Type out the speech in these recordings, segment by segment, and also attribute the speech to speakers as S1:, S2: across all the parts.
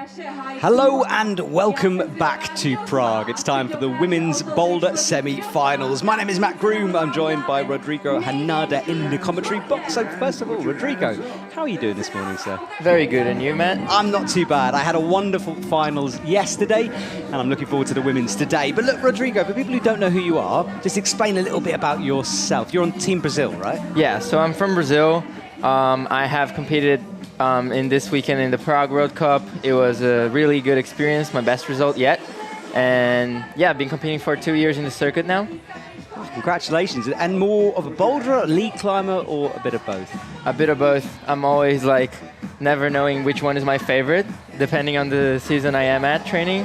S1: Hello and welcome back to Prague. It's time for the women's Boulder semi-finals. My name is Matt Groom. I'm joined by Rodrigo Hanada in the commentary box. So first of all, Rodrigo, how are you doing this morning, sir?
S2: Very good, and you, Matt?
S1: I'm not too bad. I had a wonderful finals yesterday, and I'm looking forward to the women's today. But look, Rodrigo, for people who don't know who you are, just explain a little bit about yourself. You're on Team Brazil, right?
S2: Yeah, so I'm from Brazil. I have competed in this weekend in the Prague World Cup. It was a really good experience, my best result yet. And yeah, I've been competing for 2 years in the circuit now.
S1: Oh, congratulations. And more of a boulderer, a lead climber, or a bit of both?
S2: A bit of both. I'm always like never knowing which one is my favorite, depending on the season I am at training.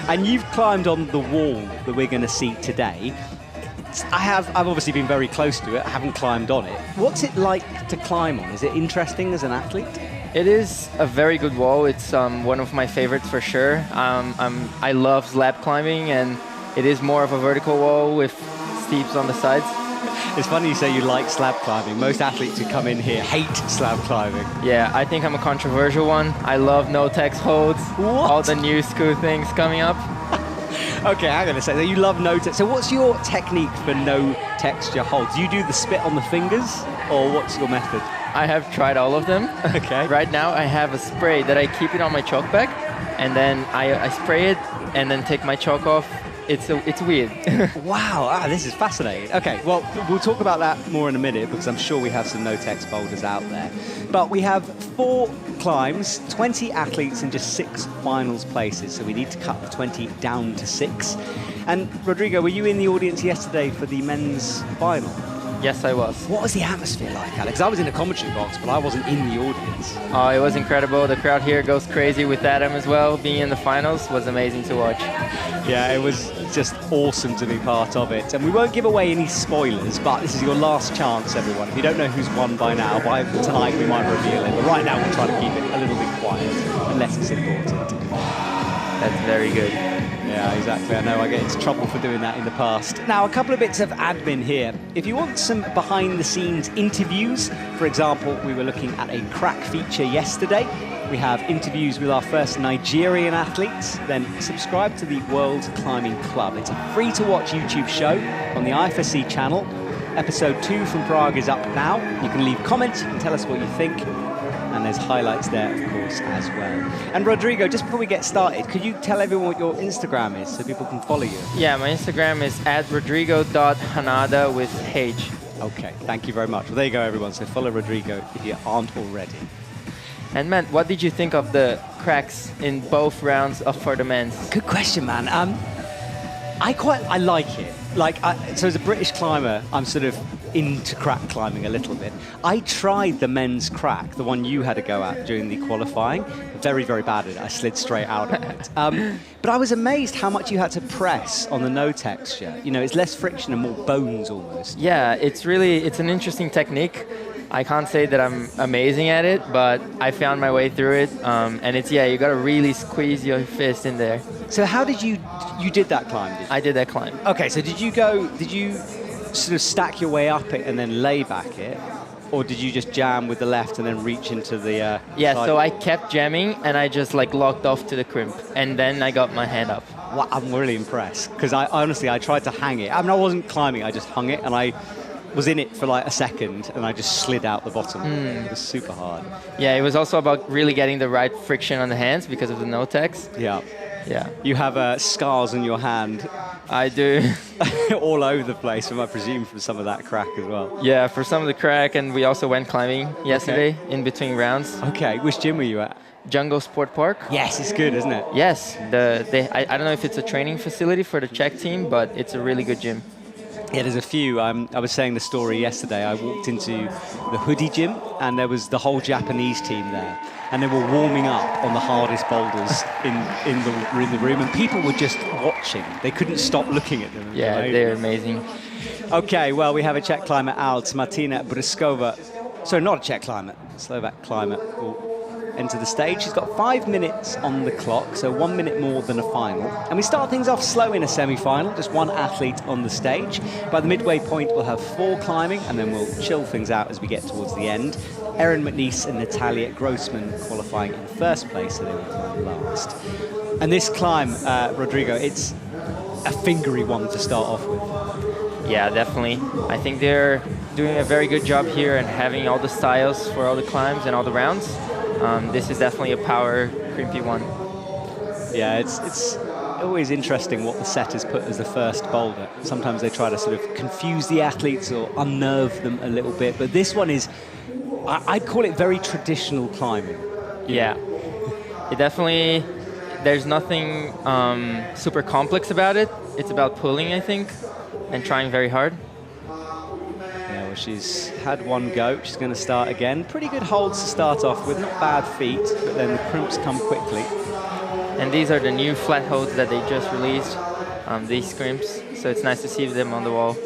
S1: And you've climbed on the wall that we're going to see today. I've obviously been very close to it. I haven't climbed on it. What's it like to climb on? Is it interesting as an athlete?
S2: It is a very good wall. It's one of my favorites for sure. I love slab climbing, and it is more of a vertical wall with steeps on the sides.
S1: It's funny you say you like slab climbing. Most athletes who come in here hate slab climbing.
S2: Yeah, I think I'm a controversial one. I love no-text holds.
S1: What?
S2: All the new school things coming up.
S1: Okay, hang on a second. You love no texture. So what's your technique for no texture holds? Do you do the spit on the fingers, or what's your method?
S2: I have tried all of them.
S1: Okay.
S2: Right now I have a spray that I keep it on my chalk bag, and then I spray it and then take my chalk off. It's weird.
S1: Wow, this is fascinating. Okay, well, we'll talk about that more in a minute because I'm sure we have some no-text boulders out there. But we have 4 climbs, 20 athletes and just 6 finals places. So we need to cut the 20 down to 6. And Rodrigo, were you in the audience yesterday for the men's final?
S2: Yes, I was.
S1: What was the atmosphere like, Alex? I was in the commentary box, but I wasn't in the audience.
S2: Oh, it was incredible. The crowd here goes crazy with Adam as well. Being in the finals was amazing to watch.
S1: Yeah, it was just awesome to be part of it. And we won't give away any spoilers, but this is your last chance, everyone. If you don't know who's won by now, by tonight we might reveal it. But right now we'll try to keep it a little bit quiet, unless it's important.
S2: That's very good.
S1: Yeah, exactly. I know I get into trouble for doing that in the past. Now, a couple of bits of admin here. If you want some behind-the-scenes interviews, for example, we were looking at a crack feature yesterday. We have interviews with our first Nigerian athletes. Then subscribe to the World Climbing Club. It's a free-to-watch YouTube show on the IFSC channel. Episode 2 from Prague is up now. You can leave comments, you can tell us what you think. And there's highlights there, of course, as well. And Rodrigo, just before we get started, could you tell everyone what your Instagram is so people can follow you?
S2: Yeah, my Instagram is @rodrigo.hanada with H.
S1: Okay, thank you very much. Well, there you go, everyone. So follow Rodrigo if you aren't already.
S2: And Matt, what did you think of the cracks in both rounds for the men's?
S1: Good question, man. I like it. So as a British climber, I'm sort of into crack climbing a little bit. I tried the men's crack, the one you had to go at during the qualifying. Very, very bad at it. I slid straight out of it. But I was amazed how much you had to press on the no texture. You know, it's less friction and more bones almost.
S2: Yeah, it's an interesting technique. I can't say that I'm amazing at it, but I found my way through it. And you got to really squeeze your fist in there.
S1: So how did you did that climb? Did you?
S2: I did that climb.
S1: Okay, so did you sort of stack your way up it and then lay back it? Or did you just jam with the left and then reach into the
S2: Yeah,
S1: side?
S2: so I kept jamming and I just like locked off to the crimp. And then I got my hand up.
S1: Well, I'm really impressed because I tried to hang it. I mean, I wasn't climbing, I just hung it and I was in it for like a second and I just slid out the bottom. It was super hard.
S2: Yeah, it was also about really getting the right friction on the hands because of the no-tex.
S1: Yeah.
S2: Yeah.
S1: You have scars on your hand.
S2: I do.
S1: All over the place, I presume from some of that crack as well.
S2: Yeah, for some of the crack, and we also went climbing yesterday in between rounds.
S1: Okay, which gym were you at?
S2: Jungle Sport Park.
S1: Yes, it's good, isn't it?
S2: Yes. I don't know if it's a training facility for the Czech team, but it's a really good gym.
S1: Yeah, there's a few. I was saying the story yesterday. I walked into the hoodie gym, and there was the whole Japanese team there. And they were warming up on the hardest boulders in the room, and people were just watching. They couldn't stop looking at them.
S2: Yeah, they're amazing.
S1: Okay, well, we have a Czech climber, Martina Briskova. Sorry, not a Czech climber, Slovak climber. enter the stage. She's got 5 minutes on the clock, so 1 minute more than a final. And we start things off slow in a semi-final, just one athlete on the stage. By the midway point, we'll have 4 climbing, and then we'll chill things out as we get towards the end. Erin McNeice and Natalia Grossman qualifying in first place, so they will climb last. And this climb, Rodrigo, it's a fingery one to start off with.
S2: Yeah, definitely. I think they're doing a very good job here and having all the styles for all the climbs and all the rounds. This is definitely a power crimpy one.
S1: Yeah, it's always interesting what the setters put as the first boulder. Sometimes they try to sort of confuse the athletes or unnerve them a little bit, but this one is, I'd call it very traditional climbing.
S2: Yeah, it definitely, there's nothing super complex about it. It's about pulling, I think, and trying very hard.
S1: Yeah, well, she's had one go. She's going to start again. Pretty good holds to start off with, not bad feet, but then the crimps come quickly.
S2: And these are the new flat holds that they just released, these crimps. So it's nice to see them on the wall.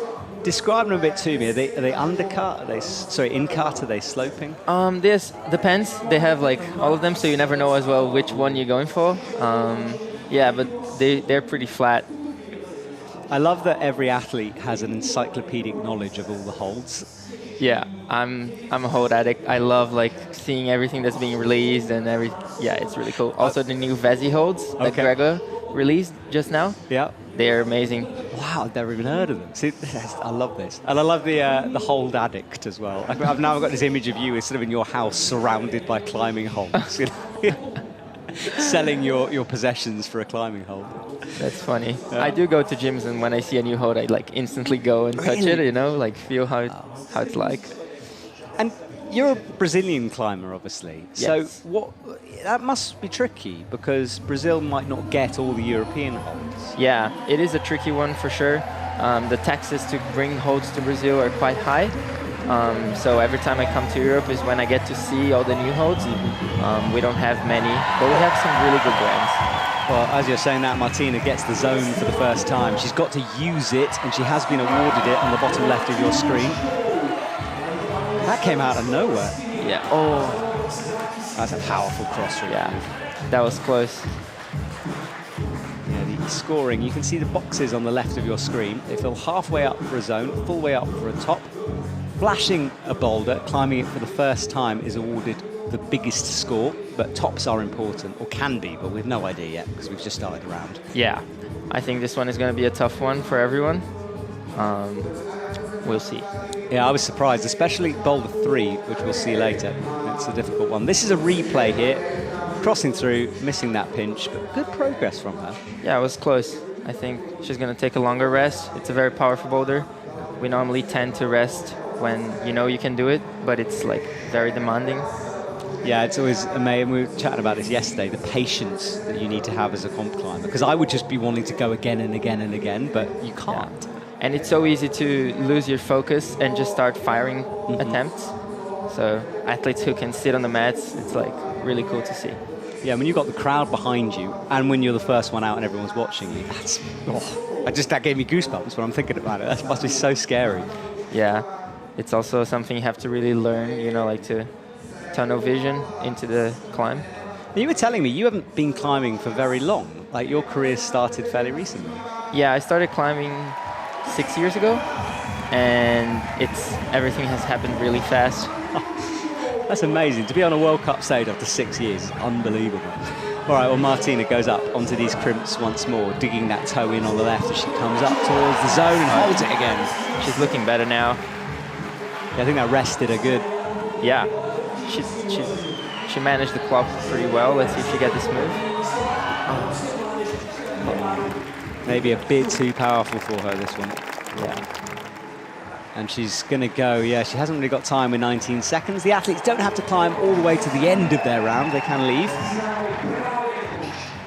S1: Describe them a bit to me. Are they undercut? Are they, sorry, in-cut? Are they sloping?
S2: This depends. They have like all of them, so you never know as well which one you're going for. Yeah, but they're pretty flat.
S1: I love that every athlete has an encyclopedic knowledge of all the holds.
S2: Yeah, I'm a hold addict. I love like seeing everything that's being released and yeah, it's really cool. Also the new Vesi holds that Gregor released just now.
S1: Yeah.
S2: They're amazing.
S1: Wow, I've never even heard of them. See, I love this. And I love the hold addict as well. I've now got this image of you as sort of in your house surrounded by climbing holds. Selling your possessions for a climbing hold.
S2: That's funny. Yeah. I do go to gyms, and when I see a new hold, I like instantly go and touch it, you know, like feel how it's like.
S1: And you're a Brazilian climber, obviously.
S2: Yes.
S1: So that must be tricky because Brazil might not get all the European holds.
S2: Yeah, it is a tricky one for sure. The taxes to bring holds to Brazil are quite high. So every time I come to Europe is when I get to see all the new holds. We don't have many, but we have some really good brands.
S1: Well, as you're saying that, Martina gets the zone for the first time. She's got to use it, and she has been awarded it on the bottom left of your screen. That came out of nowhere.
S2: Yeah. Oh.
S1: That's a powerful cross.
S2: Yeah, that was close.
S1: Yeah, the scoring, you can see the boxes on the left of your screen. They fill halfway up for a zone, full way up for a top. Flashing a boulder, climbing it for the first time, is awarded the biggest score, but tops are important, or can be, but we've no idea yet because we've just started the round.
S2: Yeah, I think this one is going to be a tough one for everyone. We'll see.
S1: Yeah, I was surprised, especially boulder 3, which we'll see later. It's a difficult one. This is a replay here, crossing through, missing that pinch, but good progress from her.
S2: Yeah, it was close. I think she's going to take a longer rest. It's a very powerful boulder. We normally tend to rest when you know you can do it, but it's like very demanding.
S1: Yeah, it's always amazing. We were chatting about this yesterday, the patience that you need to have as a comp climber. Because I would just be wanting to go again and again and again, but you can't.
S2: Yeah. And it's so easy to lose your focus and just start firing attempts. So athletes who can sit on the mats, it's like really cool to see.
S1: Yeah, when you've got the crowd behind you and when you're the first one out and everyone's watching you, that gave me goosebumps when I'm thinking about it. That must be so scary.
S2: Yeah, it's also something you have to really learn, you know, like to tunnel vision into the climb.
S1: You were telling me you haven't been climbing for very long. Like your career started fairly recently.
S2: Yeah, I started climbing 6 years ago, and everything has happened really fast.
S1: That's amazing. To be on a World Cup stage after 6 years is unbelievable. All right, well, Martina goes up onto these crimps once more, digging that toe in on the left as she comes up towards the zone and holds it again.
S2: She's looking better now.
S1: Yeah, I think that rest did her good.
S2: Yeah, she managed the clock pretty well. Let's see if she gets this move.
S1: Maybe a bit too powerful for her, this one.
S2: Yeah.
S1: And she's going to go, yeah, she hasn't really got time with 19 seconds. The athletes don't have to climb all the way to the end of their round. They can leave.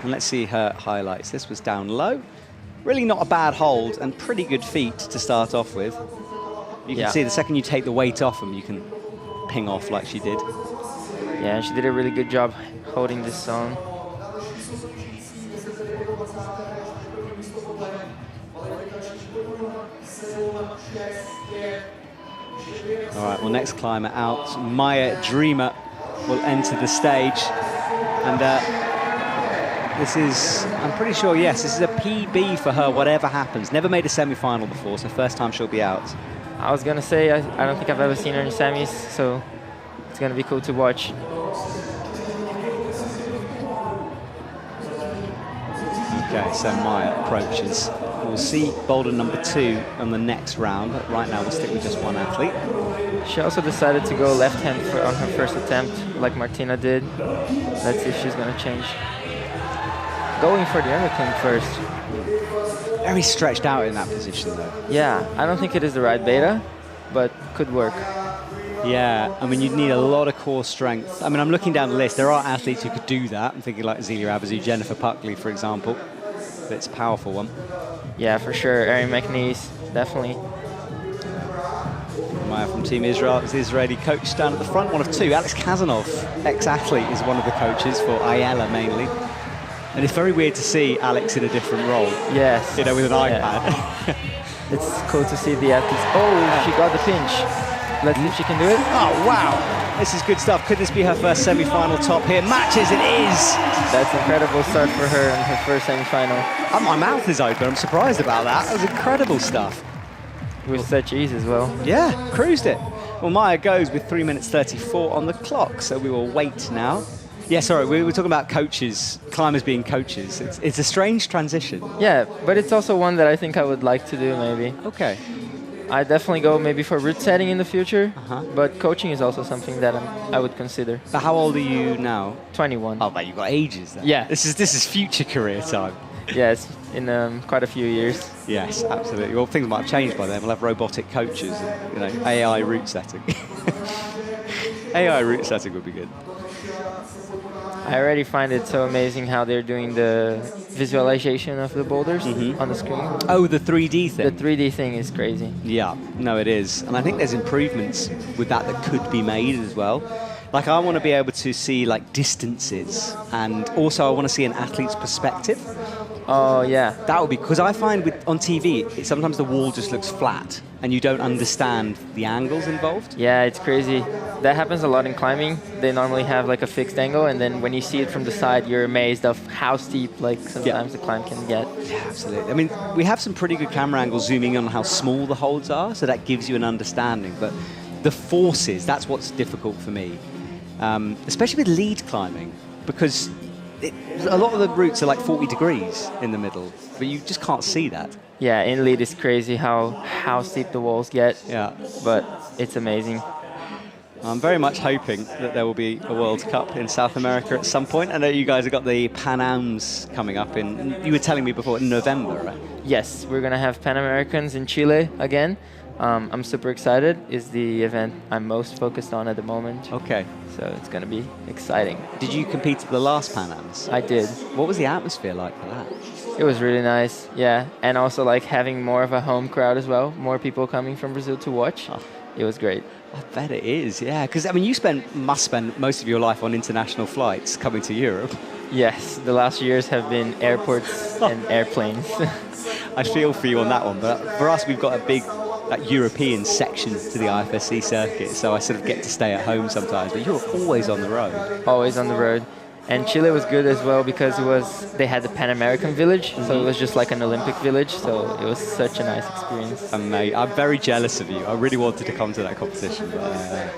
S1: And let's see her highlights. This was down low. Really not a bad hold and pretty good feet to start off with. You can see the second you take the weight off them, you can ping off like she did.
S2: Yeah, she did a really good job holding this zone.
S1: All right, well, next climber out, Maya Dreamer. will enter the stage. And this is, I'm pretty sure, yes, this is a PB for her, whatever happens. Never made a semi-final before, so first time she'll be out.
S2: I was going to say, I don't think I've ever seen her in semis, so it's going to be cool to watch.
S1: Okay, so Maya approaches. We'll see Boulder number 2 on the next round, but right now we'll stick with just one athlete.
S2: She also decided to go left hand on her first attempt, like Martina did. Let's see if she's going to change. Going for the undercling first.
S1: Very stretched out in that position, though.
S2: Yeah, I don't think it is the right beta, but could work.
S1: Yeah, I mean, you'd need a lot of core strength. I mean, I'm looking down the list. There are athletes who could do that. I'm thinking like Zelia Abazu, Jennifer Puckley, for example. It's a powerful one.
S2: Yeah, for sure. Erin McNeese, definitely.
S1: Maya from Team Israel is the Israeli coach down at the front, one of two. Alex Kazanov, ex-athlete, is one of the coaches for Ayala mainly. And it's very weird to see Alex in a different role.
S2: Yes.
S1: You know, with an iPad.
S2: It's cool to see the athletes. Oh, she got the pinch. Let's see if she can do it.
S1: Oh, wow. This is good stuff. Could this be her first semi-final top here? Matches, it is.
S2: That's an incredible start for her in her first semi-final.
S1: My mouth is open. I'm surprised about that. That was incredible stuff.
S2: With such ease as well.
S1: Yeah, cruised it. Well, Maya goes with 3 minutes 34 on the clock, so we will wait now. Yeah, sorry, we were talking about coaches, climbers being coaches. It's a strange transition.
S2: Yeah, but it's also one that I think I would like to do, maybe.
S1: Okay.
S2: I definitely go maybe for route setting in the future, but coaching is also something that I would consider.
S1: But how old are you now?
S2: 21.
S1: Oh, but you've got ages then.
S2: Yeah.
S1: This is future career time.
S2: Yes, in quite a few years.
S1: Yes, absolutely. Well, things might have changed by then. We'll have robotic coaches and, you know, AI route setting. AI route setting would be good.
S2: I already find it so amazing how they're doing the visualization of the boulders on the screen.
S1: Oh, the 3D thing.
S2: The 3D thing is crazy.
S1: Yeah, no, it is. And I think there's improvements with that could be made as well. Like, I want to be able to see, like, distances, and also I want to see an athlete's perspective.
S2: Oh, yeah.
S1: That would be, because I find on TV, sometimes the wall just looks flat, and you don't understand the angles involved.
S2: Yeah, it's crazy. That happens a lot in climbing. They normally have, like, a fixed angle, and then when you see it from the side, you're amazed of how steep, like, sometimes the climb can get.
S1: Yeah, absolutely. I mean, we have some pretty good camera angles zooming in on how small the holds are, so that gives you an understanding. But the forces, that's what's difficult for me. Especially with lead climbing, because a lot of the routes are like 40 degrees in the middle, but you just can't see that.
S2: Yeah, in lead is crazy how steep the walls get.
S1: Yeah.
S2: But it's amazing.
S1: I'm very much hoping that there will be a World Cup in South America at some point. I know you guys have got the Pan Ams coming up you were telling me before, in November, right?
S2: Yes, we're going to have Pan Americans in Chile again. I'm super excited. It's the event I'm most focused on at the moment.
S1: Okay.
S2: So it's going to be exciting.
S1: Did you compete at the last Pan Ams?
S2: I did.
S1: What was the atmosphere like for that?
S2: It was really nice, yeah. And also like having more of a home crowd as well. More people coming from Brazil to watch. Oh. It was great.
S1: I bet it is, yeah. Because, I mean, you must spend most of your life on international flights coming to Europe.
S2: Yes, the last years have been airports and airplanes.
S1: I feel for you on that one. But for us, we've got a big European section to the IFSC circuit, so I sort of get to stay at home sometimes, but you're always on the road.
S2: Always on the road. And Chile was good as well because they had the Pan American village, so it was just like an Olympic village, so it was such a nice experience.
S1: And mate, I'm very jealous of you. I really wanted to come to that competition, but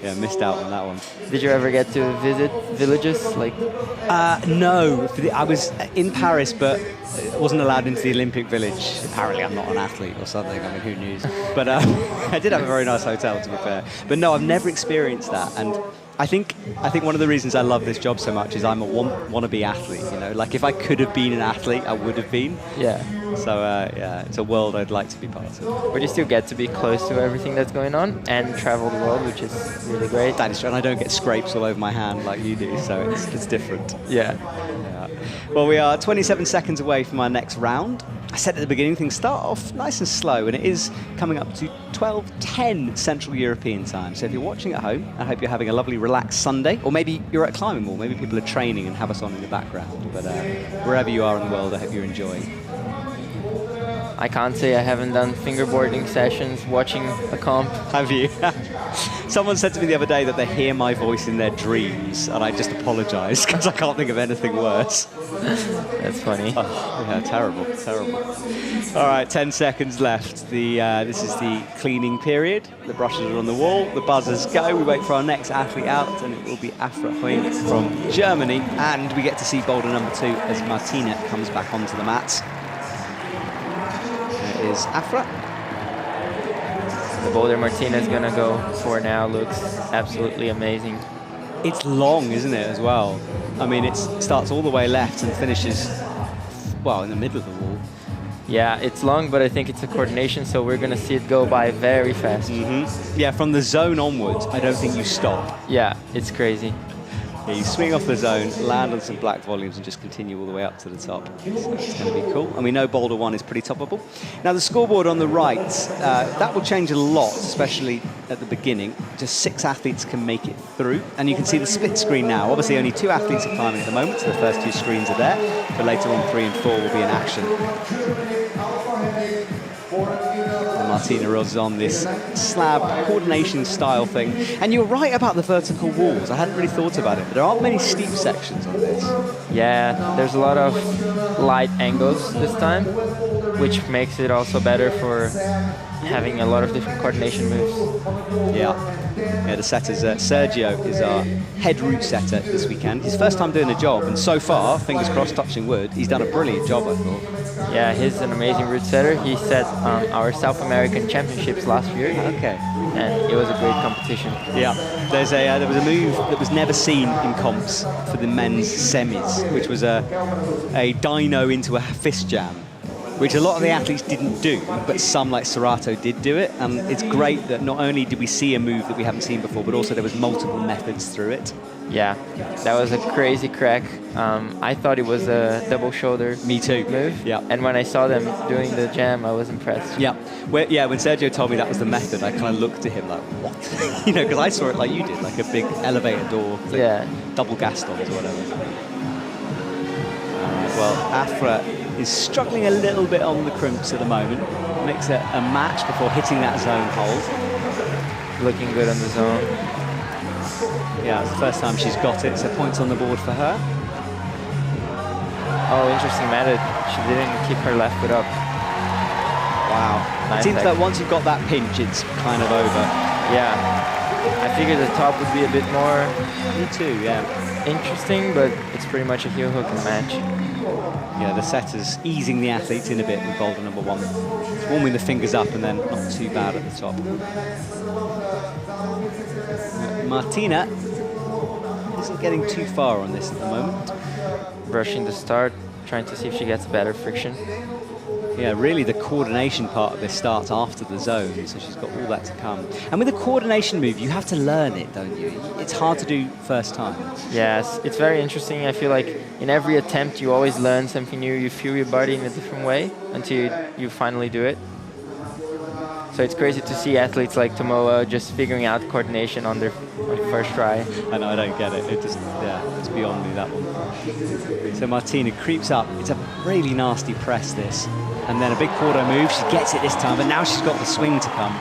S1: yeah, missed out on that one.
S2: Did you ever get to visit villages?
S1: No, I was in Paris, but wasn't allowed into the Olympic Village. Apparently, I'm not an athlete or something. I mean, who knew? But I did have a very nice hotel, to be fair. But no, I've never experienced that. And I think one of the reasons I love this job so much is I'm a wannabe athlete. You know, like if I could have been an athlete, I would have been.
S2: Yeah.
S1: So yeah, it's a world I'd like to be part of.
S2: But you still get to be close to everything that's going on and travel the world, which is really great.
S1: That is true, and I don't get scrapes all over my hand like you do, so it's different.
S2: Yeah.
S1: Well, we are 27 seconds away from our next round. I said at the beginning, things start off nice and slow, and it is coming up to 12:10 Central European time. So if you're watching at home, I hope you're having a lovely, relaxed Sunday, or maybe you're at climbing wall. Maybe people are training and have us on in the background. But wherever you are in the world, I hope you're enjoying.
S2: I can't say I haven't done fingerboarding sessions watching a comp.
S1: Have you? Someone said to me the other day that they hear my voice in their dreams, and I just apologise because I can't think of anything worse.
S2: That's funny.
S1: Oh, yeah, terrible, terrible. All right, 10 seconds left. This is the cleaning period. The brushes are on the wall. The buzzers go. We wait for our next athlete out, and it will be Afra Hoink from Germany. And we get to see Boulder number 2 as Martina comes back onto the mats. There is Afra.
S2: The Boulder Martina is going to go for now. Looks absolutely amazing.
S1: It's long, isn't it, as well? I mean, it starts all the way left and finishes, well, in the middle of the wall.
S2: Yeah, it's long, but I think it's a coordination, so we're going to see it go by very fast.
S1: Yeah, from the zone onwards, I don't think you stop.
S2: Yeah, it's crazy.
S1: Yeah, you swing off the zone, land on some black volumes, and just continue all the way up to the top. So it's going to be cool. And we know Boulder 1 is pretty toppable. Now, the scoreboard on the right, that will change a lot, especially at the beginning. Just 6 athletes can make it through. And you can see the split screen now. Obviously, only 2 athletes are climbing at the moment, so the first 2 screens are there. But later on, 3 and 4 will be in action. And Martina is on this slab coordination style thing. And you're right about the vertical walls. I hadn't really thought about it, but there aren't many steep sections on this.
S2: Yeah, there's a lot of light angles this time, which makes it also better for having a lot of different coordination moves.
S1: Yeah, the setters, Sergio is our head route setter this weekend. His first time doing the job, and so far, fingers crossed, touching wood, he's done a brilliant job, I thought.
S2: Yeah, he's an amazing route setter. He set our South American Championships last year.
S1: Okay.
S2: And it was a great competition.
S1: Yeah, there was a move that was never seen in comps for the men's semis, which was a dyno into a fist jam, which a lot of the athletes didn't do, but some, like Serato, did do it. And it's great that not only did we see a move that we haven't seen before, but also there was multiple methods through it.
S2: Yeah, that was a crazy crack. I thought it was a double shoulder
S1: Me too.
S2: move.
S1: Yeah.
S2: And when I saw them doing the jam, I was impressed.
S1: Yeah. When Sergio told me that was the method, I kind of looked at him like, what? You know, because I saw it like you did, like a big elevator door, like
S2: yeah,
S1: double Gastons or whatever. Well, Afra is struggling a little bit on the crimps at the moment. Makes a match before hitting that zone hold.
S2: looking good on the zone.
S1: Yeah, it's the first time she's got it, so points on the board for her.
S2: Oh, interesting method. She didn't keep her left foot up.
S1: Wow.
S2: Nice
S1: It seems
S2: technique.
S1: like once you've got that pinch, it's kind of over.
S2: Yeah. I figured the top would be a bit more
S1: Me too, yeah.
S2: interesting, but it's pretty much a heel hook and match.
S1: Yeah, the setter's easing the athletes in a bit with Boulder number 1. It's warming the fingers up and then not too bad at the top. Martina isn't getting too far on this at the moment.
S2: Brushing the start, trying to see if she gets better friction.
S1: Yeah, really the coordination part of this starts after the zone, so she's got all that to come. And with a coordination move, you have to learn it, don't you? It's hard to do first time.
S2: Yes, it's very interesting. I feel like in every attempt you always learn something new. You feel your body in a different way until you finally do it. So it's crazy to see athletes like Tomoa just figuring out coordination on their first try.
S1: I know, I don't get it. It just, yeah, it's beyond me, that one. So Martina creeps up. It's a really nasty press, this. And then a big quarter move. She gets it this time, but now she's got the swing to come.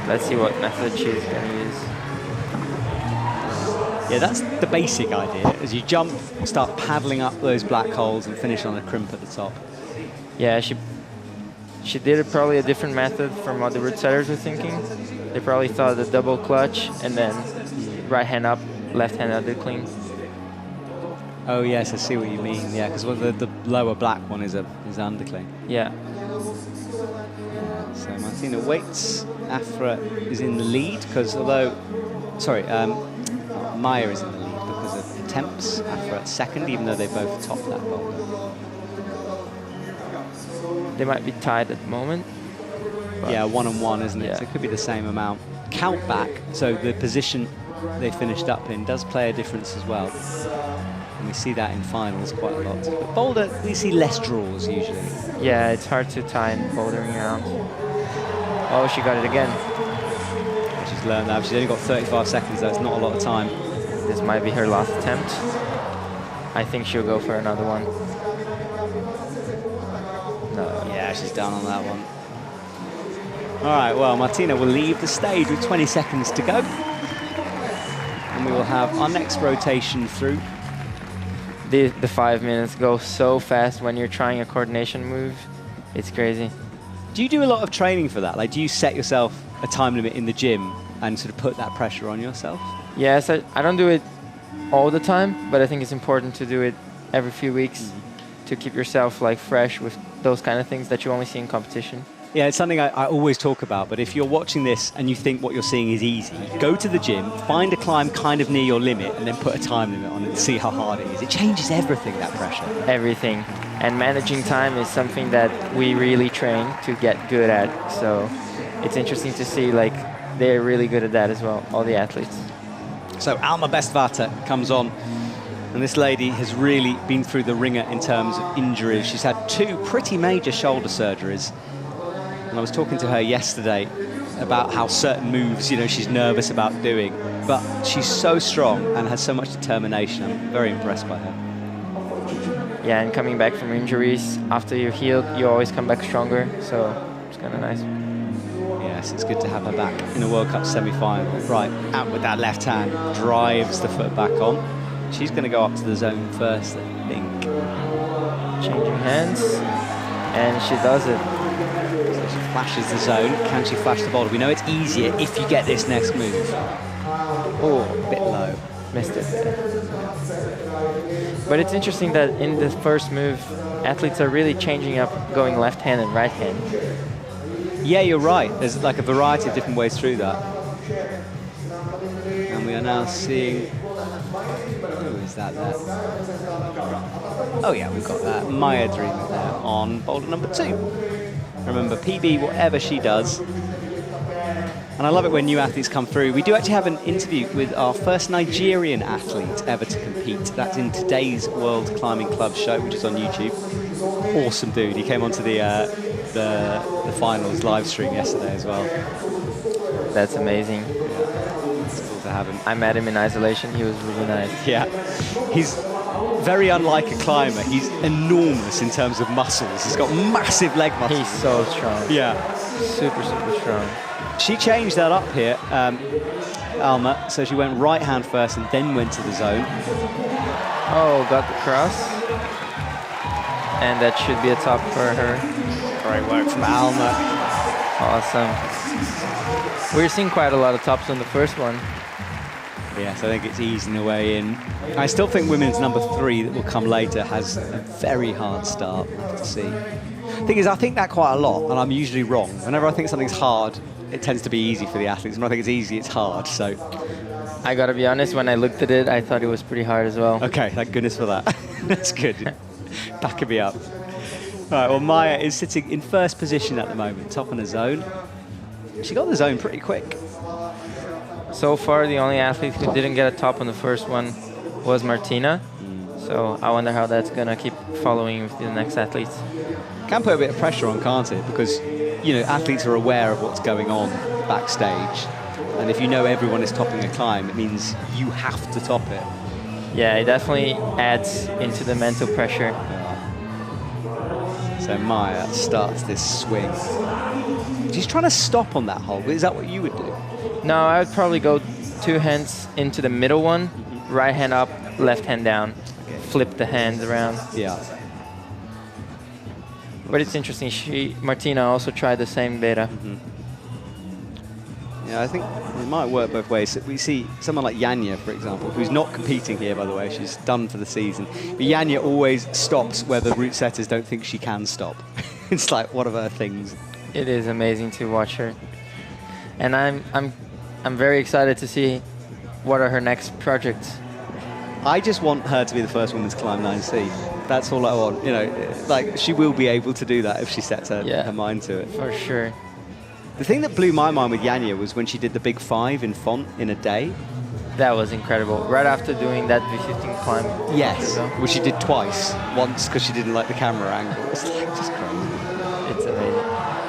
S2: Let's see what method she's going to use.
S1: Yeah, that's the basic idea. As you jump, start paddling up those black holes and finish on a crimp at the top.
S2: Yeah, she did probably a different method from what the route setters were thinking. They probably thought the double clutch and then right hand up, left hand under clean.
S1: Oh yes, I see what you mean. Yeah, because the lower black one is underclean.
S2: Yeah.
S1: So Martina waits. Afra is in the lead because Maya is in the lead because of attempts. Afra at second, even though they both topped that boulder.
S2: They might be tied at the moment.
S1: Yeah, 1-on-1, isn't it?
S2: Yeah.
S1: So it could be the same amount. Count back, so the position they finished up in does play a difference as well. And we see that in finals quite a lot. But Boulder, we see less draws usually.
S2: Yeah, it's hard to tie in bouldering around. Oh, she got it again.
S1: She's learned that. She's only got 35 seconds, though. It's not a lot of time.
S2: This might be her last attempt. I think she'll go for another one. No.
S1: Yeah, she's down on that one. All right, well, Martina will leave the stage with 20 seconds to go. And we will have our next rotation through.
S2: The 5 minutes go so fast when you're trying a coordination move. It's crazy.
S1: Do you do a lot of training for that? Like, do you set yourself a time limit in the gym and sort of put that pressure on yourself?
S2: Yes, I don't do it all the time, but I think it's important to do it every few weeks to keep yourself like fresh with those kind of things that you only see in competition.
S1: Yeah, it's something I always talk about, but if you're watching this and you think what you're seeing is easy, go to the gym, find a climb kind of near your limit, and then put a time limit on it and see how hard it is. It changes everything, that pressure.
S2: Everything. And managing time is something that we really train to get good at. So it's interesting to see, like, they're really good at that as well, all the athletes.
S1: So Alma Bestvata comes on, and this lady has really been through the ringer in terms of injuries. She's had 2 pretty major shoulder surgeries. And I was talking to her yesterday about how certain moves, you know, she's nervous about doing, but she's so strong and has so much determination. I'm very impressed by her.
S2: Yeah, and coming back from injuries, after you're healed, you always come back stronger, so it's kind of nice.
S1: Yes, it's good to have her back in a World Cup semi-final. Right, out with that left hand, drives the foot back on. She's going to go up to the zone first, I think.
S2: Changing hands, and she does it.
S1: So she flashes the zone. Can she flash the boulder? We know it's easier if you get this next move. Oh, a bit low.
S2: Missed it there. But it's interesting that in the first move, athletes are really changing up, going left hand and right hand.
S1: Yeah, you're right. There's like a variety of different ways through that. And we are now seeing... Who is that there? Oh yeah, we've got that. Maya Dreamer there on boulder number 2. Remember, PB, whatever she does. And I love it when new athletes come through. We do actually have an interview with our first Nigerian athlete ever to compete. That's in today's World Climbing Club show, which is on YouTube. Awesome dude. He came onto the finals live stream yesterday as well.
S2: That's amazing.
S1: Yeah, it's cool to have him.
S2: I met him in isolation. He was really nice.
S1: Yeah. He's very unlike a climber. He's enormous in terms of muscles. He's got massive leg muscles.
S2: He's so strong.
S1: Yeah.
S2: Super, super strong.
S1: She changed that up here, Alma. So she went right hand first and then went to the zone.
S2: Oh, got the cross. And that should be a top for her.
S1: Great work from Alma.
S2: Awesome. We're seeing quite a lot of tops on the first one.
S1: Yes, I think it's easing the way in. I still think women's number 3 that will come later has a very hard start. We'll have to see. The thing is, I think that quite a lot, and I'm usually wrong. Whenever I think something's hard, it tends to be easy for the athletes. When I think it's easy, it's hard. So,
S2: I gotta be honest, when I looked at it, I thought it was pretty hard as well.
S1: Okay, thank goodness for that. That's good. Backing me up. All right, well, Maya is sitting in first position at the moment, top in the zone. She got the zone pretty quick.
S2: So far, the only athlete who didn't get a top on the first one was Martina. So I wonder how that's going to keep following with the next athletes.
S1: Can put a bit of pressure on, can't it? Because, you know, athletes are aware of what's going on backstage. And if you know everyone is topping a climb, it means you have to top it.
S2: Yeah, it definitely adds into the mental pressure.
S1: So Maya starts this swing. She's trying to stop on that hole. Is that what you would do?
S2: No, I would probably go 2 hands into the middle one, right hand up, left hand down, flip the hands around.
S1: Yeah.
S2: But it's interesting. Martina also tried the same beta.
S1: Yeah, I think it might work both ways. We see someone like Janja, for example, who's not competing here, by the way. She's done for the season. But Janja always stops where the route setters don't think she can stop. It's like one of her things.
S2: It is amazing to watch her. And I'm very excited to see what are her next projects.
S1: I just want her to be the first woman to climb 9C. That's all I want. You know, like, she will be able to do that if she sets her mind to it.
S2: For sure.
S1: The thing that blew my mind with Janja was when she did the big 5 in Font in a day.
S2: That was incredible. Right after doing that V15 climb.
S1: Yes, which she did twice. Once because she didn't like the camera angle. It's like just crazy.
S2: It's amazing.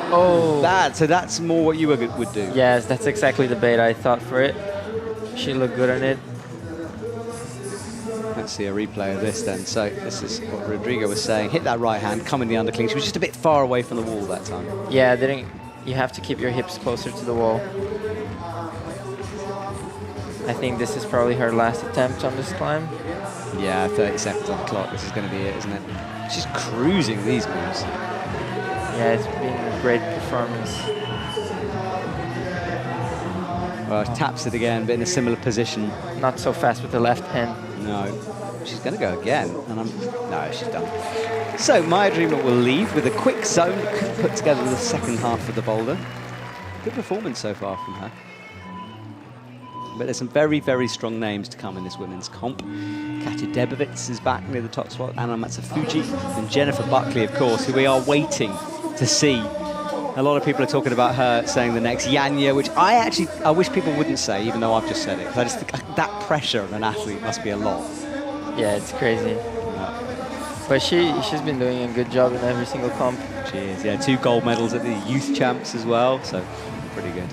S2: Oh.
S1: So that's more what you would do.
S2: Yes, that's exactly the bait I thought for it. She looked good on it.
S1: Let's see a replay of this then. So this is what Rodrigo was saying. Hit that right hand, come in the undercling. She was just a bit far away from the wall that time.
S2: Yeah, didn't you have to keep your hips closer to the wall. I think this is probably her last attempt on this climb.
S1: Yeah, 30 seconds on the clock. This is going to be it, isn't it? She's cruising these moves.
S2: Yeah, it's been a great performance.
S1: Well, she taps it again, but in a similar position.
S2: Not so fast with the left hand.
S1: No. She's going to go again. And no, she's done. So, Maya Dreamer will leave with a quick zone put together in the second half of the boulder. Good performance so far from her. But there's some very, very strong names to come in this women's comp. Katja Debovitz is back near the top spot, Anna Matsufuji, and Jennifer Buckley, of course, who we are waiting to see. A lot of people are talking about her saying the next Yanya, which I wish people wouldn't say, even though I've just said it. Because I just think that pressure on an athlete must be a lot.
S2: Yeah, it's crazy. Yeah. But she's been doing a good job in every single comp.
S1: She is, yeah. 2 gold medals at the youth champs as well, so pretty good.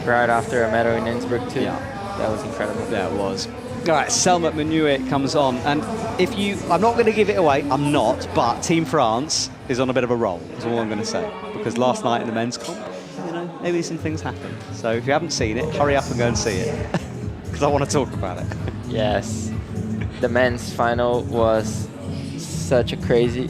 S2: Right after a medal in Innsbruck too.
S1: Yeah.
S2: That was incredible.
S1: Yeah, it was. All right, Selma Menuet comes on, and I'm not going to give it away, I'm not, but Team France is on a bit of a roll, is all I'm going to say. Because last night in the men's comp, maybe some things happened. So if you haven't seen it, hurry up and go and see it. Because I want to talk about it.
S2: Yes. The men's final was such a crazy...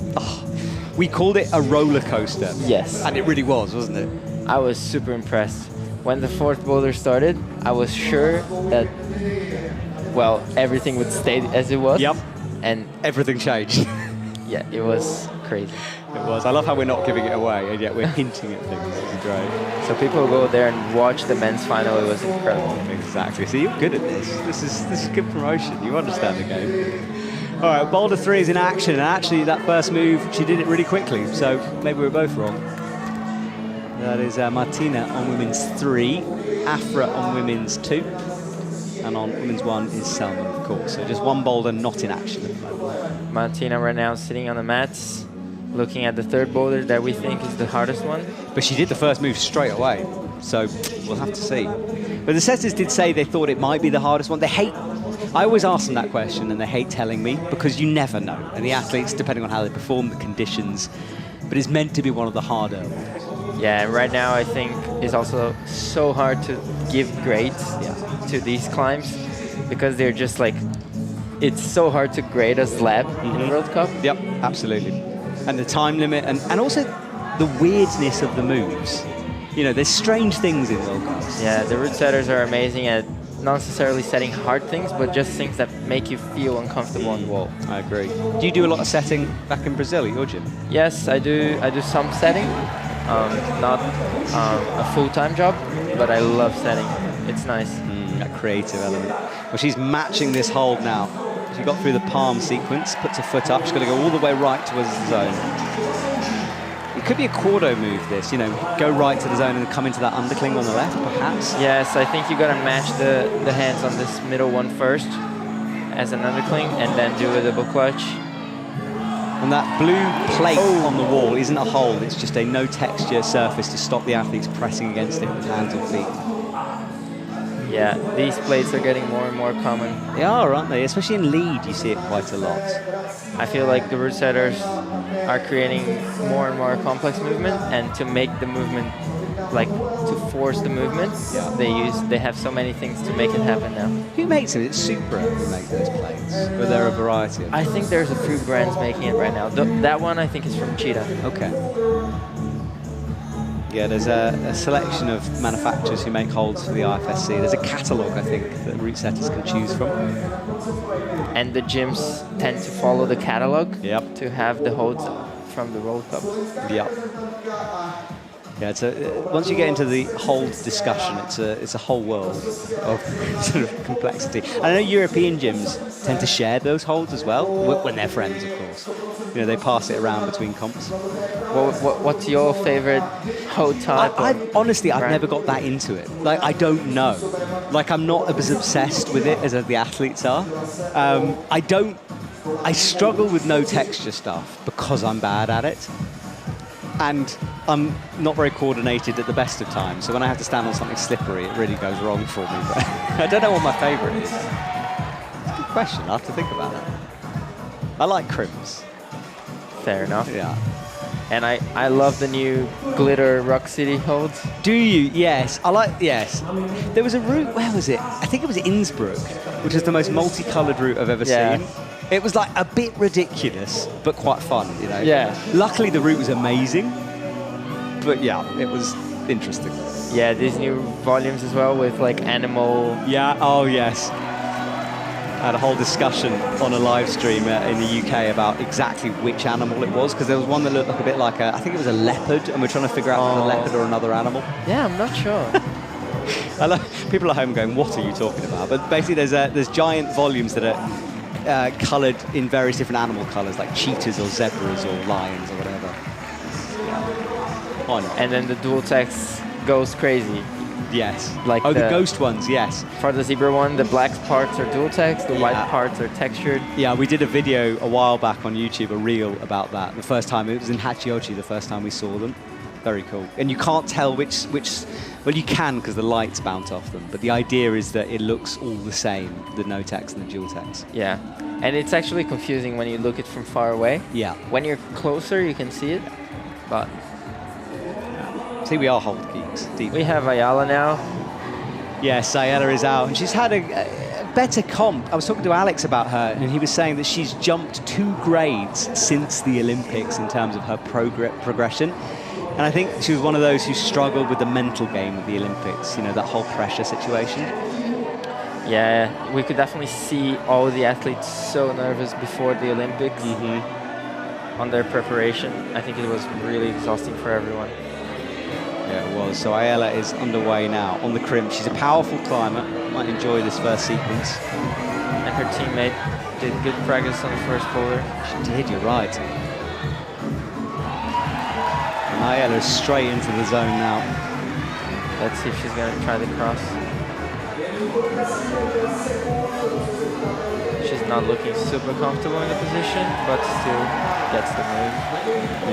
S1: We called it a roller coaster.
S2: Yes.
S1: And it really was, wasn't it?
S2: I was super impressed. When the 4th boulder started, I was sure that, well, everything would stay as it was.
S1: Yep.
S2: And
S1: everything changed.
S2: Yeah, it was crazy.
S1: It was. I love how we're not giving it away, and yet we're hinting at things. This is great.
S2: So people go there and watch the men's final. It was incredible.
S1: Exactly. So you're good at this. This is good promotion. You understand the game. All right, Boulder 3 is in action, and actually that first move, she did it really quickly. So maybe we're both wrong. That is Martina on women's 3, Afra on women's 2, and on women's 1 is Selma, of course. So just one boulder not in action at the moment.
S2: Martina right now sitting on the mats, looking at the 3rd boulder that we think is the hardest one.
S1: But she did the first move straight away, so we'll have to see. But the setters did say they thought it might be the hardest one. I always ask them that question, and they hate telling me, because you never know. And the athletes, depending on how they perform, the conditions, but it's meant to be one of the harder ones.
S2: Yeah, and right now I think it's also so hard to give grades to these climbs because they're just like, it's so hard to grade a slab in the World Cup.
S1: Yep, absolutely. And the time limit and also the weirdness of the moves. There's strange things in World Cups.
S2: Yeah, the route setters are amazing at not necessarily setting hard things, but just things that make you feel uncomfortable on the wall.
S1: I agree. Do you do a lot of setting back in Brazil at your gym?
S2: Yes, I do some setting. Not a full-time job, but I love setting. It's nice.
S1: That creative element. Well, she's matching this hold now. She got through the palm sequence, puts her foot up. She's going to go all the way right towards the zone. It could be a Quardo move, this. Go right to the zone and come into that undercling on the left, perhaps.
S2: Yes, I think you got to match the hands on this middle one first as an undercling, and then do a double clutch.
S1: And that blue plate on the wall isn't a hold, it's just a no-texture surface to stop the athletes pressing against it with hands or feet.
S2: Yeah, these plates are getting more and more common.
S1: They are, aren't they? Especially in lead, you see it quite a lot.
S2: I feel like the route setters are creating more and more complex movement, and to make the movement, like to force the movement, they have so many things to make it happen now.
S1: Who makes it? It's Supra who make those plates, or there are a variety of
S2: I think there's a few brands making it right now. That one I think is from Cheetah.
S1: Okay. Yeah, there's a selection of manufacturers who make holds for the IFSC. There's a catalogue, I think, that route setters can choose from.
S2: And the gyms tend to follow the catalogue to have the holds from the World Cup.
S1: Yep. Yeah, once you get into the hold discussion, it's a whole world of sort of complexity. I know European gyms tend to share those holds as well, when they're friends, of course. They pass it around between comps.
S2: What's your favorite hold type?
S1: I've never got that into it. Like, I don't know. Like, I'm not as obsessed with it as the athletes are. I struggle with no texture stuff because I'm bad at it. And I'm not very coordinated at the best of times. So when I have to stand on something slippery, it really goes wrong for me. But I don't know what my favorite is. It's a good question. I'll have to think about that. I like crims.
S2: Fair enough.
S1: Yeah.
S2: And I love the new glitter Rock City holds.
S1: Do you? Yes. I like, yes. There was a route, where was it? I think it was Innsbruck, which is the most multicolored route I've ever seen. It was like a bit ridiculous, but quite fun, you know?
S2: Yeah.
S1: Luckily the route was amazing, but yeah, it was interesting.
S2: Yeah, these new volumes as well with like animal.
S1: Yeah, oh yes. I had a whole discussion on a live stream in the UK about exactly which animal it was, because there was one that looked like a bit like I think it was a leopard, and we're trying to figure out if it was a leopard or another animal.
S2: Yeah, I'm not sure.
S1: I love, people at home going, what are you talking about? But basically there's giant volumes that are coloured in various different animal colours, like cheetahs or zebras or lions or whatever. Why not?
S2: And then the dual text goes crazy.
S1: Yes.
S2: Like
S1: the ghost ones, yes.
S2: For the zebra one, the black parts are dual text, the white parts are textured.
S1: Yeah, we did a video a while back on YouTube, a reel about that. The first time, it was in Hachioji, the first time we saw them. Very cool. And you can't tell which well, you can because the lights bounce off them, but the idea is that it looks all the same, the no text and the dual text.
S2: Yeah, and it's actually confusing when you look it from far away.
S1: Yeah.
S2: When you're closer, you can see it, but...
S1: See, we are hold geeks. Deep.
S2: We have Ayala now.
S1: Yes, Ayala is out, and she's had a better comp. I was talking to Alex about her, and he was saying that she's jumped 2 grades since the Olympics in terms of her progression. And I think she was one of those who struggled with the mental game of the Olympics, you know, that whole pressure situation.
S2: Yeah, we could definitely see all the athletes so nervous before the Olympics on their preparation. I think it was really exhausting for everyone.
S1: Yeah, it was. So Ayala is underway now on the crimp. She's a powerful climber. Might enjoy this first sequence.
S2: And her teammate did good practice on the first boulder.
S1: She did, you're right. And Ayala is straight into the zone now.
S2: Let's see if she's going to try the cross. She's not looking super comfortable in the position, but still gets the move.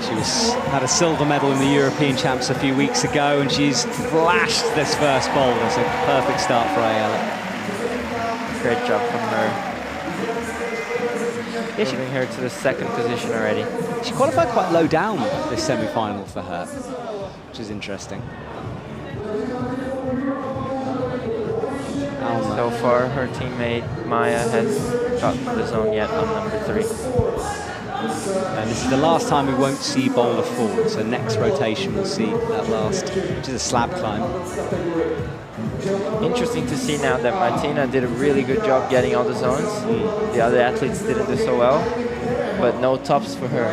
S1: She had a silver medal in the European Champs a few weeks ago, and she's flashed this first boulder. It's a perfect start for Ayala.
S2: Great job from her. Moving her to the 2nd position already.
S1: She qualified quite low down this semi-final for her, which is interesting.
S2: So far, her teammate Maya has got the zone yet on number 3.
S1: And this is the last time we won't see boulder 4, so next rotation we'll see that last, which is a slab climb.
S2: Interesting to see now that Martina did a really good job getting all the zones. The other athletes didn't do so well, but no tops for her.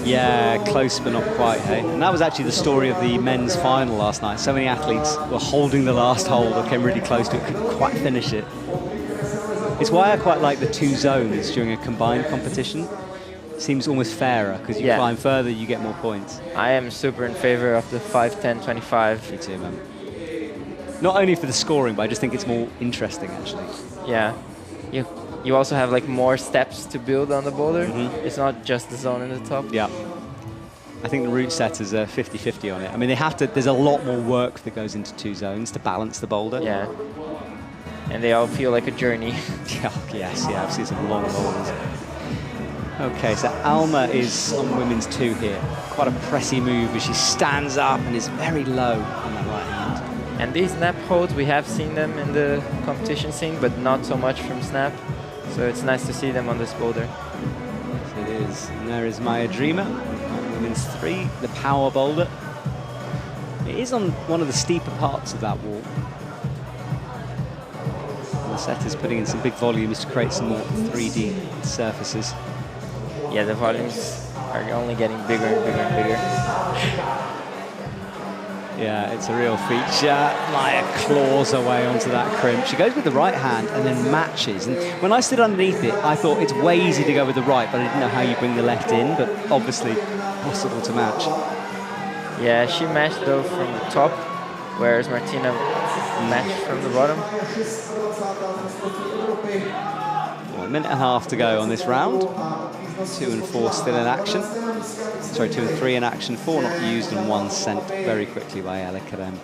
S1: Yeah, close but not quite, hey? And that was actually the story of the men's final last night. So many athletes were holding the last hold or came really close to it, couldn't quite finish it. It's why I quite like the 2 zones during a combined competition. Seems almost fairer, because you climb further, you get more points.
S2: I am super in favor of the 5, 10, 25.
S1: Me too, man. Not only for the scoring, but I just think it's more interesting, actually.
S2: Yeah. You also have like more steps to build on the boulder. It's not just the zone in the top.
S1: Yeah. I think the route setters are 50-50 on it. I mean, they have to. There's a lot more work that goes into 2 zones to balance the boulder.
S2: Yeah. And they all feel like a journey.
S1: Yes, I've seen some long boulders. Okay, so Alma is on women's 2 here. Quite a pressy move as she stands up and is very low on that right hand.
S2: And these snap holds, we have seen them in the competition scene, but not so much from snap. So it's nice to see them on this boulder.
S1: Yes, it is. And there is Maya Dreamer on women's 3, the power boulder. It is on one of the steeper parts of that wall. And the setter's putting in some big volumes to create some more 3D surfaces.
S2: Yeah, the volumes are only getting bigger and bigger and bigger.
S1: Yeah, it's a real feature. Maya claws her way onto that crimp. She goes with the right hand and then matches. And when I stood underneath it, I thought it's way easy to go with the right, but I didn't know how you bring the left in, but obviously possible to match.
S2: Yeah, she matched though from the top, whereas Martina matched from the bottom.
S1: 1.5 minutes to go on this round. 2 and 4 still in action. Sorry, 2 and 3 in action. 4 not used and 1 sent very quickly by Ella Karem.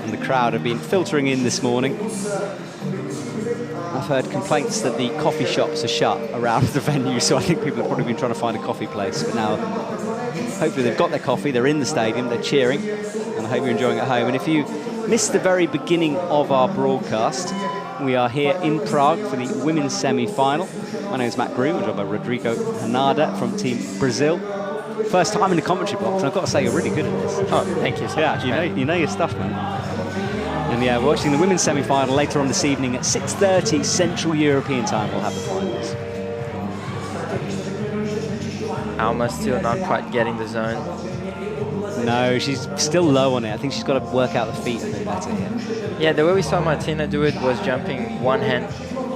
S1: And the crowd have been filtering in this morning. I've heard complaints that the coffee shops are shut around the venue, so I think people have probably been trying to find a coffee place. But now, hopefully they've got their coffee, they're in the stadium, they're cheering, and I hope you're enjoying it at home. And if you missed the very beginning of our broadcast, we are here in Prague for the women's semi-final. My name is Matt Groom, I'm joined by Rodrigo Hanada from Team Brazil. First time in the commentary box, and I've got to say you're really good at this.
S2: Oh, thank you so much,
S1: you know your stuff, man. And yeah, we're watching the women's semi-final later on this evening at 6:30 Central European time. We'll have the finals.
S2: Alma's still not quite getting the zone.
S1: No, she's still low on it. I think she's got to work out the feet a bit better here.
S2: Yeah, the way we saw Martina do it was jumping one hand,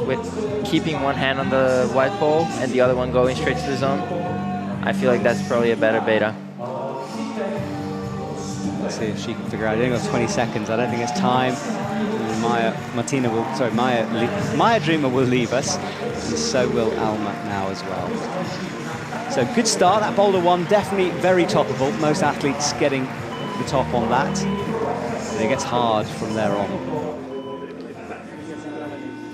S2: with keeping one hand on the white ball and the other one going straight to the zone. I feel like that's probably a better beta.
S1: Let's see if she can figure out. I think it's 20 seconds. I don't think it's time. Maya Dreamer will leave us, and so will Alma now as well. So good start. That boulder one definitely very toppable. Most athletes getting the top on that. And it gets hard from there on.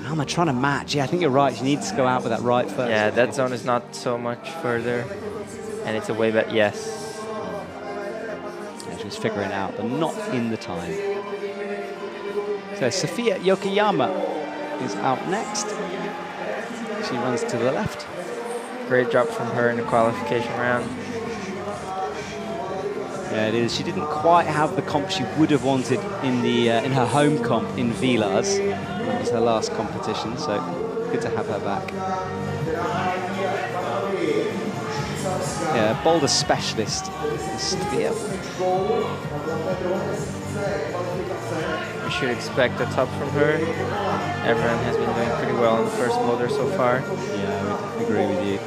S1: Alma trying to match. Yeah, I think you're right. She needs to go out with that right first.
S2: Yeah, that zone is not so much further, and it's a way back. Yes.
S1: Yeah, she was figuring it out, but not in the time. So Sofia Yokoyama is out next. She runs to the left.
S2: Great job from her in the qualification round.
S1: Yeah, it is. She didn't quite have the comp she would have wanted in the in her home comp in Villars. That was her last competition, so good to have her back. Yeah, boulder specialist, Sofia.
S2: We should expect a top from her. Everyone has been doing pretty well in the first boulder so far.
S1: Yeah, I would agree with you.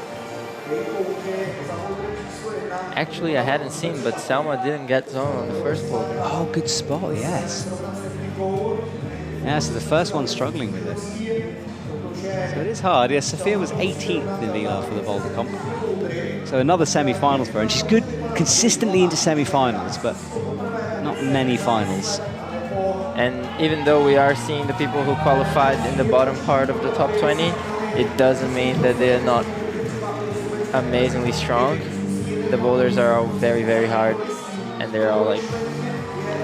S2: Actually, I hadn't seen, but Selma didn't get zone on the first boulder.
S1: Oh, good spot, yes. Yeah, so the first one struggling with it. So it is hard. Yeah, Sofia was 18th in Villars for the boulder comp. So another semi-finals for her, and she's good consistently into semi-finals, but not many finals.
S2: And even though we are seeing the people who qualified in the bottom part of the top 20, it doesn't mean that they're not amazingly strong. The boulders are all very, very hard, and they're all like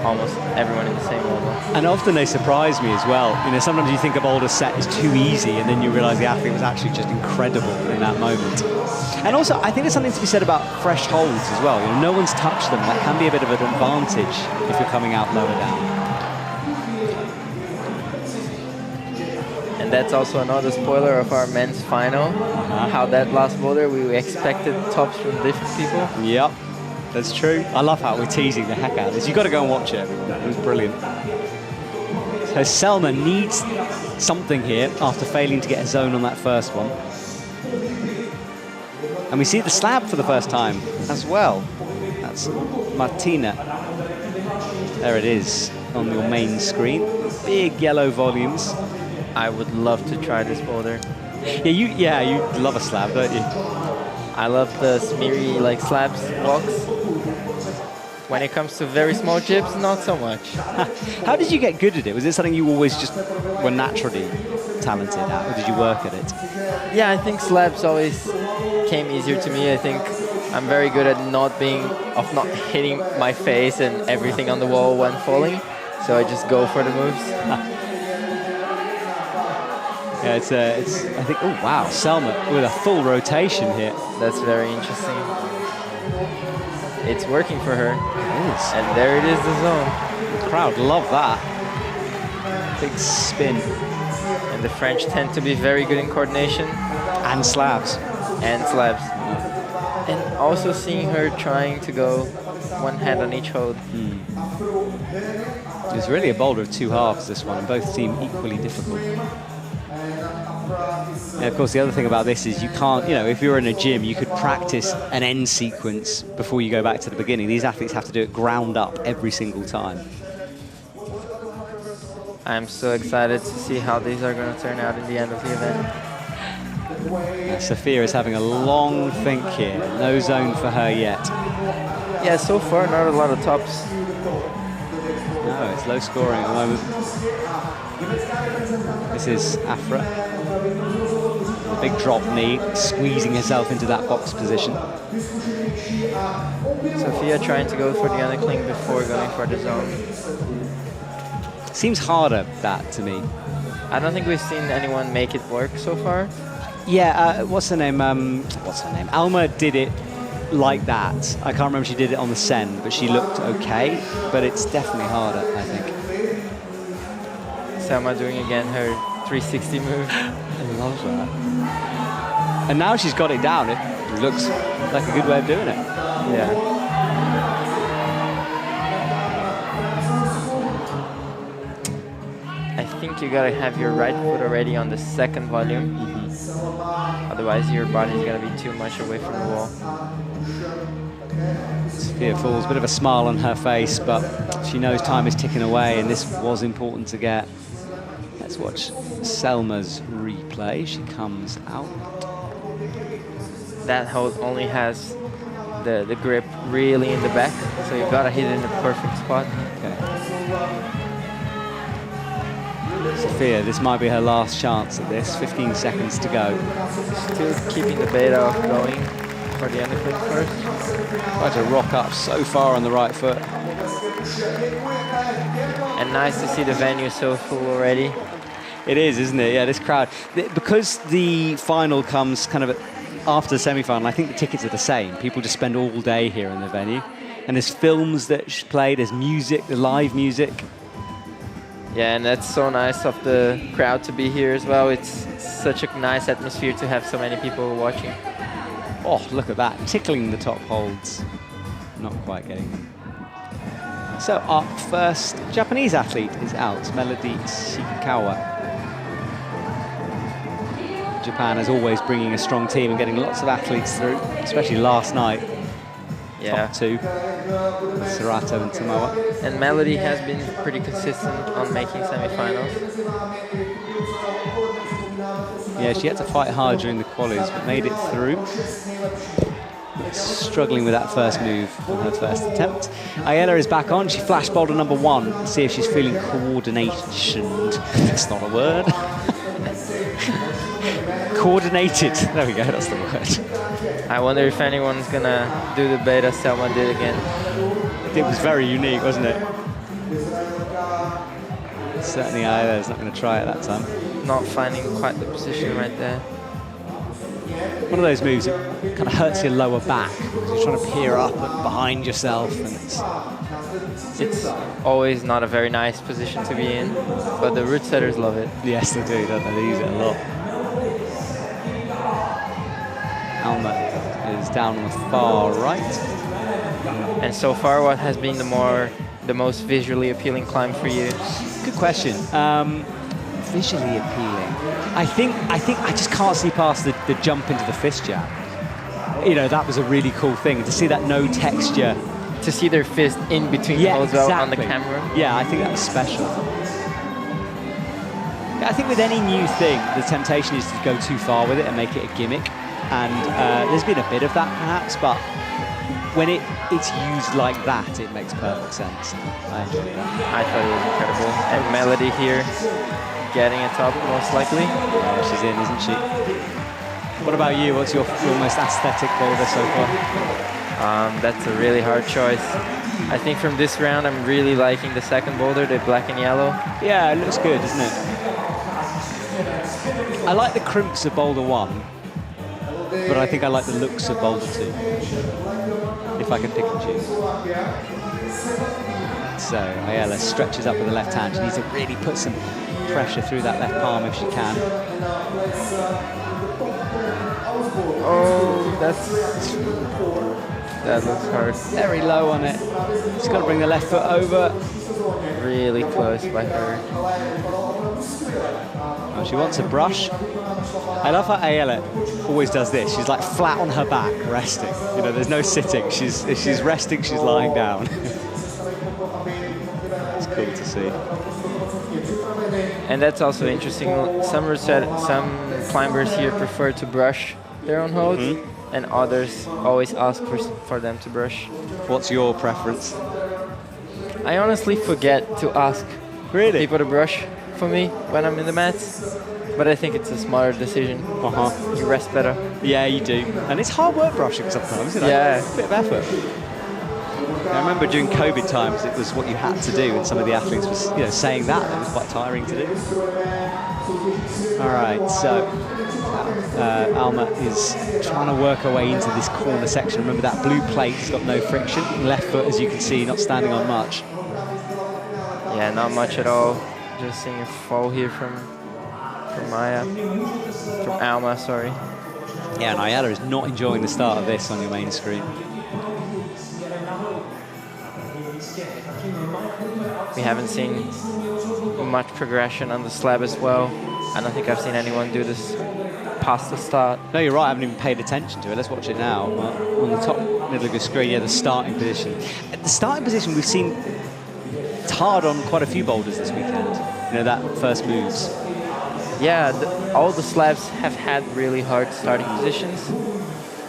S2: almost everyone in the same level.
S1: And often they surprise me as well. You know, sometimes you think a boulder set is too easy, and then you realize the athlete was actually just incredible in that moment. And also, I think there's something to be said about fresh holds as well. You know, no one's touched them. That can be a bit of an advantage if you're coming out lower down.
S2: And that's also another spoiler of our men's final. How that last boulder, we expected tops from different people.
S1: Yep, that's true. I love how we're teasing the heck out of this. You've got to go and watch it. It was brilliant. So Selma needs something here after failing to get a zone on that first one. And we see the slab for the first time as well. That's Martina. There it is on your main screen. Big yellow volumes.
S2: I would love to try this boulder.
S1: Yeah, you love a slab, don't you?
S2: I love the smeary like slabs walks. When it comes to very small chips, not so much.
S1: How did you get good at it? Was it something you always just were naturally talented at, or did you work at it?
S2: Yeah, I think slabs always came easier to me. I think I'm very good at not hitting my face and everything on the wall when falling. So I just go for the moves.
S1: Yeah, it's I think, oh wow, Selma with a full rotation here.
S2: That's very interesting. It's working for her.
S1: It is.
S2: And there it is, the zone.
S1: The crowd love that. Big spin.
S2: And the French tend to be very good in coordination.
S1: And slabs.
S2: And slabs. And also seeing her trying to go one hand on each hold.
S1: It's really a boulder of two halves, this one, and both seem equally difficult. And of course, the other thing about this is you can't, you know, if you're in a gym, you could practice an end sequence before you go back to the beginning. These athletes have to do it ground up every single time.
S2: I'm so excited to see how these are going to turn out in the end of the event.
S1: Sofia is having a long think here. No zone for her yet.
S2: Yeah, so far, not a lot of tops.
S1: No, it's low scoring at the moment. This is Afra. The big drop knee, squeezing herself into that box position.
S2: Sophia trying to go for the undercling before going for the zone.
S1: Seems harder, that, to me.
S2: I don't think we've seen anyone make it work so far.
S1: Yeah, what's her name? Alma did it like that. I can't remember if she did it on the Sen, but she looked okay. But it's definitely harder, I think.
S2: Selma doing again her 360 move.
S1: I love that. And now she's got it down. It looks like a good way of doing it.
S2: Yeah. I think you gotta have your right foot already on the second volume. Otherwise your body's gonna be too much away from the wall.
S1: Sophia falls, a bit of a smile on her face, but she knows time is ticking away and this was important to get. Let's watch Selma's replay. She comes out.
S2: That hold only has the grip really in the back, so you gotta hit it in the perfect spot.
S1: Okay. Sophia, this might be her last chance at this. 15 seconds to go.
S2: Still keeping the beta off going for the underclick first.
S1: Try to rock up so far on the right foot.
S2: And nice to see the venue so full already.
S1: It is, isn't it? Yeah, this crowd. Because the final comes kind of after the semi-final, I think the tickets are the same. People just spend all day here in the venue. And there's films that play, there's music, the live music.
S2: Yeah, and that's so nice of the crowd to be here as well. It's such a nice atmosphere to have so many people watching.
S1: Oh, look at that, tickling the top holds. Not quite getting them. So up first, Japanese athlete is out, Melody Shikawa. Japan is always bringing a strong team and getting lots of athletes through, especially last night.
S2: Yeah.
S1: Top two, Serato and Tomoa.
S2: And Melody has been pretty consistent on making semifinals.
S1: Yeah, she had to fight hard during the qualies, but made it through. Struggling with that first move on her first attempt. Ayala is back on. She flashed boulder number 1 to see if she's feeling coordination. That's not a word. Coordinated. There we go, that's the word.
S2: I wonder if anyone's gonna do the beta Selma did again.
S1: It was very unique, wasn't it? Certainly Ayala's not going to try it that time.
S2: Not finding quite the position right there.
S1: One of those moves that kind of hurts your lower back. You're trying to peer up and behind yourself, and
S2: it's always not a very nice position to be in, but the root setters love it.
S1: Yes, they do, don't they? They use it a lot. Alma is down on the far right.
S2: And so far, what has been the most visually appealing climb for you?
S1: Good question. Visually appealing. I think I just can't see past the jump into the fist jab. You know, that was a really cool thing to see that no texture.
S2: To see their fist in between the holds on the camera.
S1: Yeah, I think that was special. Yeah, I think with any new thing, the temptation is to go too far with it and make it a gimmick. And there's been a bit of that perhaps, but when it's used like that, it makes perfect sense. I enjoyed that.
S2: I thought it was incredible. And Melody here, getting a top most likely.
S1: Yeah, she's in, isn't she? What about you? What's your most aesthetic boulder so far?
S2: That's a really hard choice. I think from this round, I'm really liking the second boulder, the black and yellow.
S1: Yeah, it looks good, doesn't it? I like the crimps of boulder 1. But I think I like the looks of boulder 2, if I can pick and choose. So Ayala stretches up with the left hand. She needs to really put some pressure through that left palm if she can.
S2: Oh, that looks hard.
S1: Very low on it. She's got to bring the left foot over.
S2: Really close by her.
S1: Oh, she wants a brush. I love how Ayala always does this. She's like flat on her back, resting. You know, there's no sitting. If she's resting, she's lying down. It's cool to see.
S2: And that's also interesting. Some climbers here prefer to brush their own holds, and others always ask for them to brush.
S1: What's your preference?
S2: I honestly forget to ask people to brush. for me when I'm in the mats. But I think it's a smarter decision. You rest better.
S1: Yeah, you do. And it's hard work brushing sometimes, isn't it?
S2: Yeah.
S1: It's a bit of effort. I remember during COVID times, it was what you had to do, and some of the athletes were saying that. It was quite tiring to do. All right, so Alma is trying to work her way into this corner section. Remember that blue plate's got no friction. Left foot, as you can see, not standing on much.
S2: Yeah, not much at all. Just seeing a fall here from Alma, sorry.
S1: Yeah, and Ayala is not enjoying the start of this on your main screen.
S2: We haven't seen much progression on the slab as well. I don't think I've seen anyone do this past the start.
S1: No, you're right. I haven't even paid attention to it. Let's watch it now. On the top middle of the screen, yeah, the starting position. At the starting position, we've seen it's hard on quite a few boulders this weekend. That first moves.
S2: Yeah, all the slabs have had really hard starting positions.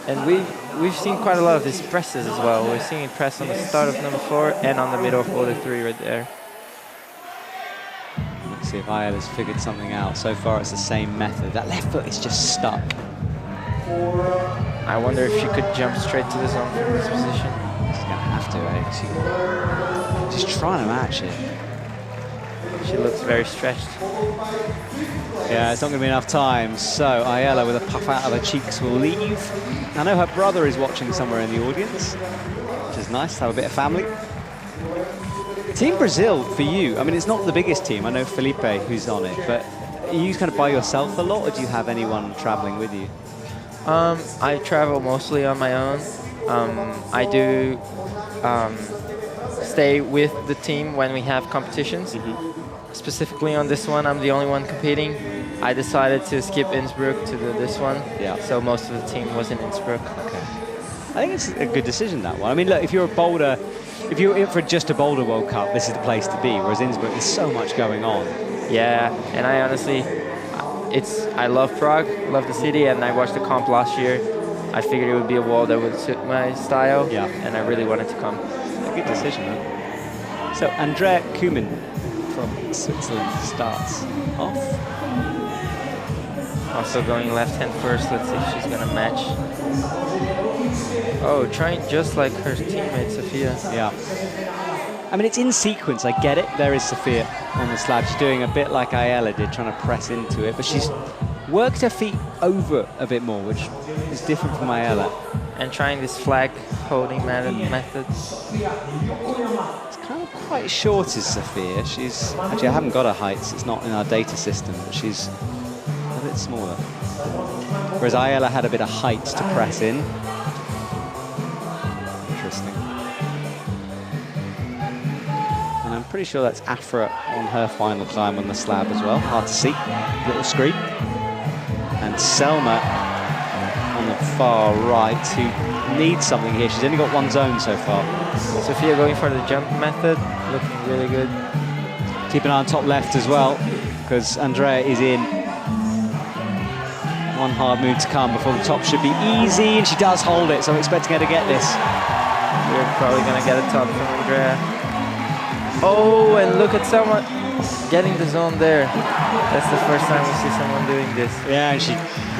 S2: And we've seen quite a lot of these presses as well. We're seeing it press on the start of number 4 and on the middle of boulder 3 right there.
S1: Let's see if Ayala's figured something out. So far, it's the same method. That left foot is just stuck.
S2: I wonder if she could jump straight to the zone from this position.
S1: She's going to have to, eh? She's trying to match it.
S2: She looks very stretched.
S1: Yeah, it's not going to be enough time. So Ayala, with a puff out of her cheeks, will leave. I know her brother is watching somewhere in the audience, which is nice to have a bit of family. Team Brazil, for you, I mean, it's not the biggest team. I know Felipe, who's on it, but are you kind of by yourself a lot, or do you have anyone traveling with you?
S2: I travel mostly on my own. I do stay with the team when we have competitions. Specifically on this one, I'm the only one competing. I decided to skip Innsbruck to this one.
S1: Yeah.
S2: So most of the team was in Innsbruck.
S1: Okay. I think it's a good decision, that one. I mean, look, if you're in for just a Boulder World Cup, this is the place to be, whereas Innsbruck, there's so much going on.
S2: Yeah, and I honestly, I love Prague, love the city, and I watched the comp last year. I figured it would be a wall that would suit my style, and I really wanted to come.
S1: A good decision, huh? So Andrea Kumin from Switzerland starts off.
S2: Also going left hand first. Let's see if she's gonna match. Oh, trying just like her teammate Sophia.
S1: Yeah. I mean, it's in sequence. I get it. There is Sophia on the slab. She's doing a bit like Ayala did, trying to press into it, but she's worked her feet over a bit more, which is different from Ayala.
S2: And trying this flag holding method.
S1: It's kind of quite short as Sophia. She's actually, I haven't got her heights. It's not in our data system, but she's a bit smaller. Whereas Ayala had a bit of height to press in. Interesting. And I'm pretty sure that's Afra on her final climb on the slab as well. Hard to see, little screen. And Selma on the far right, who needs something here. She's only got one zone so far.
S2: Sophia going for the jump method, looking really good.
S1: Keep an eye on top left as well, because Andrea is in. One hard move to come before the top should be easy, and she does hold it, so I'm expecting her to get this.
S2: We're probably going to get a top from Andrea. Oh, and look at someone getting the zone there. That's the first time we see someone doing this.
S1: Yeah, and she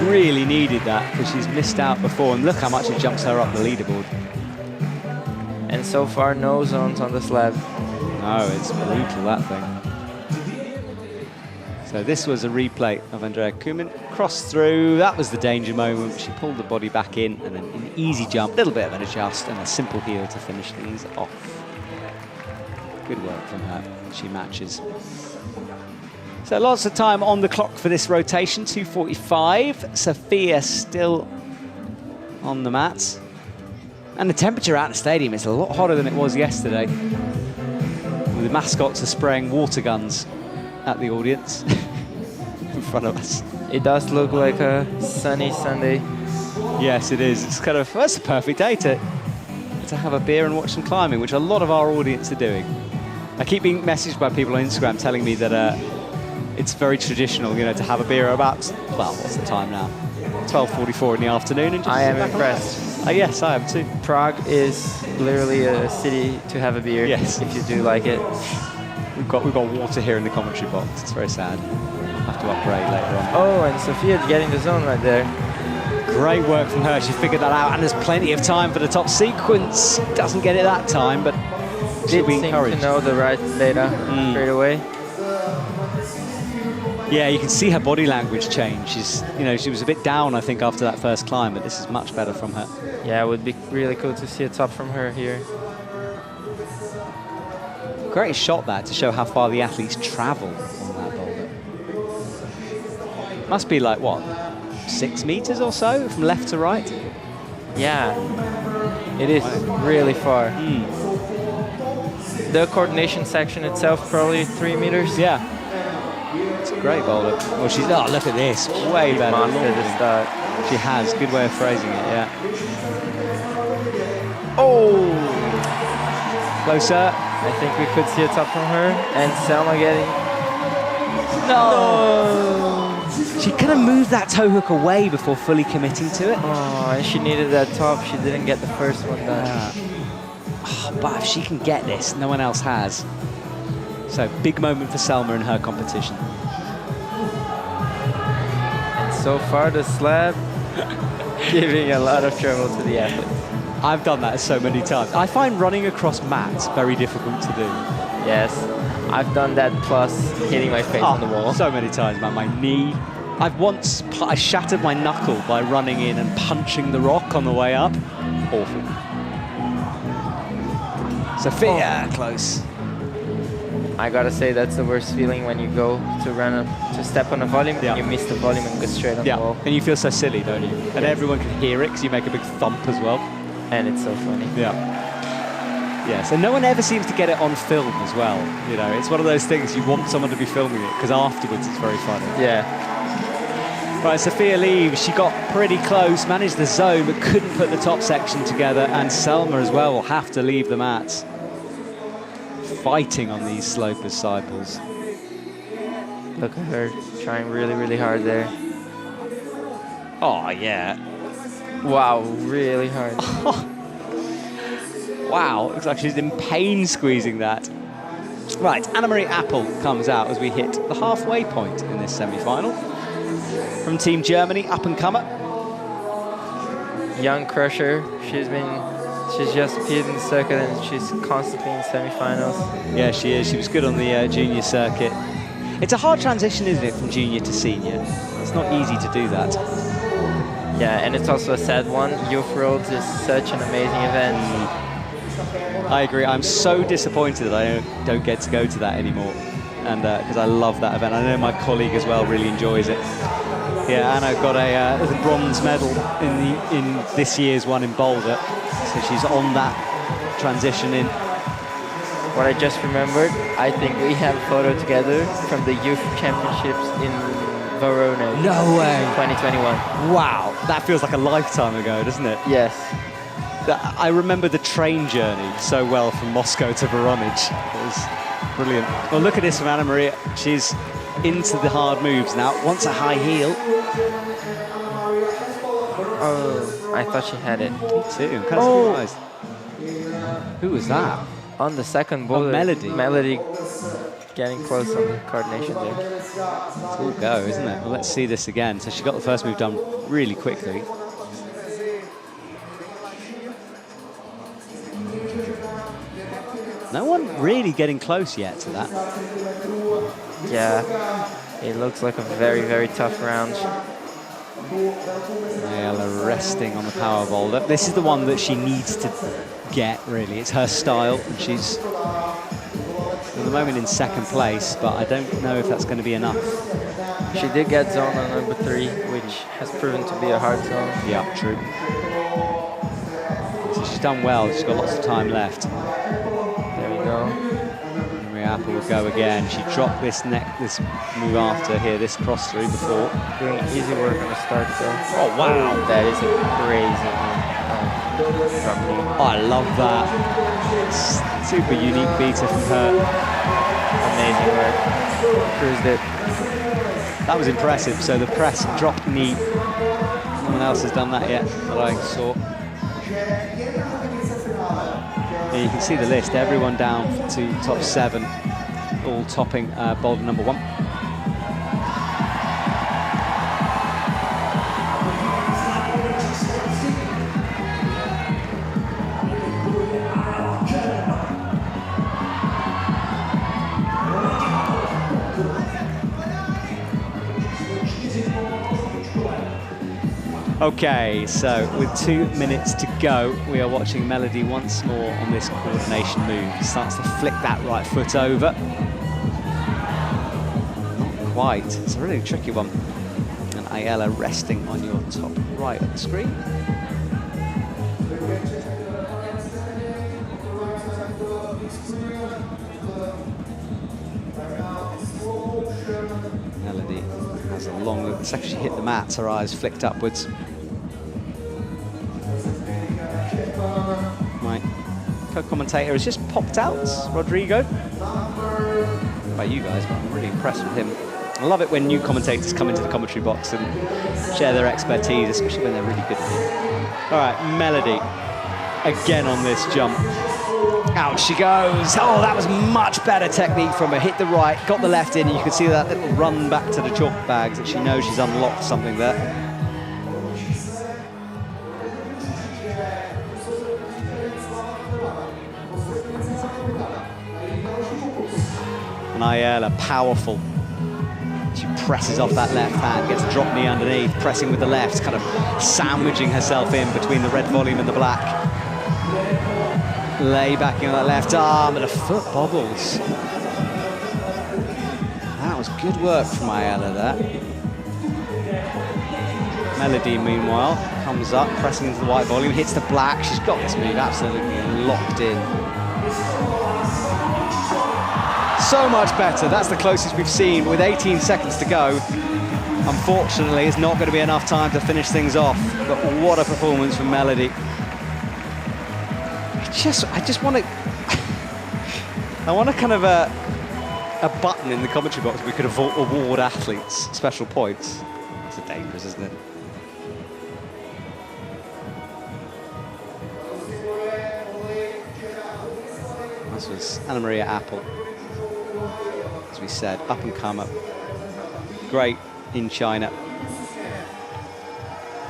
S1: really needed that, because she's missed out before, and look how much it jumps her up the leaderboard.
S2: And so far, no zones on the slab.
S1: No, it's brutal, that thing. So this was a replay of Andrea Kumin. Cross through, that was the danger moment. She pulled the body back in, and an easy jump, a little bit of an adjust, and a simple heel to finish things off. Good work from her. She matches. So lots of time on the clock for this rotation, 2:45. Sophia still on the mats. And the temperature out in the stadium is a lot hotter than it was yesterday. The mascots are spraying water guns at the audience in front of us.
S2: It does look like a sunny Sunday.
S1: Yes, it is. It's kind of, that's a perfect day to have a beer and watch some climbing, which a lot of our audience are doing. I keep being messaged by people on Instagram telling me that it's very traditional, to have a beer about, well, what's the time now? 12:44 in the afternoon. And just
S2: I am impressed.
S1: Yes, I am too.
S2: Prague is literally a city to have a beer,
S1: yes,
S2: if you do like it.
S1: We've we've got water here in the commentary box. It's very sad. I'll have to upgrade later on.
S2: Oh, and Sofia's getting the zone right there.
S1: Great work from her. She figured that out, and there's plenty of time for the top sequence. Doesn't get it that time, but she'll be encouraged.
S2: Did seem to know the right data straight away.
S1: Yeah, you can see her body language change. She was a bit down, I think, after that first climb, but this is much better from her.
S2: Yeah, it would be really cool to see a top from her here.
S1: Great shot that to show how far the athletes travel on that boulder. Must be like, what, 6 meters or so from left to right?
S2: Yeah, it is really far. The coordination section itself, probably 3 meters.
S1: Yeah. It's a great boulder. Well, look at this. Way better.
S2: Mastered the start.
S1: She has. Good way of phrasing it, yeah.
S2: Oh!
S1: Closer.
S2: I think we could see a top from her. And Selma getting...
S1: No! She kind of moved that toe hook away before fully committing to it.
S2: Oh, and she needed that top. She didn't get the first one done.
S1: Oh, but if she can get this, no one else has. So, big moment for Selma in her competition.
S2: And so far, the slab giving a lot of trouble to the athletes.
S1: I've done that so many times. I find running across mats very difficult to do.
S2: Yes, I've done that plus hitting my face on the wall.
S1: So many times, man. My knee. I shattered my knuckle by running in and punching the rock on the way up. Awful. Sophia, close.
S2: I gotta say that's the worst feeling when you go to step on a volume and you miss the volume and go straight on the wall.
S1: And you feel so silly, don't you? And everyone can hear it because you make a big thump as well.
S2: And it's so funny.
S1: Yeah. Yes, and no one ever seems to get it on film as well. You know, it's one of those things you want someone to be filming it because afterwards it's very funny.
S2: Yeah.
S1: Right, Sophia leaves. She got pretty close, managed the zone, but couldn't put the top section together. And Selma as well will have to leave the mats. Fighting on these slope disciples.
S2: Look at her trying really, really hard there.
S1: Oh, yeah.
S2: Wow, really hard.
S1: Wow, looks like she's in pain squeezing that. Right, Anna-Marie Appel comes out as we hit the halfway point in this semi-final. From Team Germany, up-and-comer.
S2: Young crusher. She's just appeared in the circuit and she's constantly in semi-finals.
S1: Yeah, she is. She was good on the junior circuit. It's a hard transition, isn't it, from junior to senior? It's not easy to do that.
S2: Yeah, and it's also a sad one. Youth Worlds is such an amazing event.
S1: I agree. I'm so disappointed that I don't get to go to that anymore, and because I love that event. I know my colleague as well really enjoys it. Yeah, Anna got a bronze medal in this year's one in Boulder, so she's on that transition in.
S2: What I just remembered, I think we have a photo together from the Youth Championships in Verona.
S1: No way.
S2: 2021.
S1: Wow, that feels like a lifetime ago, doesn't it?
S2: Yes.
S1: I remember the train journey so well from Moscow to Voronezh. It was brilliant. Well, look at this from Anna-Marie. She's into the hard moves now. Wants a high heel.
S2: Oh, I thought she had it.
S1: Me too. I'm kind of surprised. Who was that?
S2: On the second boulder.
S1: Melody.
S2: Melody getting close on the coordination there.
S1: It's all go, isn't it? Well, let's see this again. So she got the first move done really quickly. No one really getting close yet to that.
S2: Yeah, it looks like a very, very tough round.
S1: Ayala resting on the power boulder. This is the one that she needs to get, really. It's her style, and she's at the moment in second place, but I don't know if that's going to be enough.
S2: She did get zone on number 3, which has proven to be a hard zone.
S1: Yeah, true. So she's done well. She's got lots of time left.
S2: There we go.
S1: Apple will go again. She dropped this move after here, this cross through before.
S2: Doing easy work on the start though.
S1: Oh wow!
S2: That is a crazy drop knee.
S1: Oh, I love that. Super unique beater from her.
S2: Amazing work. Cruised it.
S1: That was impressive. So the press drop knee. No one else has done that yet that I saw. Yeah, you can see the list. Everyone down to top 7. All all topping boulder number 1. Okay, so with 2 minutes to go, we are watching Melody once more on this coordination move. Starts to flick that right foot over. Not quite, it's a really tricky one. And Ayala resting on your top right of the screen. Melody has a long look. The second she hit the mats, her eyes flicked upwards. My co-commentator has just popped out, Rodrigo. I don't know about you guys, but I'm really impressed with him. I love it when new commentators come into the commentary box and share their expertise, especially when they're really good at it. All right, Melody, again on this jump. Out she goes. Oh, that was much better technique from her. Hit the right, got the left in, and you can see that little run back to the chalk bags that she knows she's unlocked something there. And Ayala, powerful. She presses off that left hand, gets a drop knee underneath, pressing with the left, kind of sandwiching herself in between the red volume and the black. Lay back in that left arm, and a foot bobbles. That was good work from Ayala there. Melody, meanwhile, comes up, pressing into the white volume, hits the black. She's got this move absolutely locked in. So much better. That's the closest we've seen with 18 seconds to go. Unfortunately, it's not going to be enough time to finish things off. But what a performance from Melody. I just want to. I want a kind of a button in the commentary box where we could award athletes special points. It's dangerous, isn't it? This was Anna Maria Apple, as we said, up and comer, great in China.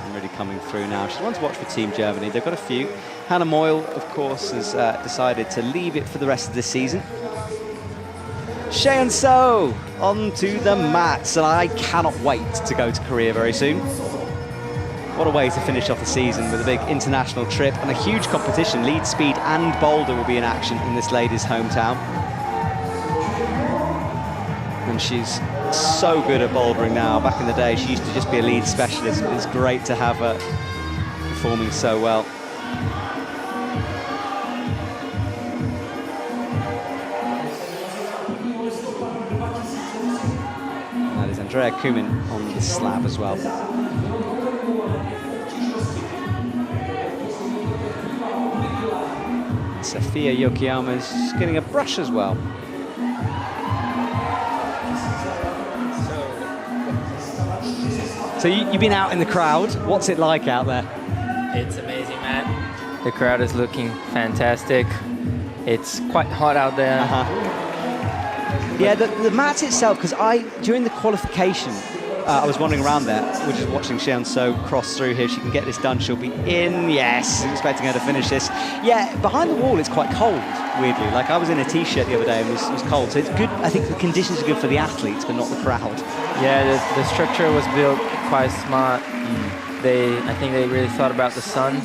S1: And really coming through now. She's one to watch for Team Germany. They've got a few. Hannah Moyle, of course, has decided to leave it for the rest of the season. Sheon So onto the mats, and I cannot wait to go to Korea very soon. What a way to finish off the season with a big international trip and a huge competition. Lead Speed and Boulder will be in action in this lady's hometown. And she's so good at bouldering now. Back in the day, she used to just be a lead specialist. It's great to have her performing so well. That is Andrea Kumin on the slab as well. Sophia Yokoyama's getting a brush as well. So you've been out in the crowd. What's it like out there?
S2: It's amazing, man. The crowd is looking fantastic. It's quite hot out there.
S1: Yeah, the mat itself, because during the qualification, I was wandering around there. We're just watching Sheon So cross through here. She can get this done. She'll be in. Yes, expecting her to finish this. Yeah, behind the wall, it's quite cold, weirdly. Like, I was in a T-shirt the other day and it was cold. So it's good. I think the conditions are good for the athletes, but not the crowd.
S2: Yeah, the structure was built quite smart. I think they really thought about the sun.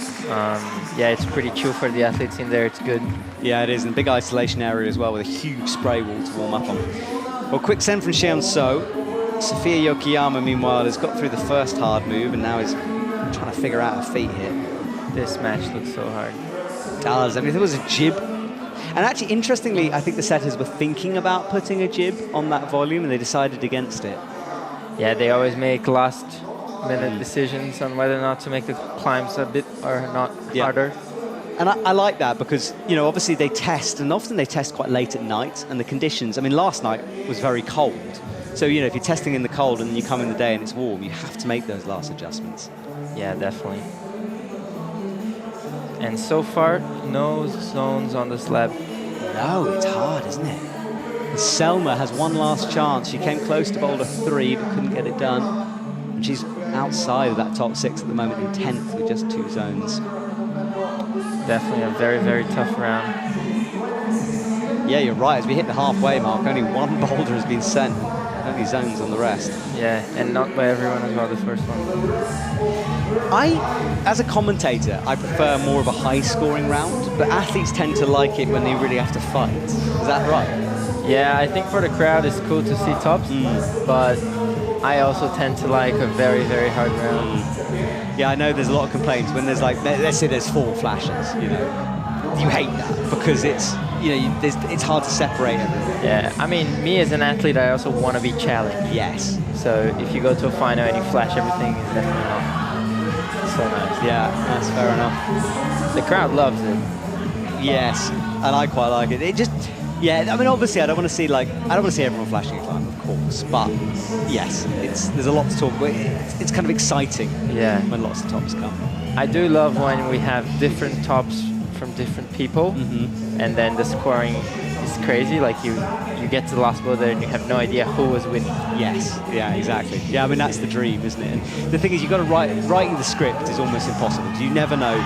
S2: Yeah, it's pretty chill for the athletes in there. It's good.
S1: Yeah, it is. And a big isolation area as well with a huge spray wall to warm up on. Well, quick send from Sheon So. Sophia Yokoyama, meanwhile, has got through the first hard move and now is trying to figure out her feet here.
S2: This match looks so hard.
S1: It does. I mean, if there was a jib. And actually, interestingly, I think the setters were thinking about putting a jib on that volume and they decided against it.
S2: Yeah, they always make last-minute decisions on whether or not to make the climbs a bit or not harder.
S1: And I like that because, you know, obviously they test, and often they test quite late at night, and the conditions, I mean, last night was very cold. So, you know, if you're testing in the cold and then you come in the day and it's warm, you have to make those last adjustments.
S2: Yeah, definitely. And so far, no zones on the slab.
S1: No, it's hard, isn't it? Selma has one last chance. She came close to Boulder 3, but couldn't get it done. And she's outside of that top 6 at the moment in 10th with just 2 zones.
S2: Definitely a very, very tough round.
S1: Yeah, you're right. As we hit the halfway mark, only 1 boulder has been sent. Only zones on the rest.
S2: Yeah, and not by everyone as well, the first one.
S1: As a commentator, I prefer more of a high-scoring round, but athletes tend to like it when they really have to fight. Is that right?
S2: Yeah, I think for the crowd it's cool to see tops, but I also tend to like a very, very hard round.
S1: Yeah, I know there's a lot of complaints when there's like, let's say there's 4 flashes, you know. You hate that because it's, you know, it's hard to separate everything.
S2: Yeah, I mean, me as an athlete, I also want to be challenged.
S1: Yes.
S2: So if you go to a final and you flash everything, it's definitely not so nice.
S1: Yeah, that's fair enough.
S2: The crowd loves it.
S1: Yes, and I quite like it. It just, yeah, I mean, obviously, I don't want to see everyone flashing a climb, of course, but yes, there's a lot to talk about. It's kind of exciting when lots of tops come.
S2: I do love when we have different tops from different people, and then the scoring is crazy. Like you get to the last boulder and you have no idea who was winning.
S1: Yes, yeah, exactly. Yeah, I mean, that's the dream, isn't it? And the thing is, you've got to writing the script is almost impossible. You never know.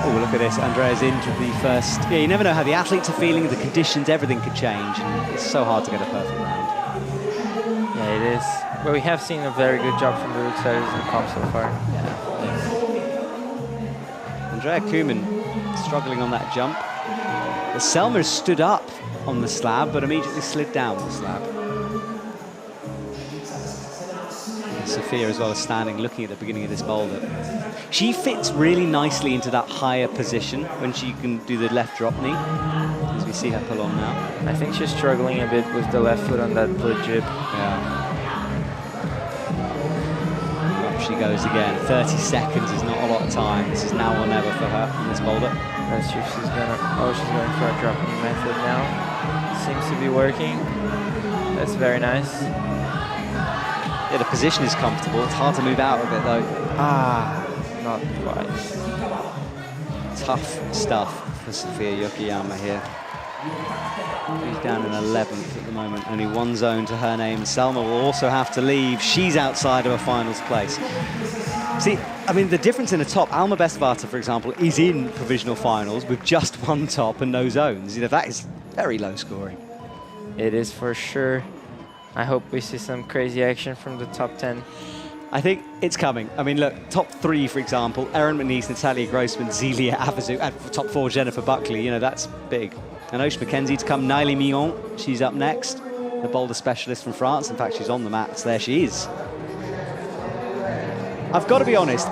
S1: Oh, look at this. Andrea's into the first. Yeah, you never know how the athletes are feeling, the conditions, everything could change. And it's so hard to get a perfect round.
S2: Yeah, it is. But we have seen a very good job from the outsiders in the comp so far.
S1: Yeah. Andrea Kuhlmann struggling on that jump. But Selma stood up on the slab, but immediately slid down the slab. And Sophia as well is standing, looking at the beginning of this boulder. She fits really nicely into that higher position when she can do the left drop knee, as we see her pull on now.
S2: I think she's struggling a bit with the left foot on that blue jib.
S1: Yeah. Up she goes again. 30 seconds is not a lot of time. This is now or never for her in this boulder.
S2: Let's see if she's gonna. Oh, she's going for a drop knee method now. Seems to be working. That's very nice.
S1: Yeah, the position is comfortable. It's hard to move out of it though.
S2: Not quite.
S1: Tough stuff for Sophia Yokoyama here. She's down in 11th at the moment. Only 1 zone to her name. Selma will also have to leave. She's outside of a finals place. See, I mean, the difference in the top, Alma Bestvata, for example, is in provisional finals with just 1 top and no zones. You know, that is very low scoring.
S2: It is for sure. I hope we see some crazy action from the top 10.
S1: I think it's coming. I mean, look, top 3, for example, Erin McNeese, Natalia Grossman, Zelia Avazu, and top 4, Jennifer Buckley. You know, that's big. And Osh McKenzie to come. Naili Millon, she's up next. The boulder specialist from France. In fact, she's on the mats. There she is. I've got to be honest,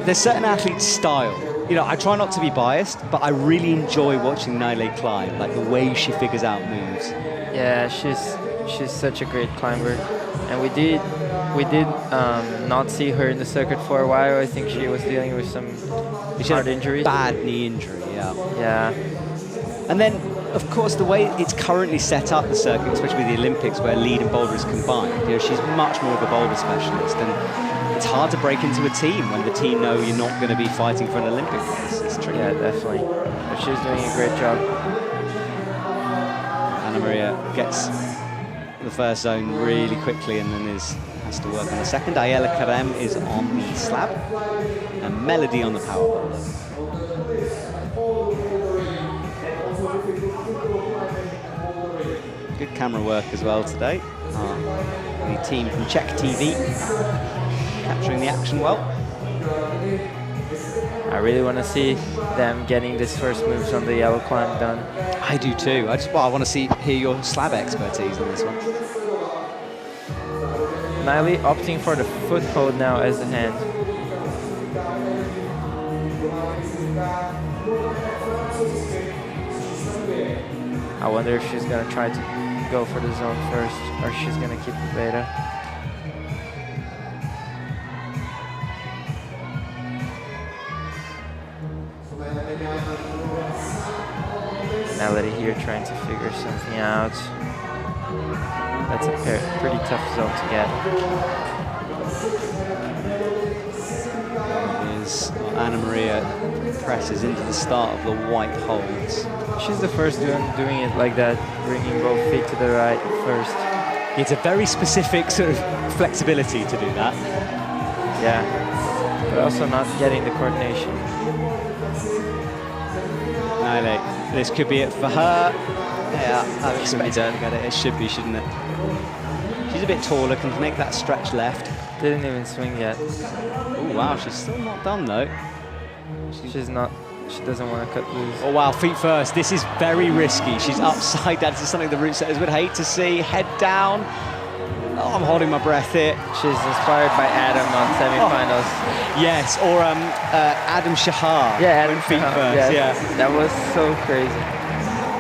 S1: there's certain athletes' style. You know, I try not to be biased, but I really enjoy watching Naile climb, like the way she figures out moves.
S2: Yeah, she's such a great climber. And we did not see her in the circuit for a while. I think she was dealing with some hard injuries.
S1: Bad knee injury, yeah.
S2: Yeah.
S1: And then, of course, the way it's currently set up, the circuit, especially with the Olympics, where lead and boulder is combined, you know, she's much more of a boulder specialist. And it's hard to break into a team when the team know you're not going to be fighting for an Olympic place. It's tricky.
S2: Yeah, definitely. But she's doing a great job.
S1: Anna Maria gets the first zone really quickly and then has to work on the second. Ayala Karem is on the slab and Melody on the power boulder. Good camera work as well today. The team from Czech TV capturing the action well.
S2: I really want to see them getting this first moves on the yellow climb done.
S1: I do too. I want to hear your slab expertise on this one.
S2: Naili opting for the foothold now as the hand. I wonder if she's going to try to go for the zone first or she's going to keep the beta. Melody here trying to figure something out. That's a pretty tough zone to get.
S1: Is Anna Maria presses into the start of the white holds.
S2: She's the first doing it like that, bringing both feet to the right first.
S1: It's a very specific sort of flexibility to do that.
S2: Yeah, but also not getting the coordination.
S1: Nile, this could be it for her. Yeah, I
S2: Should be
S1: expect
S2: done.
S1: to get it. It should be, shouldn't it? She's a bit taller, can make that stretch left.
S2: Didn't even swing yet.
S1: Oh wow, she's still not done though.
S2: She's not. She doesn't want to cut loose.
S1: Oh wow, feet first. This is very risky. She's upside down. This is something the route setters would hate to see. Head down. Oh, I'm holding my breath here.
S2: She's inspired by Adam on semifinals.
S1: Yes, or Adam Shahar.
S2: Yeah, Adam
S1: feet
S2: Shahar,
S1: first.
S2: yeah.
S1: Yeah,
S2: That was so crazy.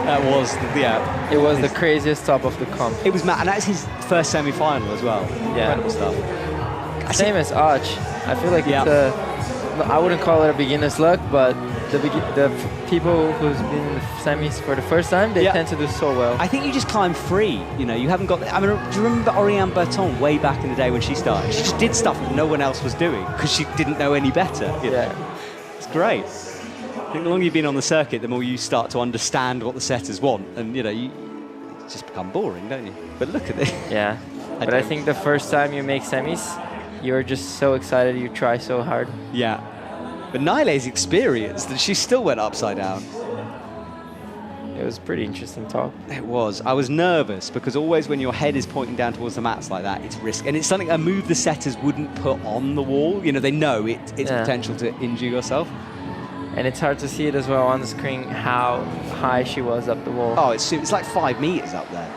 S1: that was yeah.
S2: It was the craziest top of the comp.
S1: It was mad, and that's his first semi-final as well.
S2: Yeah.
S1: Incredible stuff.
S2: Same as Arch. I feel like
S1: Yeah.
S2: it's a, I wouldn't call it a beginner's luck, but the people who's been in the semis for the first time, they
S1: Yeah.
S2: tend to do so well.
S1: I think you just climb free. You know, you haven't got. I mean, do you remember Oriane Berton way back in the day when she started? She just did stuff that no one else was doing because she didn't know any better. You know? It's great. I think the longer you've been on the circuit, the more you start to understand what the setters want, and you know, you just become boring, don't you? But look at this.
S2: Yeah, but I think the first time you make semis, you're just so excited, you try so hard.
S1: Yeah. But Nile's experienced, and she still went upside down.
S2: It was a pretty interesting talk.
S1: It was. I was nervous because always when your head is pointing down towards the mats like that, it's risk. And it's something a move the setters wouldn't put on the wall. You know, they know it's potential to injure yourself.
S2: And it's hard to see it as well on the screen how high she was up the wall.
S1: Oh, it's like 5 meters up there.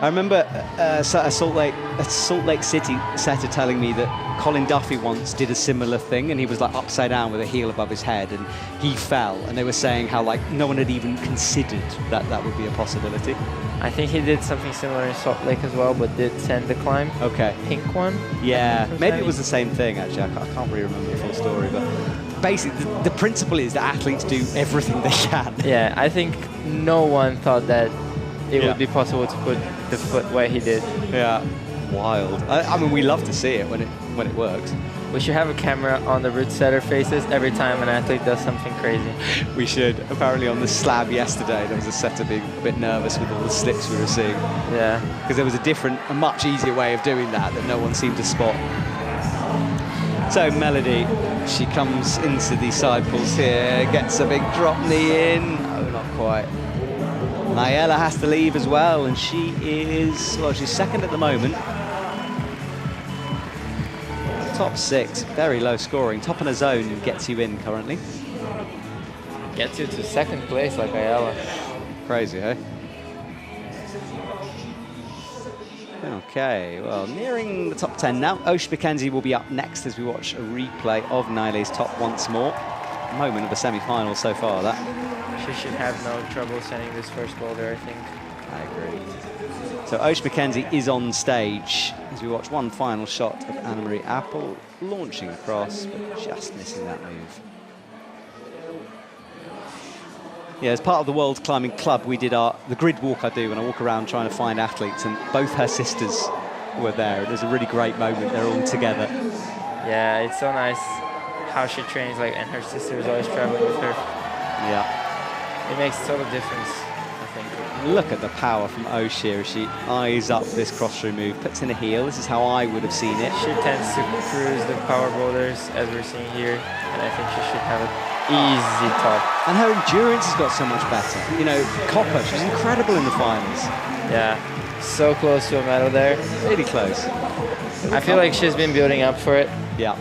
S1: I remember a Salt Lake City setter telling me that Colin Duffy once did a similar thing, and he was like upside down with a heel above his head, and he fell. And they were saying how like no one had even considered that would be a possibility.
S2: I think he did something similar in Salt Lake as well, but did send the climb.
S1: Okay.
S2: Pink one.
S1: Yeah, maybe it was the same thing actually. I can't really remember the full story, but basically the principle is that athletes do everything they can.
S2: Yeah, I think no one thought that it would be possible to put the foot where he did.
S1: Yeah, wild. I mean, we love to see it when it works.
S2: We should have a camera on the route setter faces every time an athlete does something crazy.
S1: We should. Apparently on the slab yesterday, there was a setter being a bit nervous with all the slips we were seeing.
S2: Yeah.
S1: Because there was a much easier way of doing that no one seemed to spot. So Melody, she comes into the side pulls here, gets a big drop knee in. No, not quite. Nayela has to leave as well, and she is, well, she's second at the moment. Top 6, very low scoring. Top in a zone gets you in currently.
S2: Gets you to second place like Ayala.
S1: Crazy, eh? Okay, well, nearing the top 10 now. Osh Mackenzie will be up next as we watch a replay of Naile's top once more. Moment of the semi-final so far, that.
S2: She should have no trouble sending this first boulder, I think.
S1: I agree. So Osh Mackenzie is on stage as we watch one final shot of Anna-Marie Apple launching across, but just missing that move. Yeah, as part of the World Climbing Club, we did the grid walk I do when I walk around trying to find athletes, and both her sisters were there. It was a really great moment. They're all together.
S2: Yeah, it's so nice how she trains, like, and her sister is always traveling with her.
S1: Yeah.
S2: It makes a total difference, I think.
S1: Look at the power from Osh here as she eyes up this cross-through move, puts in a heel. This is how I would have seen it.
S2: She tends to cruise the power boulders, as we're seeing here, and I think she should have an easy top.
S1: And her endurance has got so much better. You know, Copper, she was incredible in the finals.
S2: Yeah, so close to a medal there.
S1: Really close.
S2: I feel like she's been building up for it.
S1: Yeah.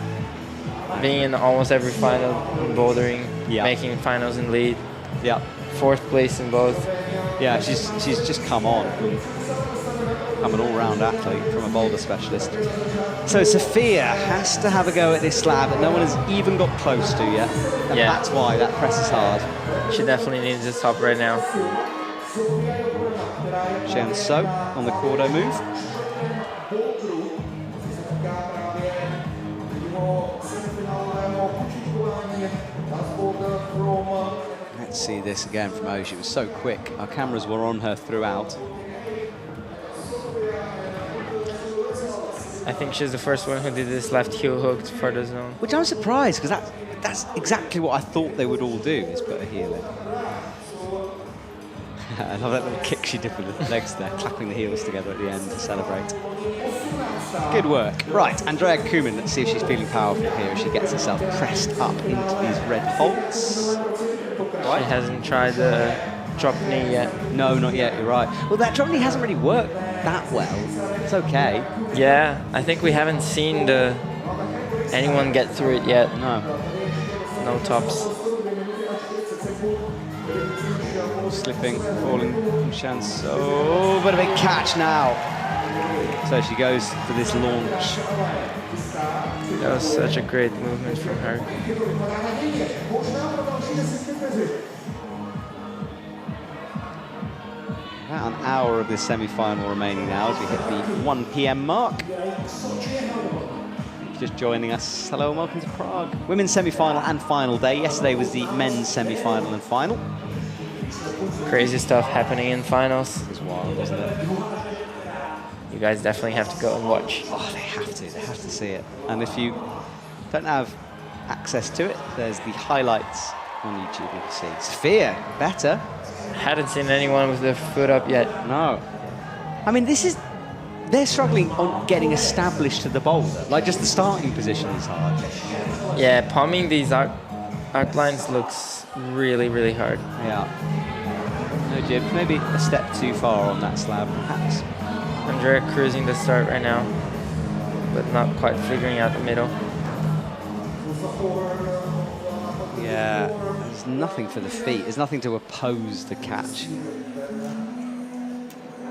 S2: Being in almost every final in bouldering,
S1: Yeah.
S2: making finals in lead.
S1: Yeah.
S2: 4th place in both.
S1: Yeah, she's just come on. I'm an all-round athlete from a boulder specialist. So Sophia has to have a go at this slab that no one has even got close to yet. And
S2: Yeah.
S1: that's why that press is hard.
S2: She definitely needs this top right now.
S1: Chen So on the Cordo move. Let's see this again from Osh. It was so quick. Our cameras were on her throughout.
S2: I think she's the first one who did this left heel hook for the zone.
S1: Which I'm surprised, because that's exactly what I thought they would all do, is put a heel in. I love that little kick she did with the legs there, clapping the heels together at the end to celebrate. Good work. Right, Andrea Kumin, let's see if she's feeling powerful here as she gets herself pressed up into these red holds. Right.
S2: She hasn't tried the drop knee yet.
S1: No, not yet, you're right. Well, that drop knee hasn't really worked that well. It's okay.
S2: Yeah, I think we haven't seen anyone get through it yet.
S1: No.
S2: No tops.
S1: Slipping, falling from Chance. Oh, but a big catch now. So she goes for this launch.
S2: That was such a great movement from her.
S1: About an hour of this semi-final remaining now as we hit the 1 p.m. mark. Just joining us, hello and welcome to Prague. Women's semi-final and final day. Yesterday was the men's semi-final and final.
S2: Crazy stuff happening in finals.
S1: It was wild, wasn't it?
S2: You guys definitely have to go and watch.
S1: Oh, they have to see it. And if you don't have access to it, there's the highlights on YouTube you can see. Sophia, better.
S2: Hadn't seen anyone with their foot up yet.
S1: No. I mean, they're struggling on getting established to the boulder. Like, just the starting position is hard.
S2: Yeah, palming these arc lines looks really, really hard.
S1: Yeah. No jib, maybe a step too far on that slab, perhaps.
S2: Andrea cruising the start right now, but not quite figuring out the middle.
S1: Yeah, there's nothing for the feet. There's nothing to oppose the catch.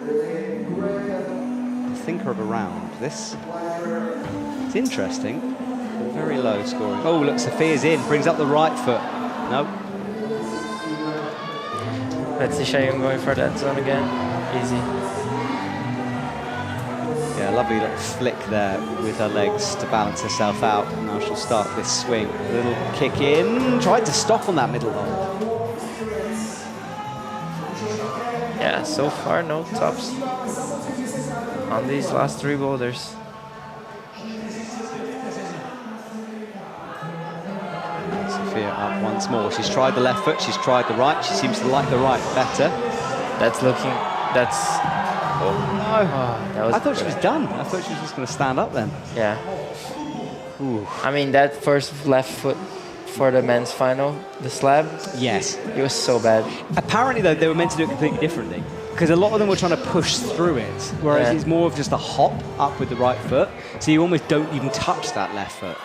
S1: The thinker of a round. This, it's interesting. Very low scoring. Oh, look, Sophia's in. Brings up the right foot. No.
S2: Let's see Cheyenne going for that zone again. Easy.
S1: Yeah, lovely little flick there with her legs to balance herself out. Now she'll start this swing. A little kick in. Tried to stop on that middle hold.
S2: Yeah, so far no tops on these last 3 boulders.
S1: Sophia up once more. She's tried the left foot, she's tried the right. She seems to like the right better.
S2: Oh no! Oh,
S1: I thought she was done. I thought she was just going to stand up then.
S2: Yeah.
S1: Ooh.
S2: I mean, that first left foot for the men's final, the slab.
S1: Yes.
S2: It was so bad.
S1: Apparently, though, they were meant to do it completely differently, because a lot of them were trying to push through it, whereas it's more of just a hop up with the right foot, so you almost don't even touch that left foot.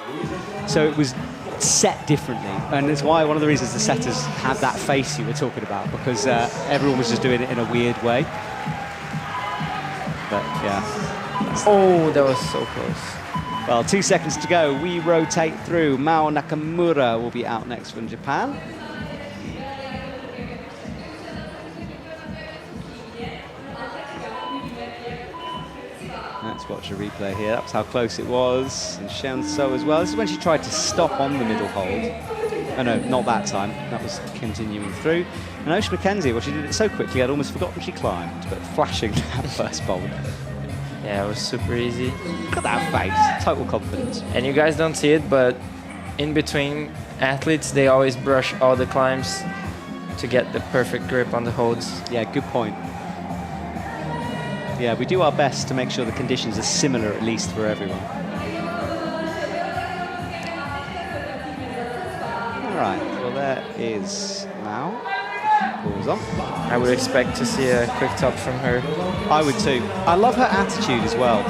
S1: So it was set differently, and it's why one of the reasons the setters had that face you were talking about, because everyone was just doing it in a weird way. But yeah.
S2: Oh, that was so close.
S1: Well, 2 seconds to go. We rotate through. Mao Nakamura will be out next from Japan. Let's watch a replay here. That's how close it was. And Shen So as well. This is when she tried to stop on the middle hold. Oh no, not that time. That was continuing through. And Ocean McKenzie, well, she did it so quickly I'd almost forgotten she climbed, but flashing that first boulder.
S2: Yeah, it was super easy.
S1: Look at that face. Total confidence.
S2: And you guys don't see it, but in between athletes, they always brush all the climbs to get the perfect grip on the holds.
S1: Yeah, good point. Yeah, we do our best to make sure the conditions are similar, at least for everyone. All right, well, there is Mao. Balls on.
S2: I would expect to see a quick top from her.
S1: I would too. I love her attitude as well.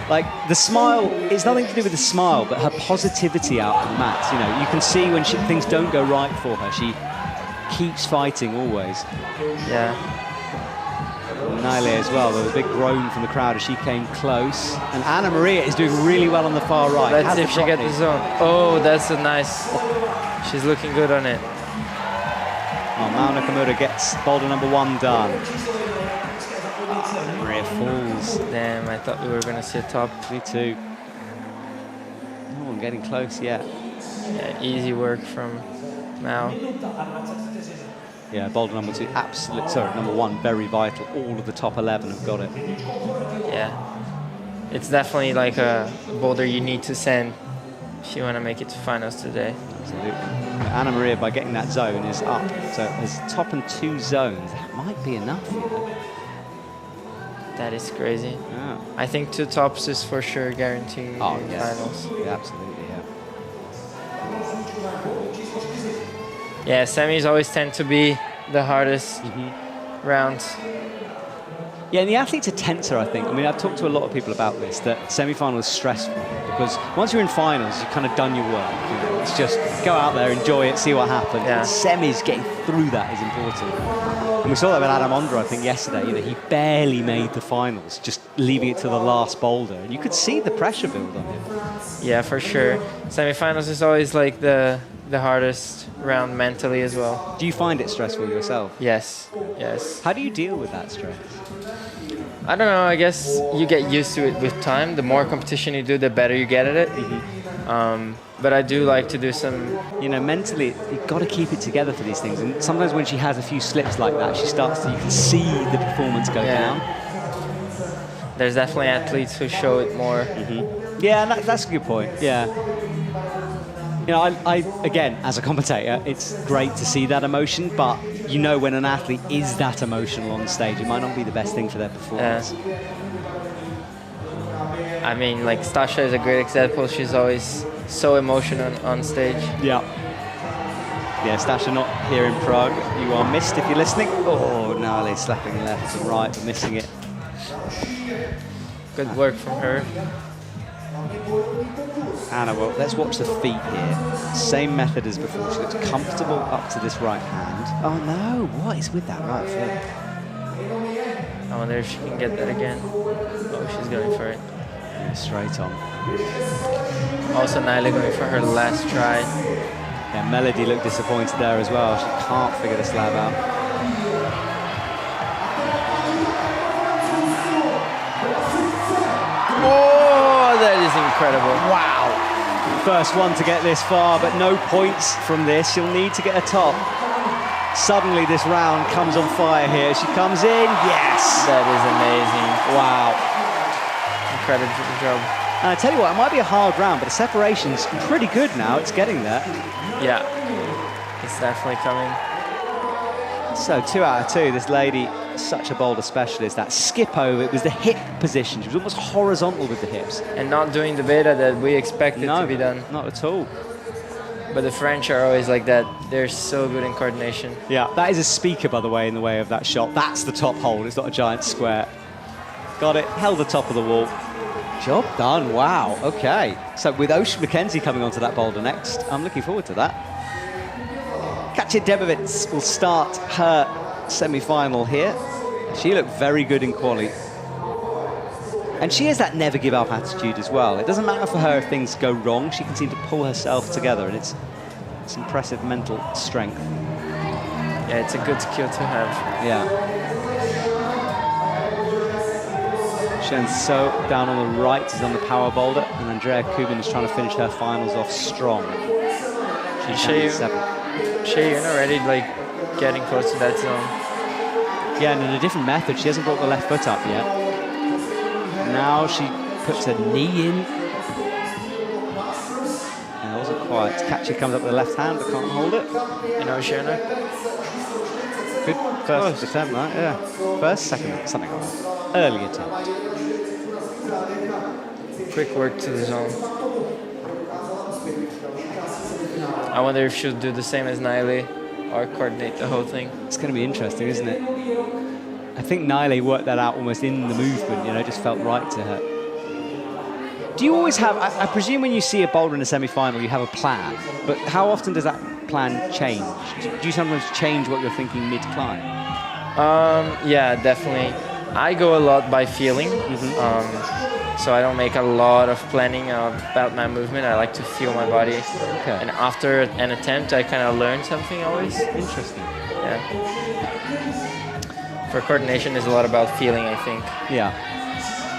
S1: Like, the smile, it's nothing to do with the smile, but her positivity out on the mat. You know, you can see when things don't go right for her, she keeps fighting always.
S2: Yeah.
S1: Nile as well. There was a big groan from the crowd as she came close. And Anna Maria is doing really well on the far right.
S2: Let's see if she gets the zone. Oh, that's a nice... She's looking good on it.
S1: Oh, Mao Nakamura gets boulder number 1 done. Oh, Maria falls.
S2: Damn, I thought we were going to see a top.
S1: Me too. No one getting close yet.
S2: Yeah, easy work from Mao.
S1: Yeah, boulder number 2, number 1, very vital. All of the top 11 have got it.
S2: Yeah. it's definitely like a boulder you need to send if you want to make it to finals today.
S1: Absolutely. Anna Maria, by getting that zone, is up. So there's top and 2 zones. That might be enough. You know?
S2: That is crazy.
S1: Yeah.
S2: I think 2 tops is for sure guaranteed finals.
S1: Yeah, absolutely, yeah.
S2: Yeah, semis always tend to be the hardest rounds.
S1: Yeah, and the athletes are tenser, I think. I mean, I've talked to a lot of people about this, that semi-final is stressful because once you're in finals, you've kind of done your work. You know? It's just go out there, enjoy it, see what happens.
S2: Yeah.
S1: And semis, getting through that is important. And we saw that with Adam Ondra, I think, yesterday. You know, he barely made the finals, just leaving it to the last boulder. And you could see the pressure build on him.
S2: Yeah, for sure. Semi-finals is always like the hardest round mentally as well.
S1: Do you find it stressful yourself?
S2: Yes, yes.
S1: How do you deal with that stress?
S2: I don't know, I guess you get used to it with time. The more competition you do, the better you get at it. But I do like to do some...
S1: You know, mentally, you've got to keep it together for these things. And sometimes when she has a few slips like that, she starts to, you can see the performance go down.
S2: There's definitely athletes who show it more.
S1: Yeah, that's a good point, yeah. You know, I again, as a commentator, it's great to see that emotion, but you know when an athlete is that emotional on stage, it might not be the best thing for their performance.
S2: I mean, like, Stasha is a great example. She's always so emotional on stage.
S1: Yeah. Yeah, Stasha not here in Prague. You are missed if you're listening. Oh, gnarly, slapping left and right, but missing it.
S2: Good work from her.
S1: Anna, well, let's watch the feet here. Same method as before. She looks comfortable up to this right hand. Oh no, what is with that right foot?
S2: I wonder if she can get that again. Oh, she's going for it.
S1: Yeah, straight on.
S2: Also, Nyla going for her last try.
S1: Yeah, Melody looked disappointed there as well. She can't figure the slab out.
S2: Oh, that is incredible.
S1: Wow. First one to get this far, but no points from this. She'll need to get a top. Suddenly this round comes on fire here. She comes in, yes!
S2: That is amazing.
S1: Wow.
S2: Incredible job.
S1: And I tell you what, it might be a hard round, but the separation's pretty good now. It's getting there.
S2: Yeah, it's definitely coming.
S1: So 2 out of 2, this lady, such a boulder specialist. That skip over, it was the hip position. She was almost horizontal with the hips.
S2: And not doing the beta that we expected to be done.
S1: Not at all.
S2: But the French are always like that. They're so good in coordination.
S1: Yeah, that is a speaker, by the way, in the way of that shot. That's the top hole. It's not a giant square. Got it, held the top of the wall. Job done, wow, okay. So with Ocean McKenzie coming onto that boulder next, I'm looking forward to that. Katja Debovitz will start her semi-final here. She looked very good in quali. And she has that never give up attitude as well. It doesn't matter for her if things go wrong, she can seem to pull herself together, and it's impressive mental strength.
S2: Yeah, it's a good skill to have.
S1: Yeah. So down on the right is on the power boulder, and Andrea Kubin is trying to finish her finals off strong. She's down at 7.
S2: Shea, you're not ready, like, getting close to that zone.
S1: Yeah, and in a different method, she hasn't brought the left foot up yet. Now she puts her knee in. And it wasn't quite. Katja comes up with the left hand, but can't hold it.
S2: You know, Shana?
S1: Good first attempt, right? Yeah. First, second, something like that. Early attempt.
S2: Quick work to the zone. I wonder if she'll do the same as Nile or coordinate the whole thing.
S1: It's going to be interesting, isn't it? I think Nile worked that out almost in the movement, you know, just felt right to her. Do you always have, I presume when you see a boulder in a semi-final, you have a plan, but how often does that plan change? Do you sometimes change what you're thinking mid-climb?
S2: Yeah, definitely. I go a lot by feeling, so I don't make a lot of planning about my movement. I like to feel my body.
S1: Okay.
S2: And after an attempt, I kind of learn something always.
S1: Interesting.
S2: Yeah. For coordination, it's a lot about feeling, I think.
S1: Yeah.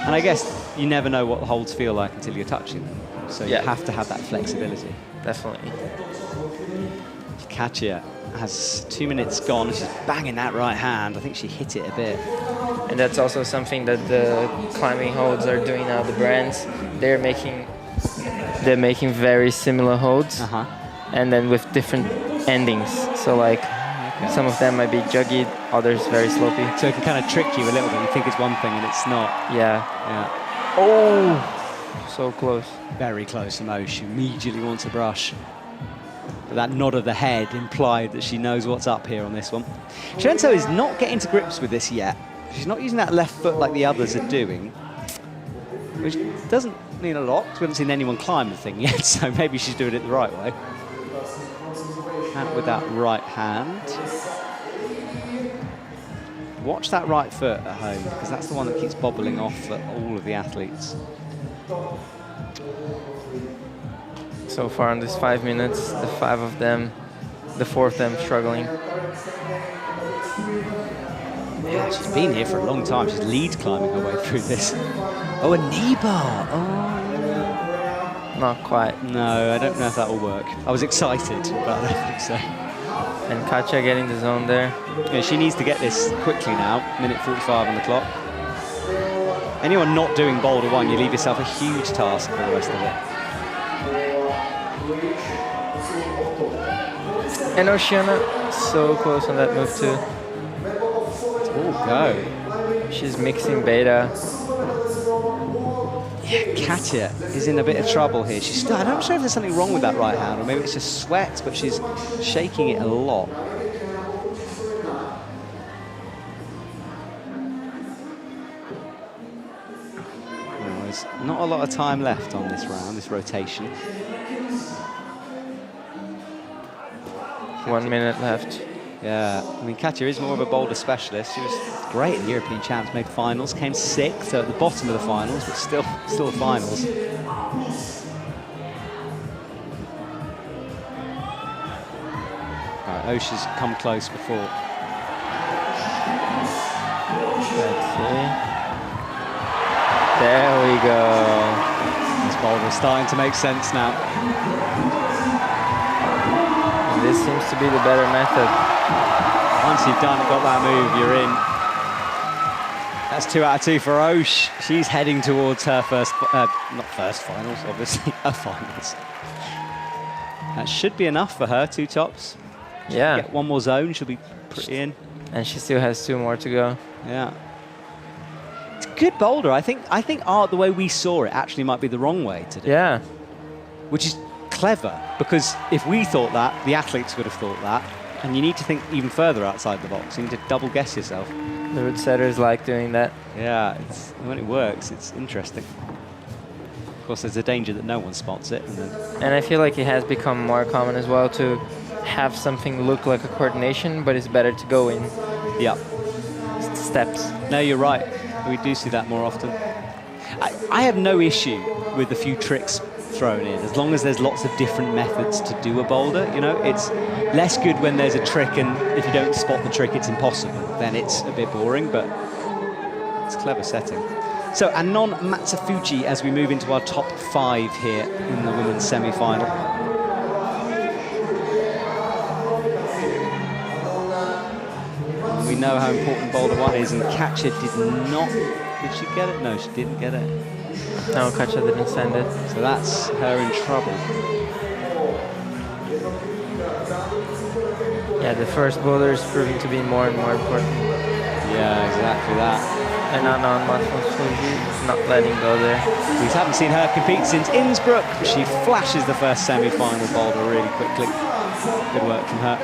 S1: And I guess you never know what the holds feel like until you're touching them. So you have to have that flexibility.
S2: Definitely.
S1: Katja has 2 minutes gone. She's banging that right hand. I think she hit it a bit.
S2: And that's also something that the climbing holds are doing now. The brands, they're making very similar holds, and then with different endings. So like some of them might be juggy, others very slopey.
S1: So it can kind of trick you a little bit. You think it's one thing and it's not.
S2: Yeah.
S1: Oh,
S2: so close.
S1: Very close to Mo. She immediately wants a brush. But that nod of the head implied that she knows what's up here on this one. Shenso is not getting to grips with this yet. She's not using that left foot like the others are doing, which doesn't mean a lot, because we haven't seen anyone climb the thing yet, so maybe she's doing it the right way. And with that right hand. Watch that right foot at home, because that's the one that keeps bobbling off for all of the athletes.
S2: So far in this 5 minutes, the 5 of them, the 4 of them struggling.
S1: Yeah, she's been here for a long time. She's lead climbing her way through this. Oh, a knee bar. Oh.
S2: Not quite.
S1: No, I don't know if that will work. I was excited, but I don't think so.
S2: And Katja getting the zone there.
S1: Yeah, she needs to get this quickly now. Minute 45 on the clock. Anyone not doing Boulder 1, you leave yourself a huge task for the rest of it.
S2: And Oceana, so close on that move too.
S1: Oh, go.
S2: She's mixing beta.
S1: Yeah, Katja is in a bit of trouble here. She's still, I'm not sure if there's something wrong with that right hand, or maybe it's just sweat, but she's shaking it a lot. Well, there's not a lot of time left on this round, this rotation.
S2: 1 minute left.
S1: Yeah, I mean, Katja is more of a Boulder specialist. She was great in the European Champs, made finals, came 6th, so at the bottom of the finals, but still the finals. All right, Osha's come close before.
S2: Let's see. There we go.
S1: This Boulder is starting to make sense now.
S2: And this seems to be the better method.
S1: Once you've got that move, you're in. That's 2 out of 2 for Osh. She's heading towards her not first finals, obviously, her finals. That should be enough for her, 2 tops.
S2: Yeah.
S1: Get 1 more zone, she'll be pretty in.
S2: And she still has 2 more to go.
S1: Yeah. It's a good Boulder. I think the way we saw it actually might be the wrong way to do it.
S2: Yeah.
S1: Which is clever, because if we thought that, the athletes would have thought that. And you need to think even further outside the box. You need to double guess yourself.
S2: The route setters like doing that.
S1: Yeah, when it works, it's interesting. Of course, there's a danger that no one spots it.
S2: And I feel like it has become more common as well to have something look like a coordination, but it's better to go in steps.
S1: No, you're right. We do see that more often. I have no issue with a few tricks thrown in, as long as there's lots of different methods to do a boulder. You know, it's less good when there's a trick and if you don't spot the trick, it's impossible. Then it's a bit boring, but it's a clever setting. So Anon Matsufuji as we move into our top 5 here in the women's semi-final. We know how important Boulder 1 is, and Katja did she get it? No, she didn't get it.
S2: No, Katja didn't send it.
S1: So that's her in trouble.
S2: Yeah, the first boulder is proving to be more and more important.
S1: Yeah, exactly that.
S2: And Anon Matsufuji not letting go there.
S1: We haven't seen her compete since Innsbruck. She flashes the first semi-final boulder really quickly. Good work from her.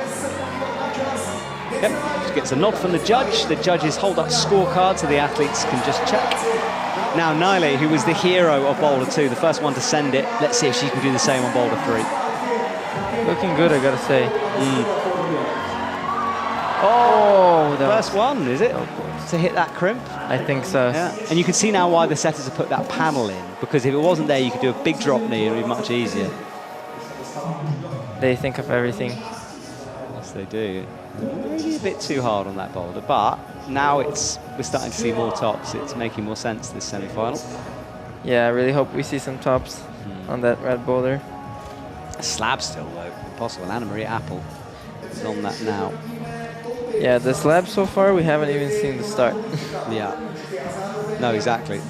S1: Yep, she gets a nod from the judge. The judges hold up scorecards so the athletes can just check. Now Nile, who was the hero of Boulder 2, the first one to send it. Let's see if she can do the same on Boulder 3.
S2: Looking good, I gotta say. Oh,
S1: the first one, is it? To hit that crimp?
S2: I think so.
S1: Yeah. And you can see now why the setters have put that panel in, because if it wasn't there, you could do a big drop knee and it would be much easier.
S2: They think of everything.
S1: Yes, they do. Maybe a bit too hard on that boulder, but now we're starting to see more tops. It's making more sense, this semi-final.
S2: Yeah, I really hope we see some tops on that red boulder.
S1: A slab still, though. Impossible. Anna Maria Apple. is on that now.
S2: Yeah, the slab so far, we haven't even seen the start.
S1: Yeah. No, exactly.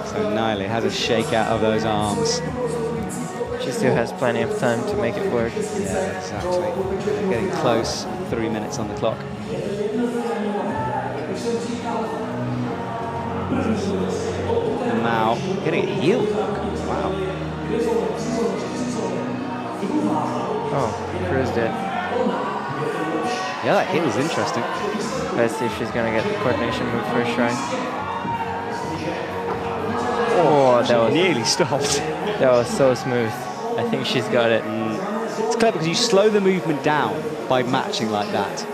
S1: So Nile has a shake out of those arms.
S2: She still has plenty of time to make it work.
S1: Yeah, exactly. They're getting close. 3 minutes on the clock. Mao getting a heel hook. Wow.
S2: Oh, Cruz did.
S1: Yeah, that hit was interesting.
S2: Let's see if she's going to get the coordination move first try. Oh, that was
S1: nearly stopped.
S2: That was so smooth. I think she's got it.
S1: It's clever because you slow the movement down by matching like that,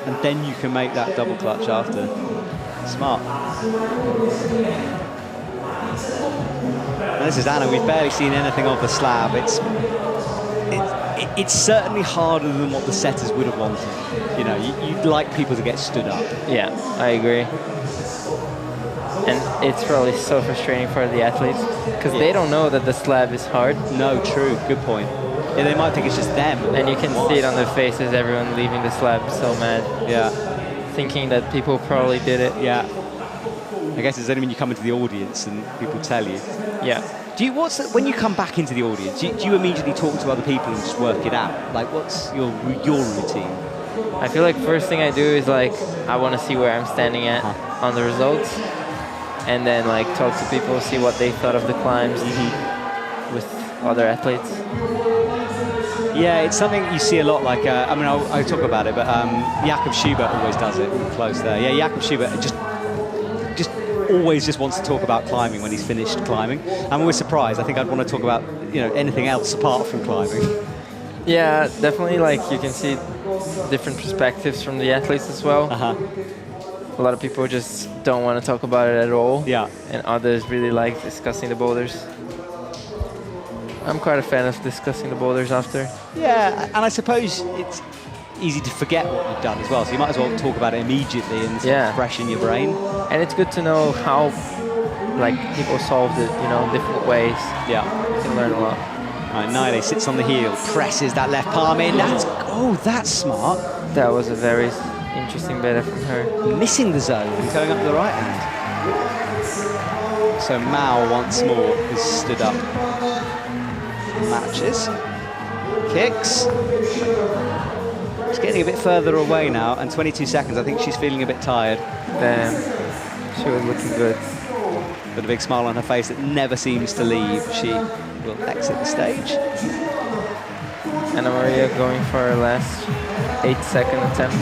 S1: and then you can make that double clutch after. Smart. And this is Anna. We've barely seen anything of the slab. It's certainly harder than what the setters would have wanted. You know, you'd like people to get stood up.
S2: Yeah, I agree. And it's probably so frustrating for the athletes because they don't know that the slab is hard.
S1: No, true. Good point. Yeah, they might think it's just them.
S2: And you can see it on their faces, everyone leaving the slab so mad.
S1: Yeah.
S2: Thinking that people probably did it.
S1: Yeah. I guess it's only when you come into the audience and people tell you.
S2: Yeah.
S1: When you come back into the audience, do you immediately talk to other people and just work it out? Like, what's your routine?
S2: I feel like first thing I do is like, I want to see where I'm standing at on the results. And then like talk to people, see what they thought of the climbs with other athletes.
S1: Yeah, it's something you see a lot. Like, I mean, I'll talk about it, but Jakob Schubert always does it close there. Yeah, Jakob Schubert just always just wants to talk about climbing when he's finished climbing. I'm always surprised. I think I'd want to talk about anything else apart from climbing.
S2: Yeah, definitely. Like you can see different perspectives from the athletes as well. A lot of people just don't want to talk about it at all.
S1: Yeah.
S2: And others really like discussing the boulders. I'm quite a fan of discussing the boulders after.
S1: Yeah, and I suppose it's easy to forget what you've done as well, so you might as well talk about it immediately and it's fresh in your brain.
S2: And it's good to know how like people solved it, different ways.
S1: Yeah.
S2: You can learn a lot.
S1: All right, Naile sits on the heel, presses that left palm in. That's smart.
S2: That was a very interesting beta from her.
S1: Missing the zone and going up the right hand. So Mao once more is stood up. Matches. Kicks. She's getting a bit further away now, and 22 seconds. I think she's feeling a bit tired.
S2: Damn. She was looking good.
S1: With a big smile on her face that never seems to leave. She will exit the stage.
S2: Anna Maria going for her last 8-second attempt.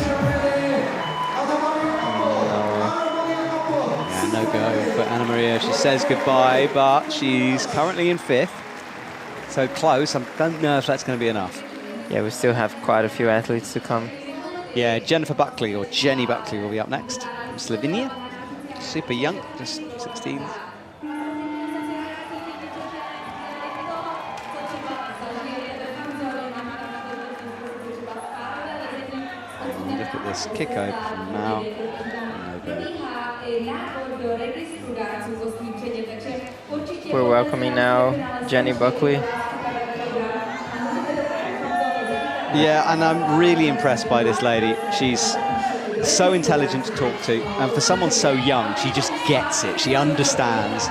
S1: No go for Anna Maria. She says goodbye, but she's currently in 5th. So close. I don't know if that's going to be enough.
S2: Yeah, we still have quite a few athletes to come.
S1: Yeah, Jennifer Buckley, or Jenny Buckley, will be up next from Slovenia. Super young, just 16. And look at this kick over from Mao.
S2: We're welcoming now Jenny Buckley.
S1: Yeah, and I'm really impressed by this lady. She's so intelligent to talk to, and for someone so young, she just gets it. She understands,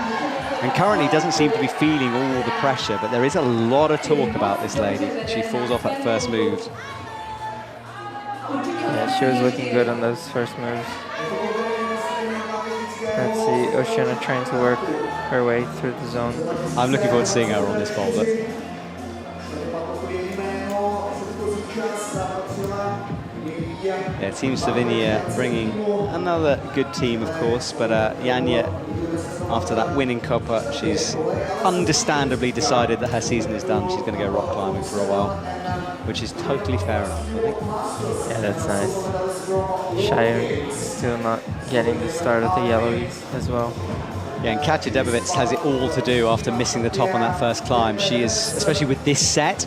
S1: and currently doesn't seem to be feeling all the pressure, but there is a lot of talk about this lady. She falls off that first move.
S2: Yeah, she was looking good on those first moves. Let's see, Oceana trying to work her way through the zone.
S1: I'm looking forward to seeing her on this boulder. Yeah, Team Slovenia bringing another good team, of course, but Janja, after that win in Copa, she's understandably decided that her season is done. She's going to go rock climbing for a while, which is totally fair enough, I think.
S2: Yeah, that's nice. Shire still not getting the start of the yellowies as well.
S1: Yeah, and Katja Debovec has it all to do after missing the top on that first climb. She is, especially with this set,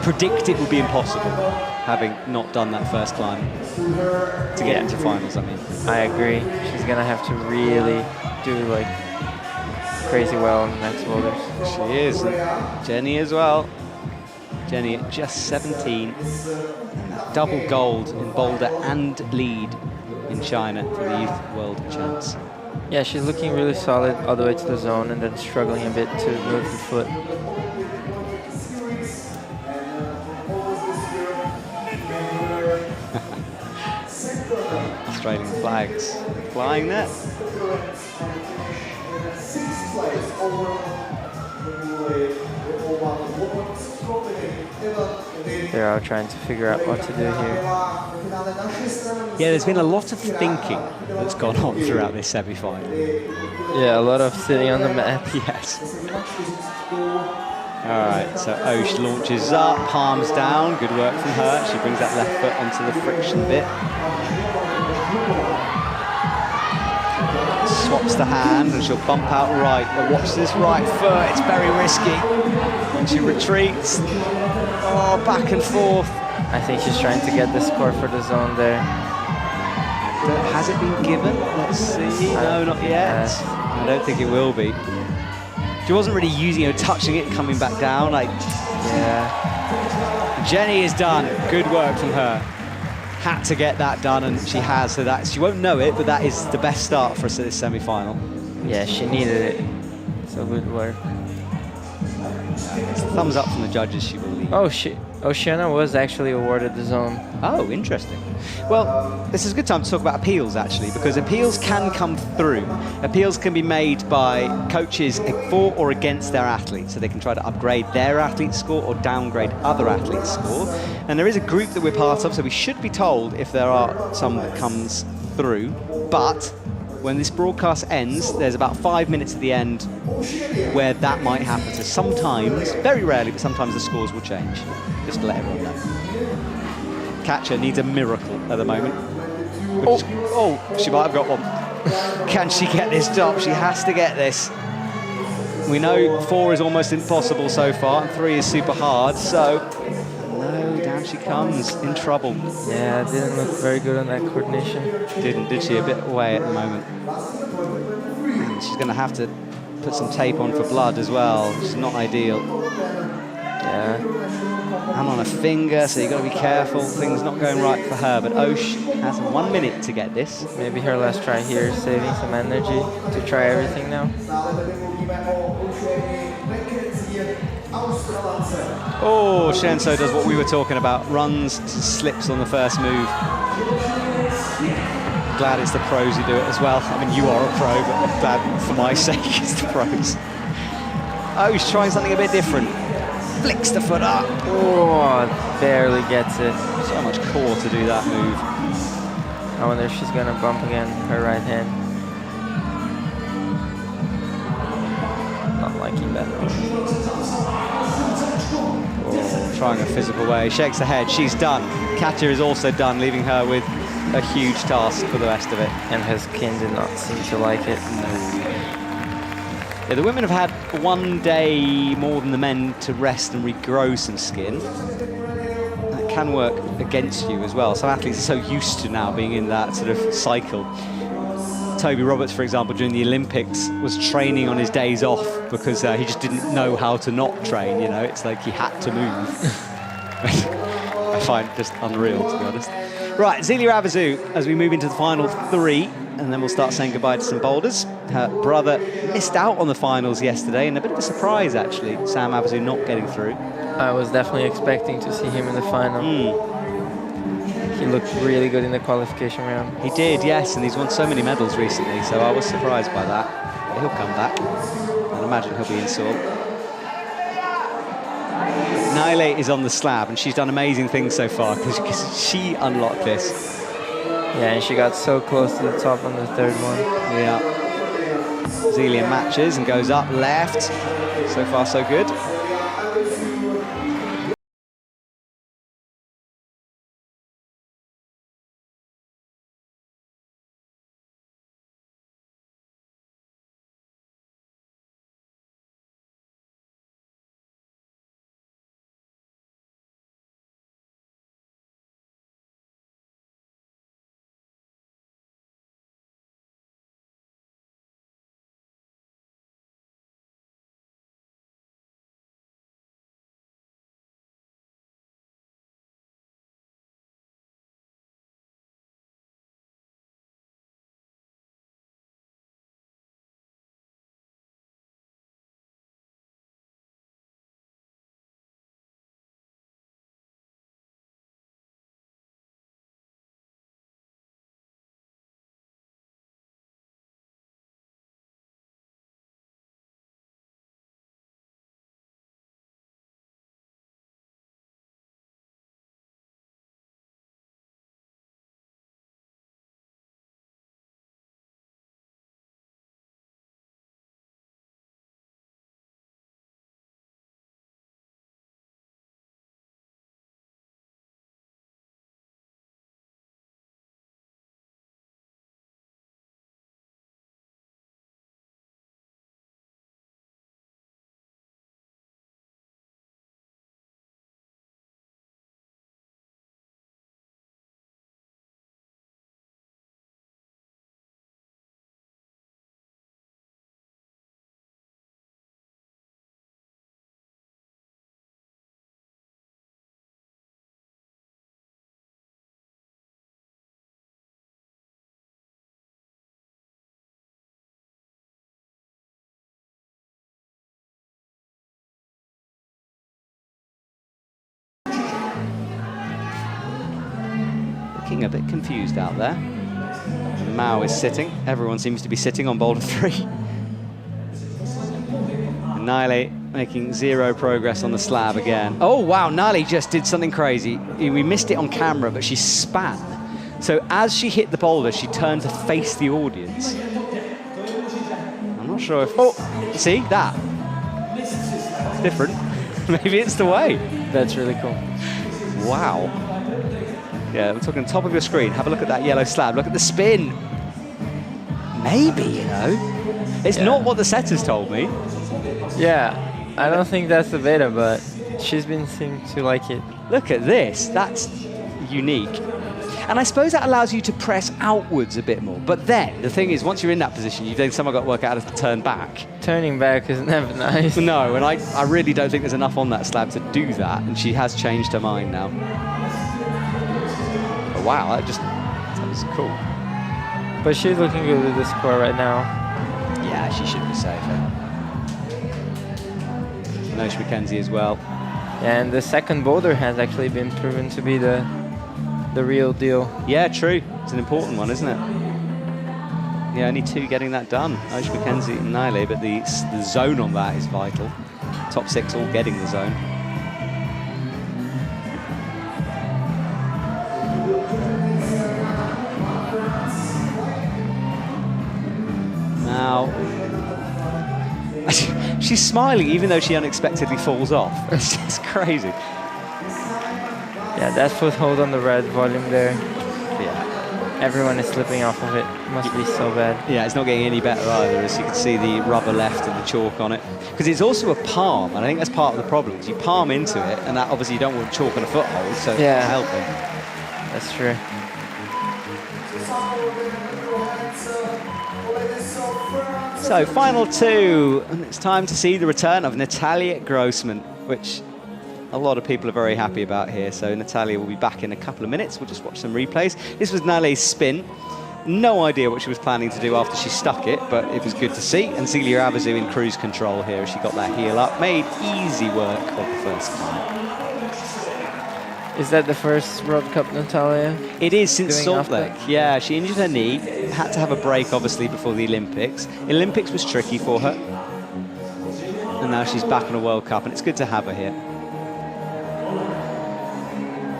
S1: predict it would be impossible, having not done that first climb to get into finals, I mean.
S2: I agree. She's going to have to really do like crazy well in the next boulders.
S1: She is. And Jenny as well. Jenny at just 17. Double gold in Boulder and lead in China for the Youth World Champs.
S2: Yeah, she's looking really solid all the way to the zone and then struggling a bit to move the foot.
S1: Australian flags flying there.
S2: They're all trying to figure out what to do here.
S1: Yeah, there's been a lot of thinking that's gone on throughout this semi-final.
S2: Yeah, a lot of sitting on the mat.
S1: Yes. All right, so Osh launches up, palms down, good work from her. She brings that left foot onto the friction bit. Swaps the hand and she'll bump out right, but watch this right foot, it's very risky. And she retreats, oh, back and forth.
S2: I think she's trying to get the score for the zone there.
S1: Has it been given? Let's see, no, not yet. I don't think it will be. She wasn't really using it, touching it, coming back down. Like,
S2: yeah.
S1: Jenny is done, good work from her. Had to get that done, and she has. So that she won't know it, but that is the best start for us at this semi-final.
S2: Yeah, she needed it. So good work.
S1: Thumbs up from the judges, she will lead.
S2: Oh, Oceana was actually awarded the zone.
S1: Oh, interesting. Well, this is a good time to talk about appeals, actually, because appeals can come through. Appeals can be made by coaches for or against their athletes, so they can try to upgrade their athlete's score or downgrade other athletes' score. And there is a group that we're part of, so we should be told if there are some that comes through. But when this broadcast ends, there's about 5 minutes at the end where that might happen. So sometimes, very rarely, but sometimes the scores will change. Just to let everyone know. Catcher needs a miracle at the moment. Oh, she might have got one. Can she get this top? She has to get this. We know 4 is almost impossible so far, and 3 is super hard, so no, down she comes, in trouble.
S2: Yeah, it didn't look very good on that coordination.
S1: Didn't, did she? A bit away at the moment. And she's going to have to put some tape on for blood as well, which is not ideal.
S2: Yeah.
S1: And on a finger, so you've got to be careful. Things not going right for her, but Osh has 1 minute to get this.
S2: Maybe her last try here, saving some energy to try everything now.
S1: Oh, Shenso does what we were talking about. Runs, slips on the first move. Glad it's the pros who do it as well. I mean, you are a pro, but I'm glad for my sake it's the pros. Osh trying something a bit different. Flicks the foot up.
S2: Oh, barely gets it.
S1: So much core to do that move.
S2: I wonder if she's going to bump again her right hand. Not liking that.
S1: Oh, trying a physical way. Shakes her head. She's done. Katja is also done, leaving her with a huge task for the rest of it.
S2: And her skin did not seem to like it.
S1: Yeah, the women have had 1 day more than the men to rest and regrow some skin. That can work against you as well. Some athletes are so used to now being in that sort of cycle. Toby Roberts, for example, during the Olympics was training on his days off because he just didn't know how to not train, you know? It's like he had to move. I find it just unreal, to be honest. Right, Zelia Avezou, as we move into the final 3, and then we'll start saying goodbye to some boulders. Her brother missed out on the finals yesterday, and a bit of a surprise, actually, Sam Avezou not getting through.
S2: I was definitely expecting to see him in the final. He looked really good in the qualification round.
S1: He did, yes, and he's won so many medals recently, so I was surprised by that. But he'll come back. I'd imagine he'll be in sort. Naile is on the slab, and she's done amazing things so far because she unlocked this.
S2: Yeah, and she got so close to the top on the third one.
S1: Yeah. Zelia matches and goes up left. So far, so good. looking a bit confused out there. Mao is sitting. Everyone seems to be sitting on boulder 3. And Nile making zero progress on the slab again. Oh, wow, Nile just did something crazy. We missed it on camera, but she span. So as she hit the boulder, she turned to face the audience. I'm not sure if... Oh, see, that. It's different. Maybe it's the way.
S2: That's really cool.
S1: Wow. Yeah, we're talking top of your screen. Have a look at that yellow slab. Look at the spin. Maybe, you know. It's not what the setters told me.
S2: Yeah, I don't think that's the beta, but she's been seeming to like it.
S1: Look at this. That's unique. And I suppose that allows you to press outwards a bit more. But then, the thing is, once you're in that position, you've then somehow got to work out how to turn back.
S2: Turning back is never nice.
S1: No, and I really don't think there's enough on that slab to do that, and she has changed her mind now. But wow, that was cool.
S2: But she's looking good with the score right now.
S1: Yeah, she should be safe. Nosh McKenzie as well.
S2: And the second boulder has actually been proven to be the real deal.
S1: Yeah, true. It's an important one, isn't it? Yeah, only 2 getting that done. Nosh McKenzie and Nile, but the zone on that is vital. Top 6 all getting the zone. Now, she's smiling even though she unexpectedly falls off. It's just crazy.
S2: Yeah, that foothold on the red volume there.
S1: Yeah.
S2: Everyone is slipping off of it. Must be so bad.
S1: Yeah, it's not getting any better either, as you can see the rubber left and the chalk on it. Because it's also a palm, and I think that's part of the problem. Is you palm into it, and that obviously you don't want chalk on a foothold, so
S2: yeah,
S1: it's not helping.
S2: That's true.
S1: So, final 2, and it's time to see the return of Natalia Grossman, which a lot of people are very happy about here. So Natalia will be back in a couple of minutes. We'll just watch some replays. This was Nale's spin. No idea what she was planning to do after she stuck it, but it was good to see. And Celia Abazu in cruise control here as she got that heel up. Made easy work of the first time.
S2: Is that the first World Cup Natalia?
S1: It is since Salt Lake.
S2: after?
S1: Yeah, she injured her knee. Had to have a break, obviously, before the Olympics. Olympics was tricky for her. And now she's back on a World Cup, and it's good to have her here.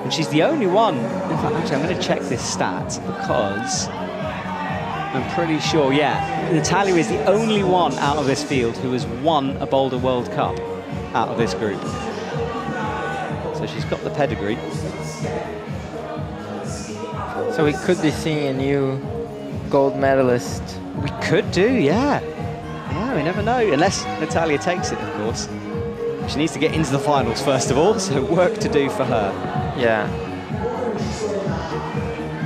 S1: And she's the only one, in fact, actually, I'm going to check this stat because I'm pretty sure, yeah, Natalia is the only one out of this field who has won a Boulder World Cup out of this group. So she's got the pedigree.
S2: So we could be seeing a new gold medalist.
S1: We could do, yeah. Yeah, we never know, unless Natalia takes it, of course. She needs to get into the finals first of all, so work to do for her.
S2: Yeah.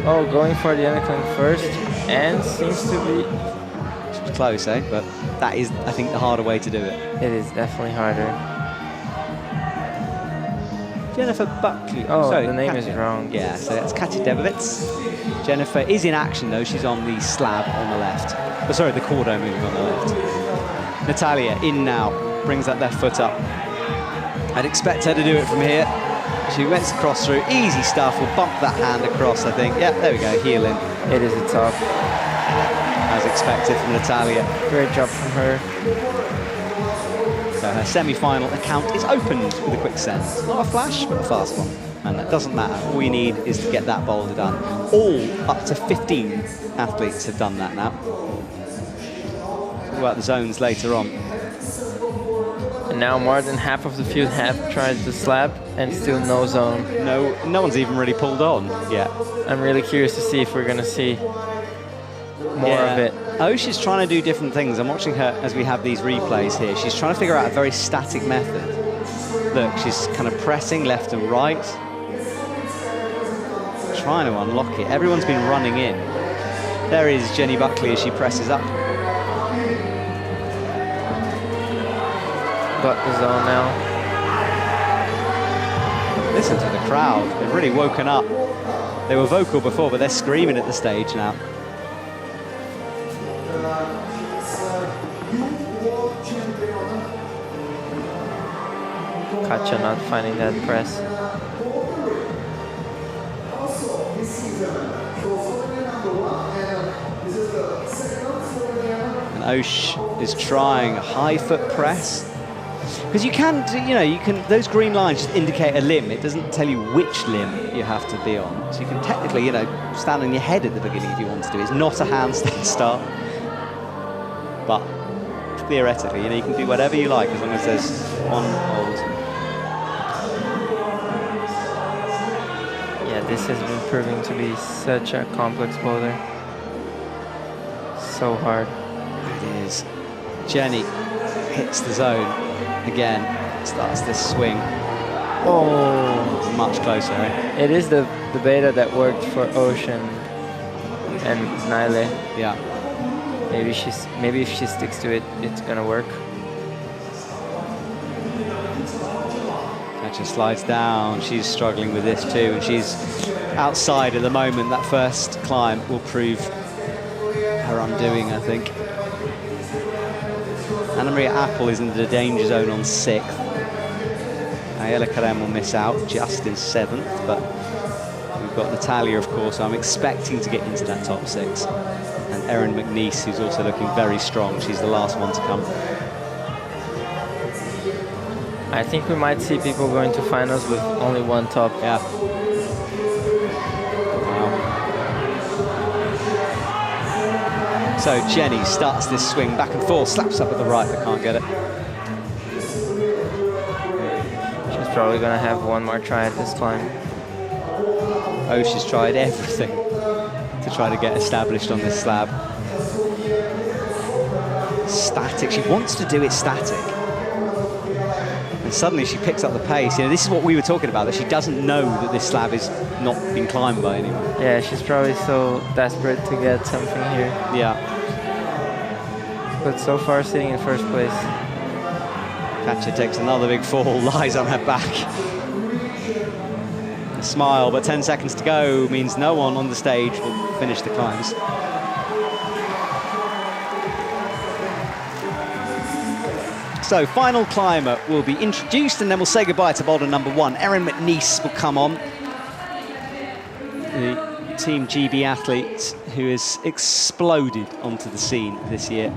S2: Oh, going for the undercurrent first, and seems to be...
S1: She was close, eh? But that is, I think, the harder way to do it.
S2: It is definitely harder.
S1: Jennifer Buckley.
S2: Oh,
S1: sorry,
S2: the name
S1: Katja.
S2: is wrong.
S1: Yeah, so that's Katja Debovitz. Jennifer is in action, though. She's on the slab on the left. Oh, sorry, the cordo moving on the left. Natalia in now, brings that left foot up. I'd expect her to do it from here. She went across through, easy stuff. We'll bump that hand across, I think. Yeah, there we go, heel in.
S2: It is a top.
S1: As expected from Natalia.
S2: Great job from her.
S1: So her semi-final account is opened with a quick send. Not a flash, but a fast one. And that doesn't matter. All you need is to get that boulder done. All up to 15 athletes have done that now. Talk about the zones later on.
S2: And now more than half of the field have tried the slab and still no zone.
S1: No one's even really pulled on yet.
S2: I'm really curious to see if we're going to see more of it.
S1: Oh, she's trying to do different things. I'm watching her as we have these replays here. She's trying to figure out a very static method. Look, she's kind of pressing left and right. Trying to unlock it. Everyone's been running in. There is Jenny Buckley as she presses up.
S2: Got the zone now.
S1: Listen to the crowd. They've really woken up. They were vocal before, but they're screaming at the stage now.
S2: Katja not finding that press.
S1: Osh is trying a high foot press. Because you can, those green lines just indicate a limb. It doesn't tell you which limb you have to be on. So you can technically, stand on your head at the beginning if you want to do it. It's not a handstand start. But theoretically, you can do whatever you like as long as there's one hold.
S2: Yeah, this has been proving to be such a complex boulder. So hard.
S1: It is. Jenny hits the zone again, starts this swing. Oh, much closer. Eh?
S2: It is the beta that worked for Ocean and Nile.
S1: Yeah.
S2: Maybe if she sticks to it, it's gonna work.
S1: Katja slides down. She's struggling with this too, and she's outside at the moment. That first climb will prove her undoing, I think. Anna Maria Appel is in the danger zone on 6th. Ayala Carem will miss out just in 7th, but we've got Natalia, of course, so I'm expecting to get into that top 6. And Erin McNeice, who's also looking very strong. She's the last one to come.
S2: I think we might see people going to finals with only one top.
S1: Yeah. So Jenny starts this swing back and forth, slaps up at the right, but can't get it.
S2: She's probably going to have one more try at this climb.
S1: Oh, she's tried everything to try to get established on this slab. Static, she wants to do it static. And suddenly she picks up the pace. This is what we were talking about, that she doesn't know that this slab is not being climbed by anyone.
S2: Yeah, she's probably so desperate to get something here.
S1: Yeah.
S2: But so far, sitting in first place.
S1: Katja takes another big fall, lies on her back. A smile, but 10 seconds to go means no one on the stage will finish the climbs. So, final climber will be introduced, and then we'll say goodbye to boulder number 1. Erin McNeice will come on. The Team GB athlete who has exploded onto the scene this year.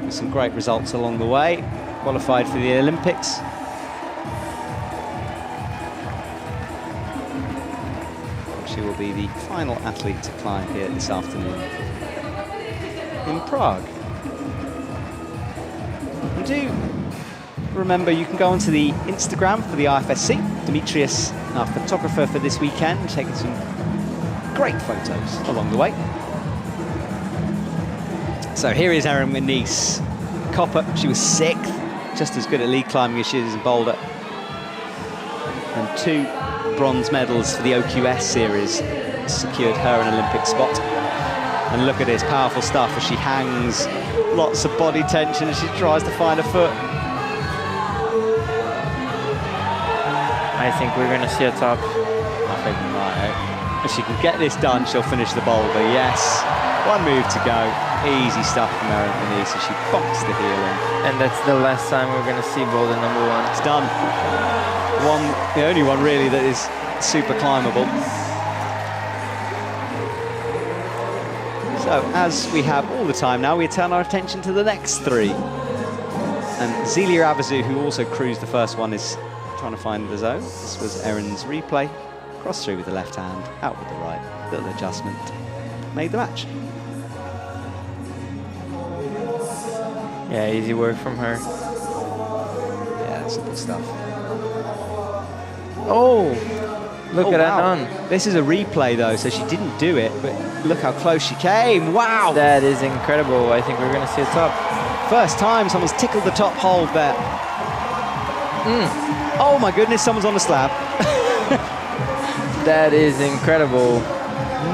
S1: With some great results along the way. Qualified for the Olympics. She will be the final athlete to climb here this afternoon in Prague. And do remember, you can go onto the Instagram for the IFSC. Demetrius, our photographer for this weekend, taking some great photos along the way. So here is Erin McNeice. Copper, she was 6th, just as good at lead climbing as she is in boulder. And 2 bronze medals for the OQS series secured her an Olympic spot. And look at this, powerful stuff as she hangs, lots of body tension as she tries to find a foot.
S2: I think we're going to see a top.
S1: I think we might. If she can get this done, she'll finish the boulder. Yes, 1 move to go. Easy stuff from Erin McNeice as she bonks the heel in.
S2: And that's the last time we're going to see boulder number 1.
S1: It's done. The only one really that is super climbable. So as we have all the time now, we turn our attention to the next 3. And Zelia Abazu, who also cruised the first one, is trying to find the zone. This was Erin's replay. Cross through with the left hand, out with the right. Little adjustment. Made the match.
S2: Yeah, easy work from her.
S1: Yeah, simple stuff.
S2: Oh, look at that
S1: none. This is a replay though, so she didn't do it, but look how close she came. Wow.
S2: That is incredible. I think we're going to see a top.
S1: First time someone's tickled the top hold there. Oh my goodness, someone's on the slab.
S2: That is incredible.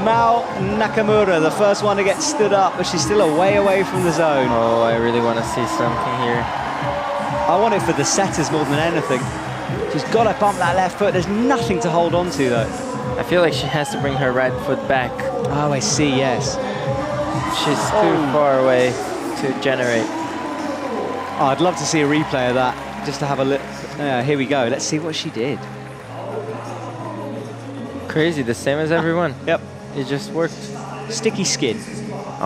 S1: Mao Nakamura, the first one to get stood up, but she's still a way away from the zone.
S2: Oh, I really want to see something here.
S1: I want it for the setters more than anything. She's got to bump that left foot. There's nothing to hold on to, though.
S2: I feel like she has to bring her right foot back.
S1: Oh, I see, yes.
S2: She's too far away to generate.
S1: Oh, I'd love to see a replay of that, just to have a look. Here we go. Let's see what she did.
S2: Crazy, the same as everyone.
S1: Yep.
S2: It just worked.
S1: Sticky skin.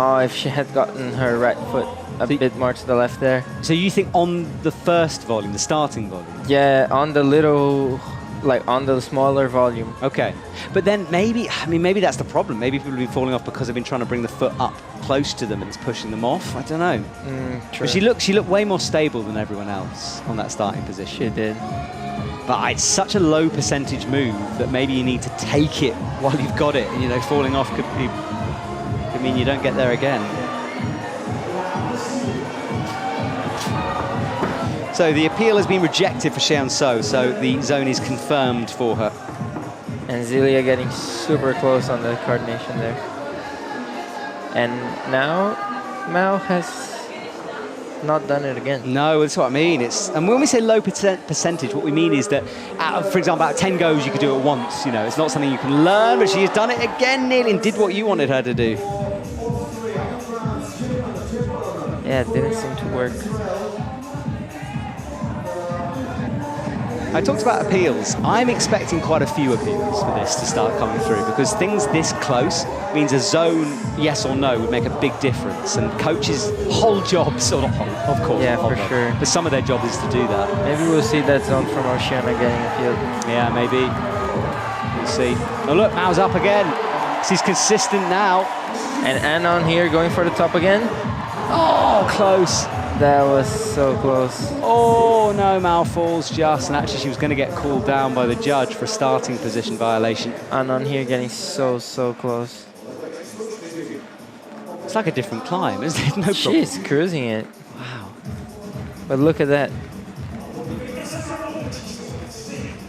S2: Oh, if she had gotten her right foot a bit more to the left there.
S1: So you think on the first volume, the starting volume?
S2: Yeah, on the little, like on the smaller volume.
S1: Okay. But then maybe, I mean, maybe that's the problem. Maybe people have been falling off because they've been trying to bring the foot up close to them and it's pushing them off. I don't know.
S2: True.
S1: But she looked way more stable than everyone else on that starting position.
S2: She did.
S1: But it's such a low percentage move that maybe you need to take it while you've got it. You know, falling off could mean you don't get there again. So the appeal has been rejected for Xian So the zone is confirmed for her.
S2: And Zelia getting super close on the coordination there. And now Mao has not done it again.
S1: No, that's what I mean. And when we say low percentage, what we mean is that, for example, out of 10 goes, you could do it once. You know, it's not something you can learn, but she has done it again nearly and did what you wanted her to do.
S2: Yeah, it didn't seem to work.
S1: I talked about appeals. I'm expecting quite a few appeals for this to start coming through because things this close means a zone, yes or no, would make a big difference. And coaches' whole job, sort of course.
S2: Yeah, for sure.
S1: But some of their job is to do that.
S2: Maybe we'll see that zone from Oceana getting appealed.
S1: Yeah, maybe. We'll see. Oh, look, Mao's up again. She's consistent now.
S2: And Anon here going for the top again.
S1: Oh, close.
S2: That was so close.
S1: Oh, no, Mao falls just. And actually, she was going to get called down by the judge for a starting position violation.
S2: Anon here getting so close.
S1: It's like a different climb, isn't it? No problem.
S2: She's cruising it.
S1: Wow.
S2: But look at that.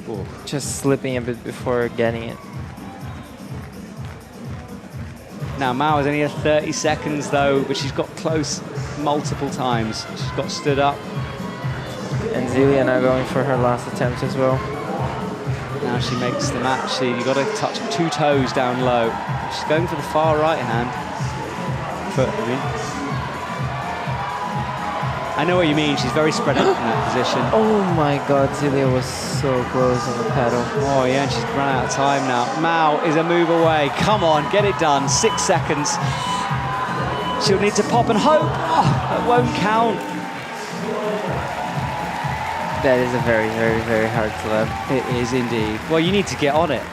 S1: Oh.
S2: Just slipping a bit before getting it.
S1: Now, Mao has only had 30 seconds, though, but she's got close multiple times. She's got stood up.
S2: And Zelia now going for her last attempt as well.
S1: Now she makes the match. See, you've got to touch 2 toes down low. She's going for the far right hand. Foot, I mean. I know what you mean. She's very spread out in that position.
S2: Oh my God, Zelia was so close on the paddle.
S1: Oh yeah, and she's run out of time now. Mao is a move away. Come on, get it done. 6 seconds. She'll need to pop and hope. Oh, that won't count.
S2: That is a very hard slab.
S1: It is indeed. Well, you need to get on it.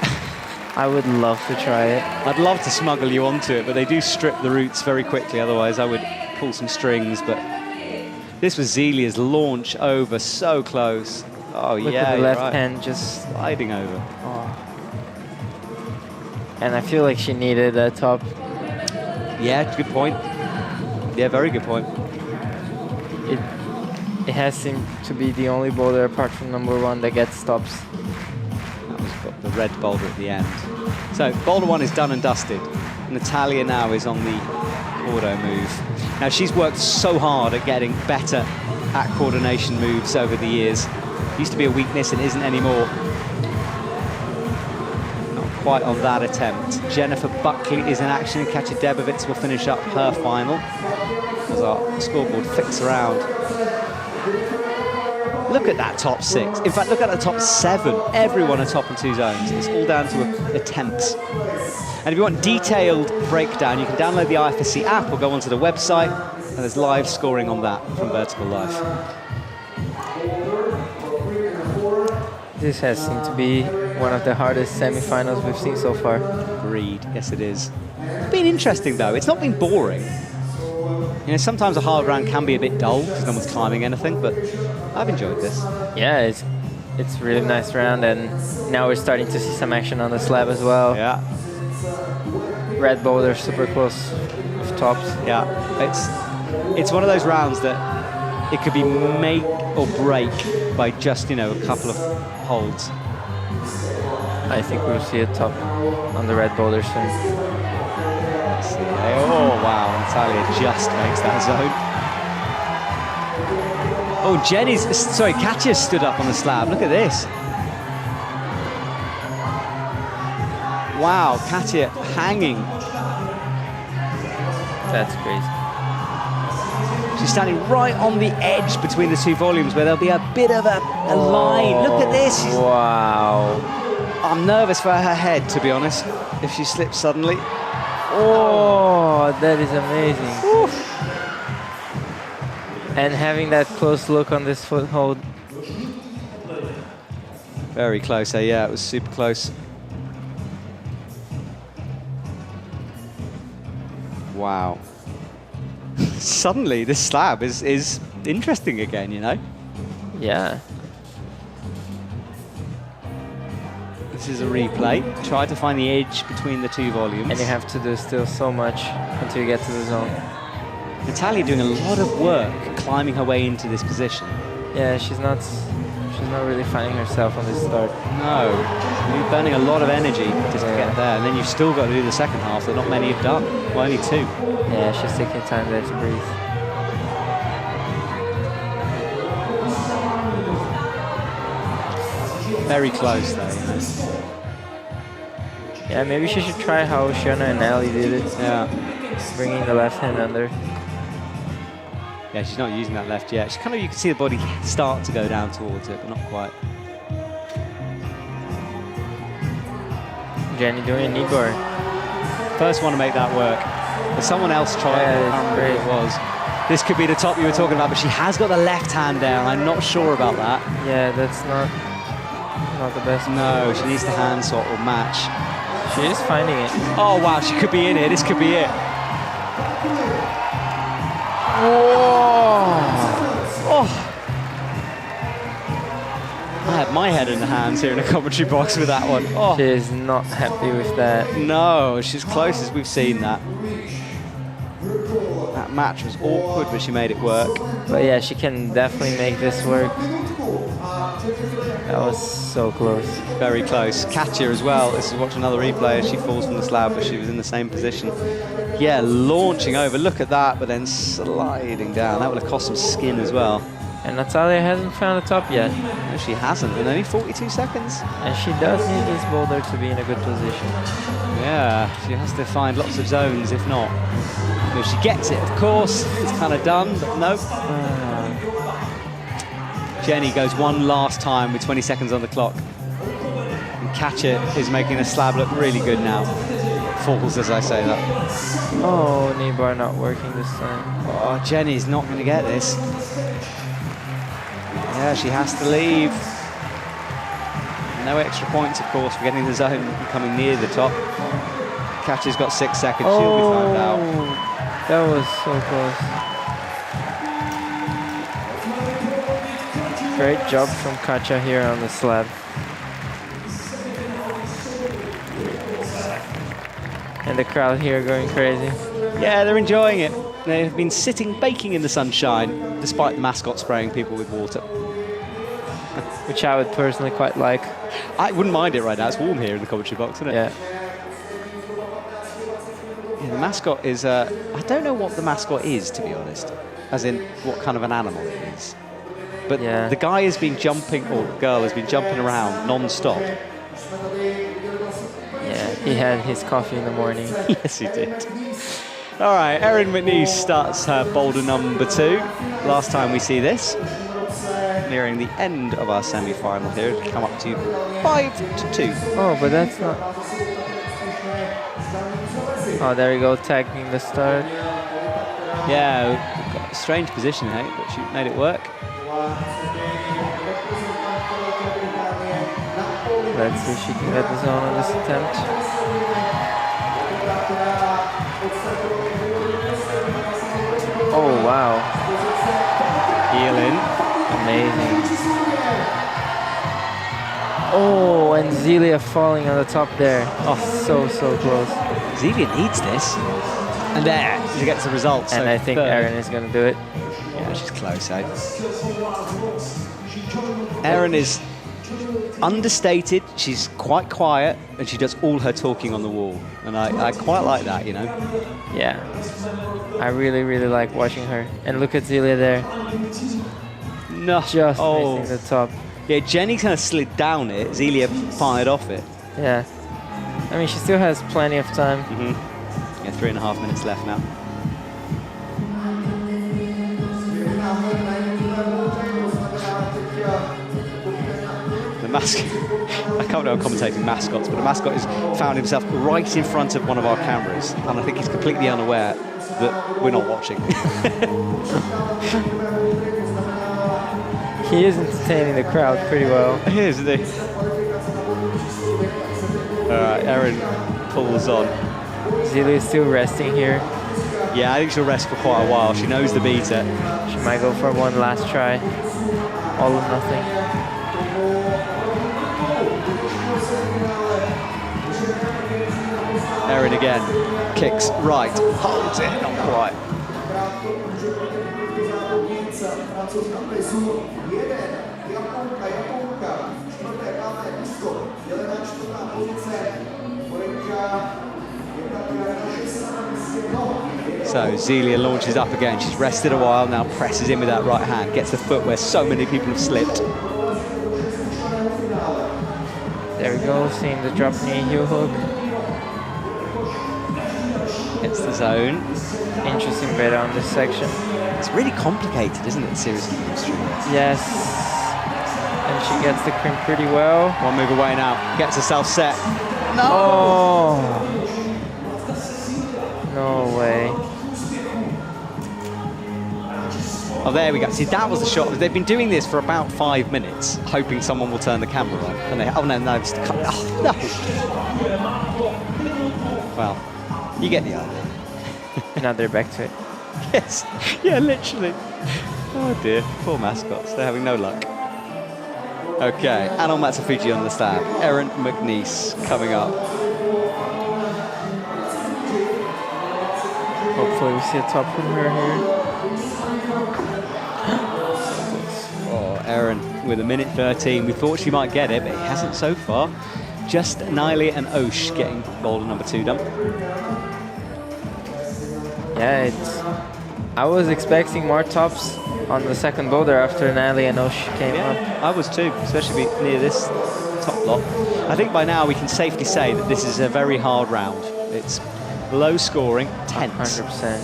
S2: I would love to try it.
S1: I'd love to smuggle you onto it, but they do strip the roots very quickly. Otherwise, I would pull some strings. But this was Zelia's launch over, so close. Oh,
S2: Look
S1: yeah,
S2: at the left
S1: right.
S2: hand just
S1: Sliding over.
S2: Oh. And I feel like she needed that top.
S1: Yeah, good point. Yeah, very good point.
S2: It has seemed to be the only boulder apart from #1 that gets stops.
S1: That was got the red boulder at the end. So boulder 1 is done and dusted. Natalia now is on the auto move. Now she's worked so hard at getting better at coordination moves over the years. Used to be a weakness and isn't anymore. Not quite on that attempt. Jennifer Buckley is in action and Katja Debovitz will finish up her final as our scoreboard flicks around. Look at that top 6. In fact, look at the top 7. Everyone atop in 2 zones. It's all down to attempts. And if you want detailed breakdown, you can download the IFSC app or go onto the website, and there's live scoring on that from Vertical Life.
S2: This has seemed to be one of the hardest semi-finals we've seen so far.
S1: Agreed. Yes, it is. It's been interesting, though. It's not been boring. You know, sometimes a hard round can be a bit dull because no one's climbing anything, but I've enjoyed this.
S2: Yeah, it's a really nice round, and now we're starting to see some action on the slab as well.
S1: Yeah.
S2: Red boulder super close with tops.
S1: Yeah. It's one of those rounds that it could be make or break by just, you know, a couple of holds.
S2: I think we'll see a top on the red boulder soon.
S1: Oh, wow, Natalia just makes that zone. Oh, Katja stood up on the slab. Look at this. Wow, Katja hanging.
S2: That's crazy.
S1: She's standing right on the edge between the 2 volumes where there'll be a bit of a line. Look at this.
S2: Wow.
S1: I'm nervous for her head, to be honest, if she slips suddenly.
S2: Oh, that is amazing.
S1: Oof.
S2: And having that close look on this foothold.
S1: Very close, yeah, it was super close. Wow. Suddenly, this slab is interesting again, you know?
S2: Yeah.
S1: This is a replay. Try to find the edge between the two volumes.
S2: And you have to do still so much until you get to the zone.
S1: Natalia doing a lot of work climbing her way into this position.
S2: Yeah, she's not really finding herself on this start.
S1: No, you're burning a lot of energy just to get there, and then you've still got to do the second half that not many have done. Well, only 2.
S2: Yeah, she's taking time there to breathe.
S1: Very close though, you know.
S2: Yeah, maybe she should try how Shiona and Ali did it.
S1: Yeah.
S2: Bringing the left hand under.
S1: Yeah, she's not using that left yet. She kind of, you can see the body start to go down towards it, but not quite.
S2: Jenny doing a knee bar.
S1: First one to make that work. But someone else tried it. I can't remember who it was. This could be the top you were talking about, but she has got the left hand down. I'm not sure about that.
S2: Yeah, that's not the best.
S1: No, she needs the hand swap or match.
S2: She is finding it.
S1: Oh wow, she could be in it. This could be it.
S2: Whoa!
S1: Oh! I had my head in the hands here in the commentary box with that one. Oh.
S2: She is not happy with that.
S1: No, she's close as we've seen that. That match was awkward, but she made it work.
S2: But yeah, she can definitely make this work. That was so close.
S1: Very close. Katja as well. This is watching another replay as she falls from the slab, but she was in the same position. Yeah, launching over. Look at that, but then sliding down. That would have cost some skin as well.
S2: And Natalia hasn't found a top yet.
S1: No, she hasn't. In only 42 seconds.
S2: And she does need this boulder to be in a good position.
S1: Yeah, she has to find lots of zones, if not. If she gets it, of course, it's kind of done, but nope. Jenny goes one last time with 20 seconds on the clock. And Katja is making the slab look really good now. Falls as I say that.
S2: Oh, knee bar not working this time.
S1: Oh, Jenny's not going to get this. Yeah, she has to leave. No extra points, of course, for getting the zone and coming near the top. Katja's got 6 seconds. She'll be found out.
S2: That was so close. Great job from Katja here on the slab. And the crowd here going crazy.
S1: Yeah, they're enjoying it. They've been sitting baking in the sunshine, despite the mascot spraying people with water.
S2: Which I would personally quite like.
S1: I wouldn't mind it right now. It's warm here in the commentary box, isn't it?
S2: Yeah.
S1: Yeah, the mascot is, I don't know what the mascot is, to be honest, as in what kind of an animal it is. But
S2: yeah,
S1: the guy has been jumping, or girl has been jumping around non-stop.
S2: Yeah, he had his coffee in the morning.
S1: Yes, he did. All right, Erin McNeice starts her boulder number 2. Last time we see this. Nearing the end of our semi-final here, to come up to 5-2.
S2: Oh, but that's not... Oh, there we go, tagging the start.
S1: Yeah, got a strange position, hey, but she made it work.
S2: Let's see if she can get the zone on this attempt. Oh, wow.
S1: Heel in.
S2: Amazing. Oh, and Zelia falling on the top there. Oh, so close.
S1: Zelia needs this. And there, she gets the result.
S2: And
S1: so
S2: I think Erin is going to do it.
S1: Yeah, she's close, eh? Erin is understated, she's quite quiet, and she does all her talking on the wall. And I quite like that, you know?
S2: Yeah. I really like watching her. And look at Zelia there.
S1: No.
S2: Just missing the top.
S1: Yeah, Jenny kind of slid down it. Zelia fired off it.
S2: Yeah. I mean, she still has plenty of time.
S1: Yeah, 3.5 minutes left now. The mascot, I can't know I'm commentating mascots, but the mascot has found himself right in front of one of our cameras, and I think he's completely unaware that we're not watching.
S2: He is entertaining the crowd pretty well.
S1: He is, isn't he? All right, Erin pulls on.
S2: Zelia is still resting here.
S1: Yeah, I think she'll rest for quite a while. She knows the beater.
S2: She might go for one last try. All or nothing.
S1: Erin again. Kicks right. Holds it. Not quite. So Zelia launches up again. She's rested a while, now presses in with that right hand, gets the foot where so many people have slipped.
S2: There we go, seeing the drop knee heel hook.
S1: Hits the zone.
S2: Interesting beta on this section.
S1: It's really complicated, isn't it, the series of moves through this?
S2: Yes. And she gets the crimp pretty well.
S1: One move away now. Gets herself set. No!
S2: Oh! No way.
S1: Oh, there we go. See, that was the shot. They've been doing this for about 5 minutes, hoping someone will turn the camera on. And they, oh no, no, it's cut. Oh, no. Well, you get the idea.
S2: Now they're back to it.
S1: Yes. Yeah, literally. Oh dear. Poor mascots. They're having no luck. Okay, Anil Matsufuji on the slab. Erin McNeice coming up.
S2: Hopefully we see a top from her here.
S1: Oh, Erin with 1:13. We thought she might get it, but he hasn't so far. Just Niley and Osh getting boulder number 2 done.
S2: Yeah, I was expecting more tops on the second boulder after Niley and Osh came up.
S1: I was too, especially near this top lot. I think by now we can safely say that this is a very hard round. It's low scoring, tense.
S2: 100%.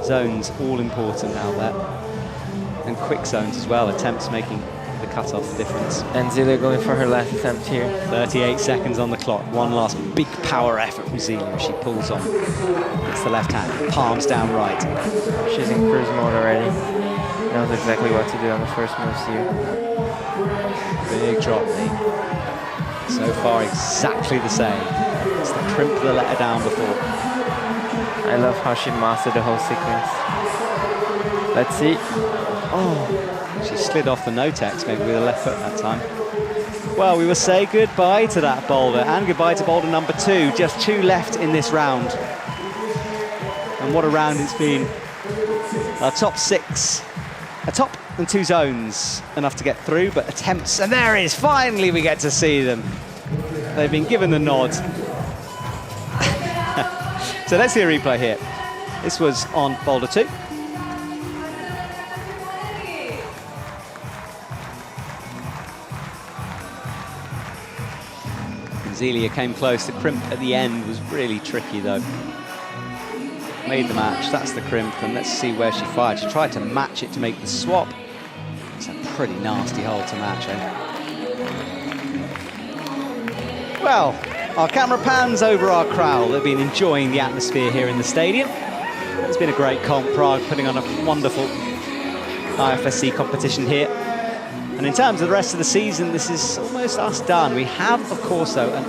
S1: Zones all important out there. And quick zones as well, attempts making the cut-off difference.
S2: And Zelia going for her last attempt here.
S1: 38 seconds on the clock. One last big power effort from Zelia as she pulls on. It's the left hand, palms down right.
S2: She's in cruise mode already. Knows exactly what to do on the first moves here.
S1: Big drop knee. So far exactly the same. It's the crimp that let her down before.
S2: I love how she mastered the whole sequence. Let's see.
S1: Oh, she slid off the no-tex maybe with her left foot that time. Well, we will say goodbye to that boulder and goodbye to boulder number 2. Just 2 left in this round. And what a round it's been. Our top 6, a top and 2 zones, enough to get through, but attempts, and there it is, finally we get to see them. They've been given the nod. So let's see a replay here. This was on boulder 2. Zelia came close. The crimp at the end was really tricky, though. Made the match. That's the crimp, and let's see where she fired. She tried to match it to make the swap. It's a pretty nasty hole to match, eh? Well, our camera pans over our crowd. They've been enjoying the atmosphere here in the stadium. It's been a great comp. Prague putting on a wonderful IFSC competition here. And in terms of the rest of the season, this is almost us done. We have, of course, though, a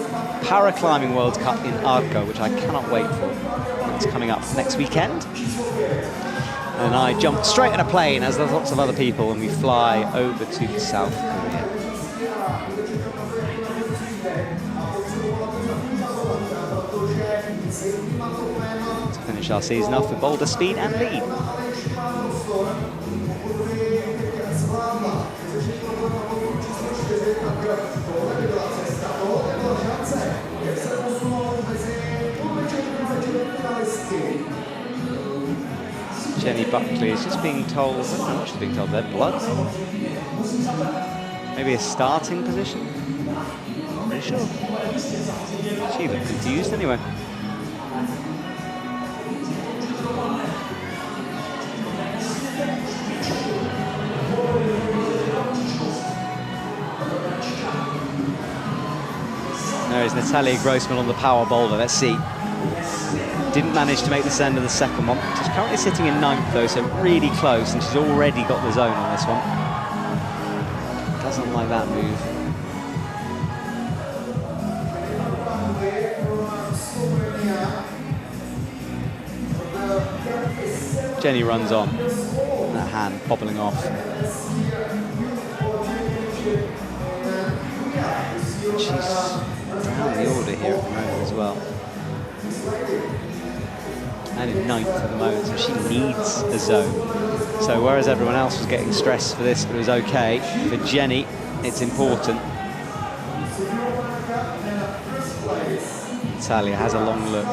S1: Paraclimbing World Cup in Arco, which I cannot wait for. It's coming up next weekend. And I jump straight in a plane, as there's lots of other people, and we fly over to South Korea. To finish our season off with boulder speed and lead. Jenny Buckley is just being told, I don't know what she's being told there, blood? Maybe a starting position? Not really sure. She looked confused anyway. There is Natalia Grossman on the power boulder. Let's see. Didn't manage to make this end of the second one. She's currently sitting in 9th though, so really close, and she's already got the zone on this one. Doesn't like that move. Jenny runs on. That hand popping off. She's down the order here at the moment as well. And in 9th at the moment, so she needs a zone. So whereas everyone else was getting stressed for this, but it was okay, for Jenny, it's important. Natalia has a long look.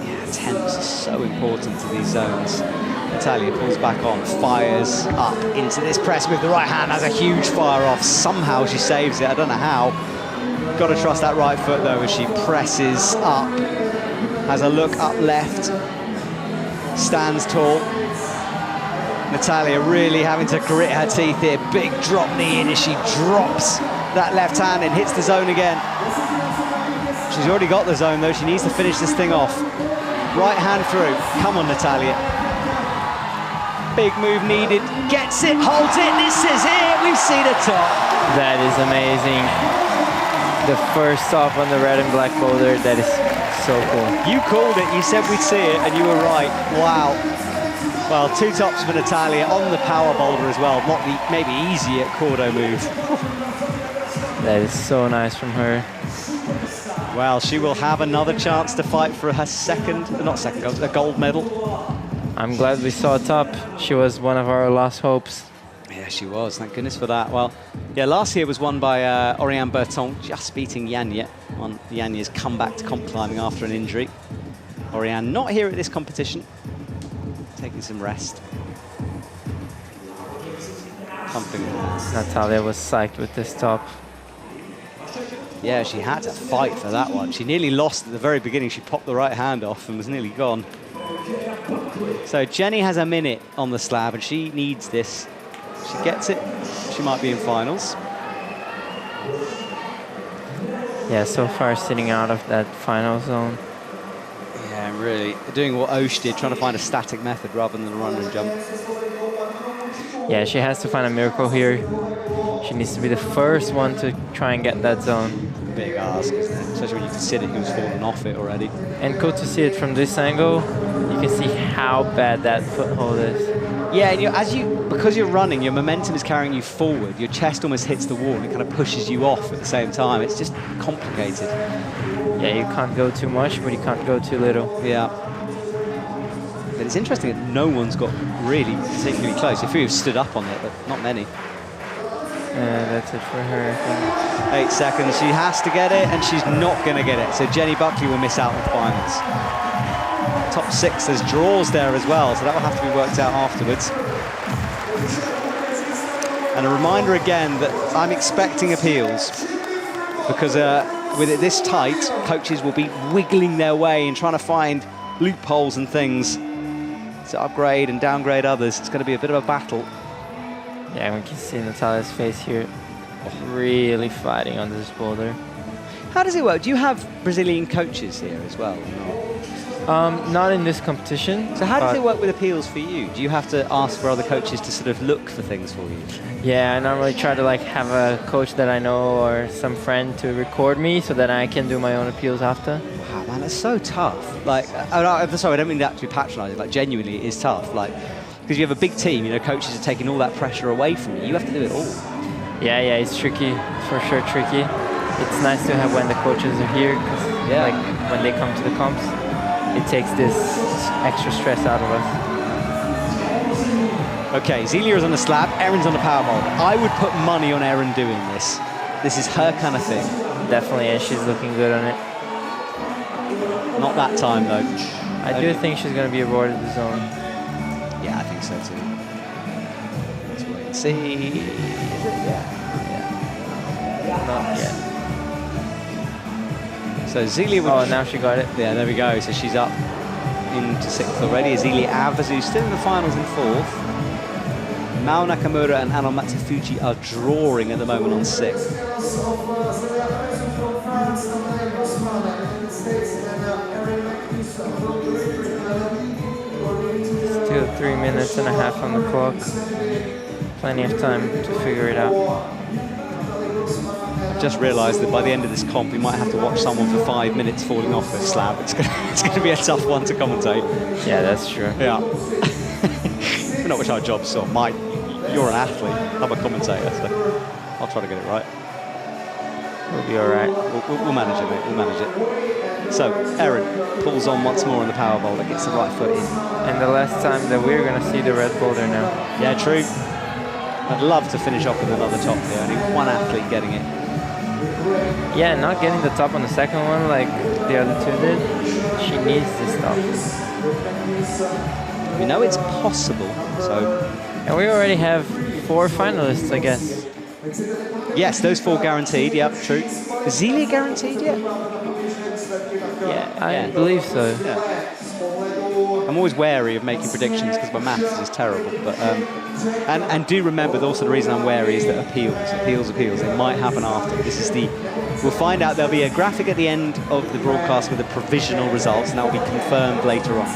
S1: Yeah, attempts are so important to these zones. Natalia pulls back on, fires up into this press with the right hand, has a huge fire off. Somehow she saves it, I don't know how. Got to trust that right foot though as she presses up. Has a look up left, stands tall. Natalia really having to grit her teeth here. Big drop knee in as she drops that left hand and hits the zone again. She's already got the zone though, she needs to finish this thing off. Right hand through, come on Natalia. Big move needed, gets it, holds it, this is it, we've seen a top.
S2: That is amazing. The first stop on the red and black boulder, that is so cool.
S1: You called it, you said we'd see it, and you were right. Wow. Well, 2 tops for Natalia on the power boulder as well. Not the maybe easy at Cordo move.
S2: That is so nice from her.
S1: Well, she will have another chance to fight for her a gold medal.
S2: I'm glad we saw top. She was one of our last hopes.
S1: Yeah, she was. Thank goodness for that. Well, yeah, last year was won by Oriane Berton, just beating Yanya on Yanya's comeback to comp climbing after an injury. Oriane not here at this competition, taking some rest. Pumping.
S2: Natalia was psyched with this top.
S1: Yeah, she had to fight for that one. She nearly lost at the very beginning. She popped the right hand off and was nearly gone. So Jenny has a minute on the slab and she needs this. She gets it, she might be in finals.
S2: Yeah, so far sitting out of that final zone.
S1: Yeah, really. Doing what Osh did, trying to find a static method rather than a run and jump.
S2: Yeah, she has to find a miracle here. She needs to be the first one to try and get that zone.
S1: Big ask, isn't it? Especially when you consider he was falling off it already.
S2: And cool to see it from this angle. You can see how bad that foothold is.
S1: Yeah, and because you're running, your momentum is carrying you forward. Your chest almost hits the wall and it kind of pushes you off at the same time. It's just complicated.
S2: Yeah, you can't go too much, but you can't go too little.
S1: Yeah. But it's interesting that no one's got really particularly close. A few have stood up on it, but not many.
S2: That's it for her, I think.
S1: 8 seconds, she has to get it, and she's not going to get it. So Jenny Buckley will miss out on the finals. Top 6, there's draws there as well, so that will have to be worked out afterwards. And a reminder again that I'm expecting appeals, because with it this tight, coaches will be wiggling their way and trying to find loopholes and things to upgrade and downgrade others. It's going to be a bit of a battle.
S2: Yeah, we can see Natalia's face here, really fighting on this boulder.
S1: How does it work? Do you have Brazilian coaches here as well?
S2: Not in this competition.
S1: So how does it work with appeals for you? Do you have to ask for other coaches to sort of look for things for you?
S2: Yeah, I normally try to have a coach that I know or some friend to record me so that I can do my own appeals after.
S1: Wow, man, it's so tough. I'm sorry, I don't mean that to be patronising. Genuinely, it is tough. Because you have a big team, coaches are taking all that pressure away from you. You have to do it all.
S2: Yeah, it's tricky, for sure tricky. It's nice to have when the coaches are here, because when they come to the comps, it takes this extra stress out of us.
S1: Okay, Zelia is on the slab, Erin's on the power boulder. I would put money on Erin doing this. This is her kind of thing.
S2: Definitely, and she's looking good on it.
S1: Not that time, though.
S2: I do think she's going to be awarded the zone.
S1: Yeah, I think so too. Let's wait and see. Is it? Yeah.
S2: Not yet.
S1: So Zelia would...
S2: Oh, now she got it.
S1: Yeah, there we go. So she's up into 6th already. Zelia Avaz, who's still in the finals in 4th. Mao Nakamura and Ano Matsufuji are drawing at the moment on 6th.
S2: Still 3 minutes and a half on the clock. Plenty of time to figure it out.
S1: I've just realised that by the end of this comp, we might have to watch someone for 5 minutes falling off the slab. It's going to be a tough one to commentate.
S2: Yeah, that's true.
S1: Yeah. We're not which our jobs, so you're an athlete, I'm a commentator, so I'll try to get it right.
S2: We'll be all right.
S1: We'll manage it, mate. We'll manage it. So, Erin pulls on once more on the power boulder, gets the right foot in.
S2: And the last time that we're going to see the red boulder now.
S1: Yeah, true. I'd love to finish off with another top here. Only one athlete getting it.
S2: Yeah, not getting the top on the second one like the other two did. She needs this top.
S1: We know it's possible, so...
S2: And we already have 4 finalists, I guess.
S1: Yes, those 4 guaranteed, yep, true. Is Zelia guaranteed yet?
S2: Yeah, I believe so.
S1: Yeah. I'm always wary of making predictions because my maths is terrible. But and do remember that also the reason I'm wary is that appeals. It might happen after. This is we'll find out. There'll be a graphic at the end of the broadcast with the provisional results, and that will be confirmed later on.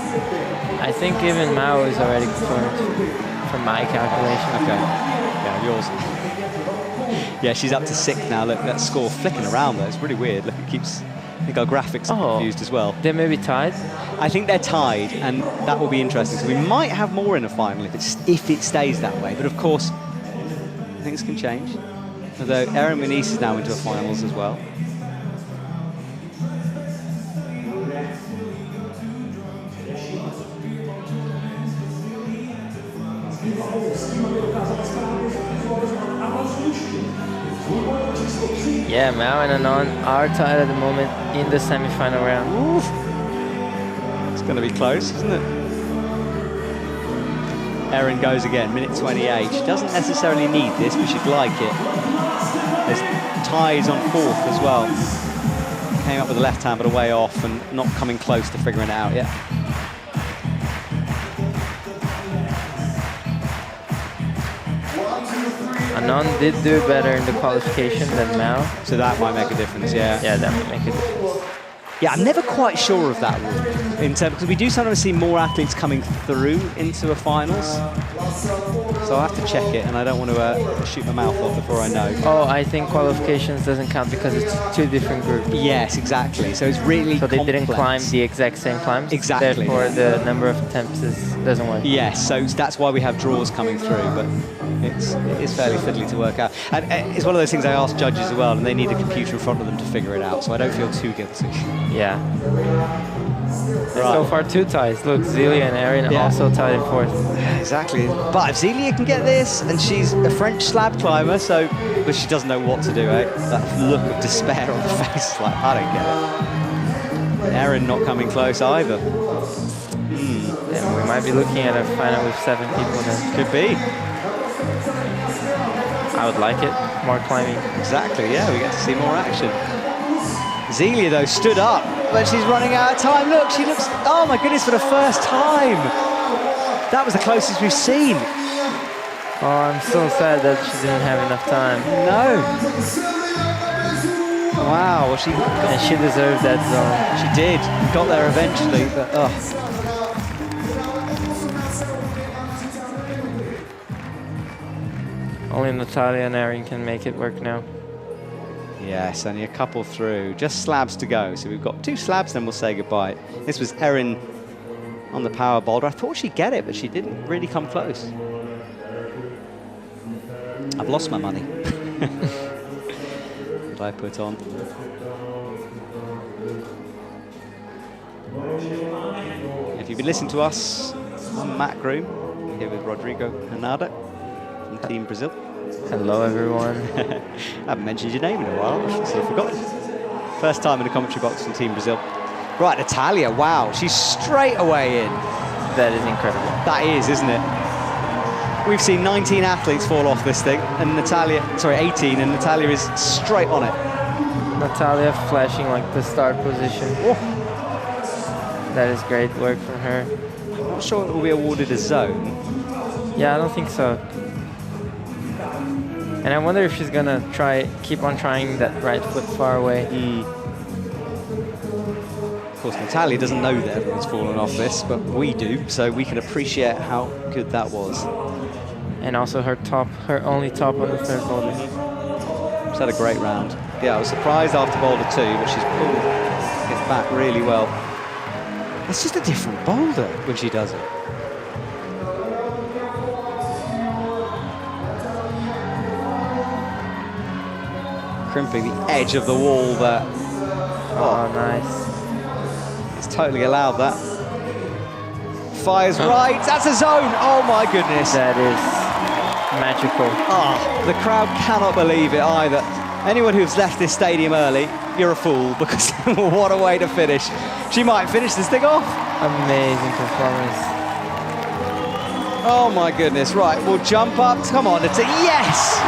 S2: I think even Mao is already confirmed from my calculation.
S1: Okay. Yeah, yours. Yeah, she's up to 6th now. Look, that score flicking around though. It's really weird. Look, it keeps. I think our graphics are confused as well.
S2: They may be tied?
S1: I think they're tied, and that will be interesting. So we might have more in a final if it stays that way. But of course, things can change. Although Erin Muniz is now into a finals as well.
S2: Yeah, Mao and Anon are tied at the moment in the semi-final round.
S1: Oof. It's going to be close, isn't it? Erin goes again, minute 28. She doesn't necessarily need this, but she'd like it. There's ties on 4th as well. Came up with the left hand, but away off, and not coming close to figuring it out yet.
S2: Anon did do better in the qualification than Mao.
S1: So that might make a difference, yeah.
S2: Yeah, that might make a difference.
S1: Yeah, I'm never quite sure of that rule, because we do sometimes see more athletes coming through into a finals. So I'll have to check it, and I don't want to shoot my mouth off before I know.
S2: Oh, I think qualifications doesn't count because it's 2 different groups.
S1: Yes, exactly. So it's really
S2: So they
S1: complex.
S2: didn't climb the exact same climbs.
S1: Exactly.
S2: Therefore, the number of attempts doesn't work.
S1: Yes, so that's why we have draws coming through, but it is fairly fiddly to work out. And it's one of those things I ask judges as well, and they need a computer in front of them to figure it out, so I don't feel too guilty.
S2: Yeah.
S1: Right.
S2: So far, 2 ties. Look, Zelia and Erin also tied in 4th.
S1: Exactly. But if Zelia can get this, and she's a French slab climber, but she doesn't know what to do, eh? That look of despair on her face, like, I don't get it. Erin not coming close either.
S2: And we might be looking at a final with 7 people then.
S1: Could be.
S2: I would like it. More climbing.
S1: Exactly, yeah, we get to see more action. Zelia, though, stood up, but she's running out of time. Look, she looks, oh my goodness, for the first time. That was the closest we've seen.
S2: Oh, I'm so sad that she didn't have enough time.
S1: No. Wow, well,
S2: and she deserved that zone.
S1: She did. Got there eventually, but
S2: Only Natalia and Erin can make it work now.
S1: Yes, only a couple through. Just slabs to go. So we've got 2 slabs, then we'll say goodbye. This was Erin on the power boulder. I thought she'd get it, but she didn't really come close. I've lost my money. What did I put on? If you've been listening to us, I'm Matt Groom, here with Rodrigo Hernada from Team Brazil.
S2: Hello, everyone.
S1: I haven't mentioned your name in a while. I should have forgotten. First time in the commentary box from Team Brazil. Right, Natalia, wow, she's straight away in.
S2: That is incredible.
S1: That is, isn't it? We've seen 19 athletes fall off this thing, and 18, and Natalia is straight on it.
S2: Natalia flashing like the start position.
S1: Oh.
S2: That is great work from her.
S1: I'm not sure it will be awarded a zone.
S2: Yeah, I don't think so. And I wonder if she's gonna keep on trying that right foot far away.
S1: Of course, Natalia doesn't know that everyone's fallen off this, but we do, so we can appreciate how good that was.
S2: And also her only top on the third boulder.
S1: She's had a great round. Yeah, I was surprised after boulder 2, but she's pulled it back really well. It's just a different boulder when she does it. Crimping the edge of the wall there.
S2: Oh, nice.
S1: It's totally allowed that. Fires right, that's a zone. Oh my goodness.
S2: That is magical.
S1: The crowd cannot believe it either. Anyone who's left this stadium early, you're a fool, because what a way to finish. She might finish this thing off.
S2: Amazing performance.
S1: Oh my goodness, right, we'll jump up. Come on, it's a yes!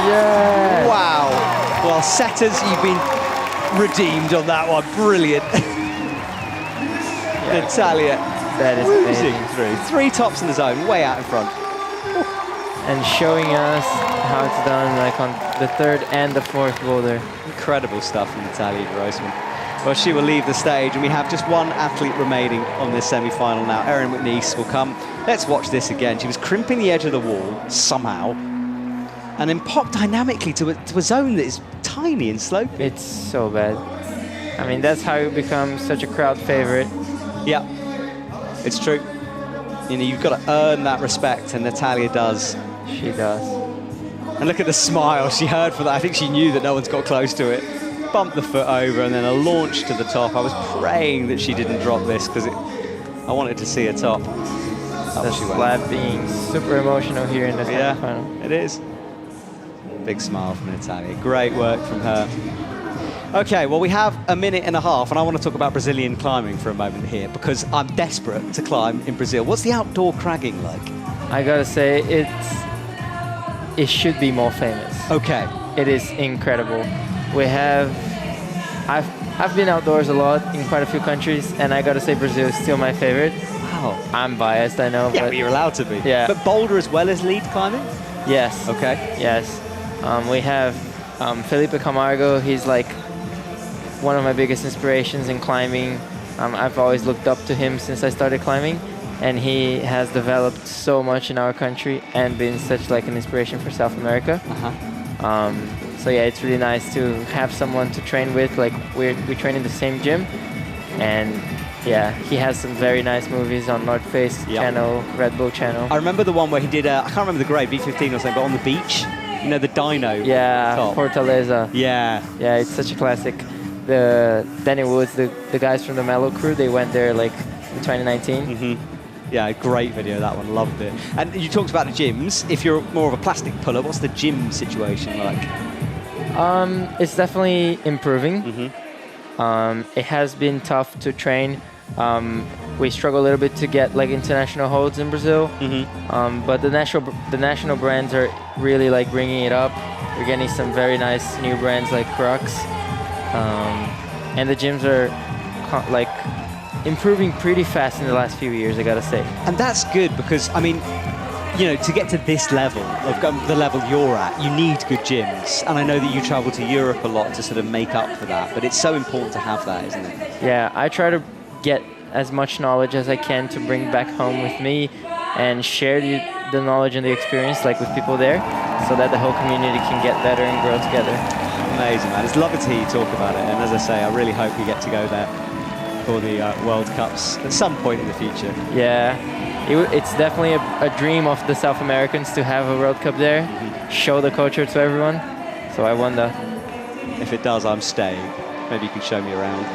S2: Yeah.
S1: Wow. Well, setters, you've been redeemed on that one. Brilliant. Yeah. Natalia.
S2: That is amazing.
S1: Through. 3 tops in the zone, way out in front.
S2: And showing us how it's done, like on the 3rd and the 4th boulder.
S1: Incredible stuff from Natalia Grossman. Well, she will leave the stage, and we have just one athlete remaining on this semi-final now. Erin McNeice will come. Let's watch this again. She was crimping the edge of the wall somehow, and then popped dynamically to a zone that is tiny and slopey.
S2: It's so bad. I mean, that's how you become such a crowd favorite.
S1: Yeah, it's true. You know, you've got to earn that respect, and Natalia does.
S2: She does.
S1: And look at the smile she heard for that. I think she knew that no one's got close to it. Bumped the foot over, and then a launch to the top. I was praying that she didn't drop this, because I wanted to see her top.
S2: The slab being super emotional here in the semi-final.
S1: Yeah, it is. Big smile from Natalia. Great work from her. Okay, well, we have a minute and a half, and I want to talk about Brazilian climbing for a moment here, because I'm desperate to climb in Brazil. What's the outdoor cragging like?
S2: I gotta say, it should be more famous.
S1: Okay.
S2: It is incredible. I've been outdoors a lot in quite a few countries, and I gotta say Brazil is still my favorite.
S1: Wow.
S2: I'm biased, I know.
S1: Yeah,
S2: but
S1: you're allowed to be.
S2: Yeah.
S1: But Boulder as well as lead climbing?
S2: Yes.
S1: Okay.
S2: Yes. We have Felipe Camargo. He's like one of my biggest inspirations in climbing. I've always looked up to him since I started climbing, and he has developed so much in our country and been such like an inspiration for South America. So yeah, it's really nice to have someone to train with. Like we train in the same gym, and yeah, he has some very nice movies on North Face channel, Red Bull channel.
S1: I remember the one where he did, I can't remember the grade, V15 or something, but on the beach, you know, the dyno.
S2: Yeah,
S1: top.
S2: Fortaleza.
S1: Yeah.
S2: Yeah, it's such a classic. The Danny Woods, the guys from the Mellow crew, they went there like in 2019.
S1: Yeah, great video, that one, loved it. And you talked about the gyms. If you're more of a plastic puller, what's the gym situation like?
S2: It's definitely improving. It has been tough to train. We struggle a little bit to get like international holds in Brazil, but the national brands are really like bringing it up. We're getting some very nice new brands like Crocs, and the gyms are like improving pretty fast in the last few years, I gotta say.
S1: And that's good because, I mean, you know, to get to this level, of the level you're at, you need good gyms. And I know that you travel to Europe a lot to sort of make up for that, but it's so important to have that, isn't it?
S2: Yeah, I try to get as much knowledge as I can to bring back home with me and share the knowledge and the experience like with people there, so that the whole community can get better and grow together. Amazing, man. It's lovely to hear you talk about it. And as I say, I really hope we get to go there for the World Cups at some point in the future. Yeah, it's definitely a dream of the South Americans to have a World Cup there, show the culture to everyone. So I wonder. If it does, I'm staying. Maybe you can show me around.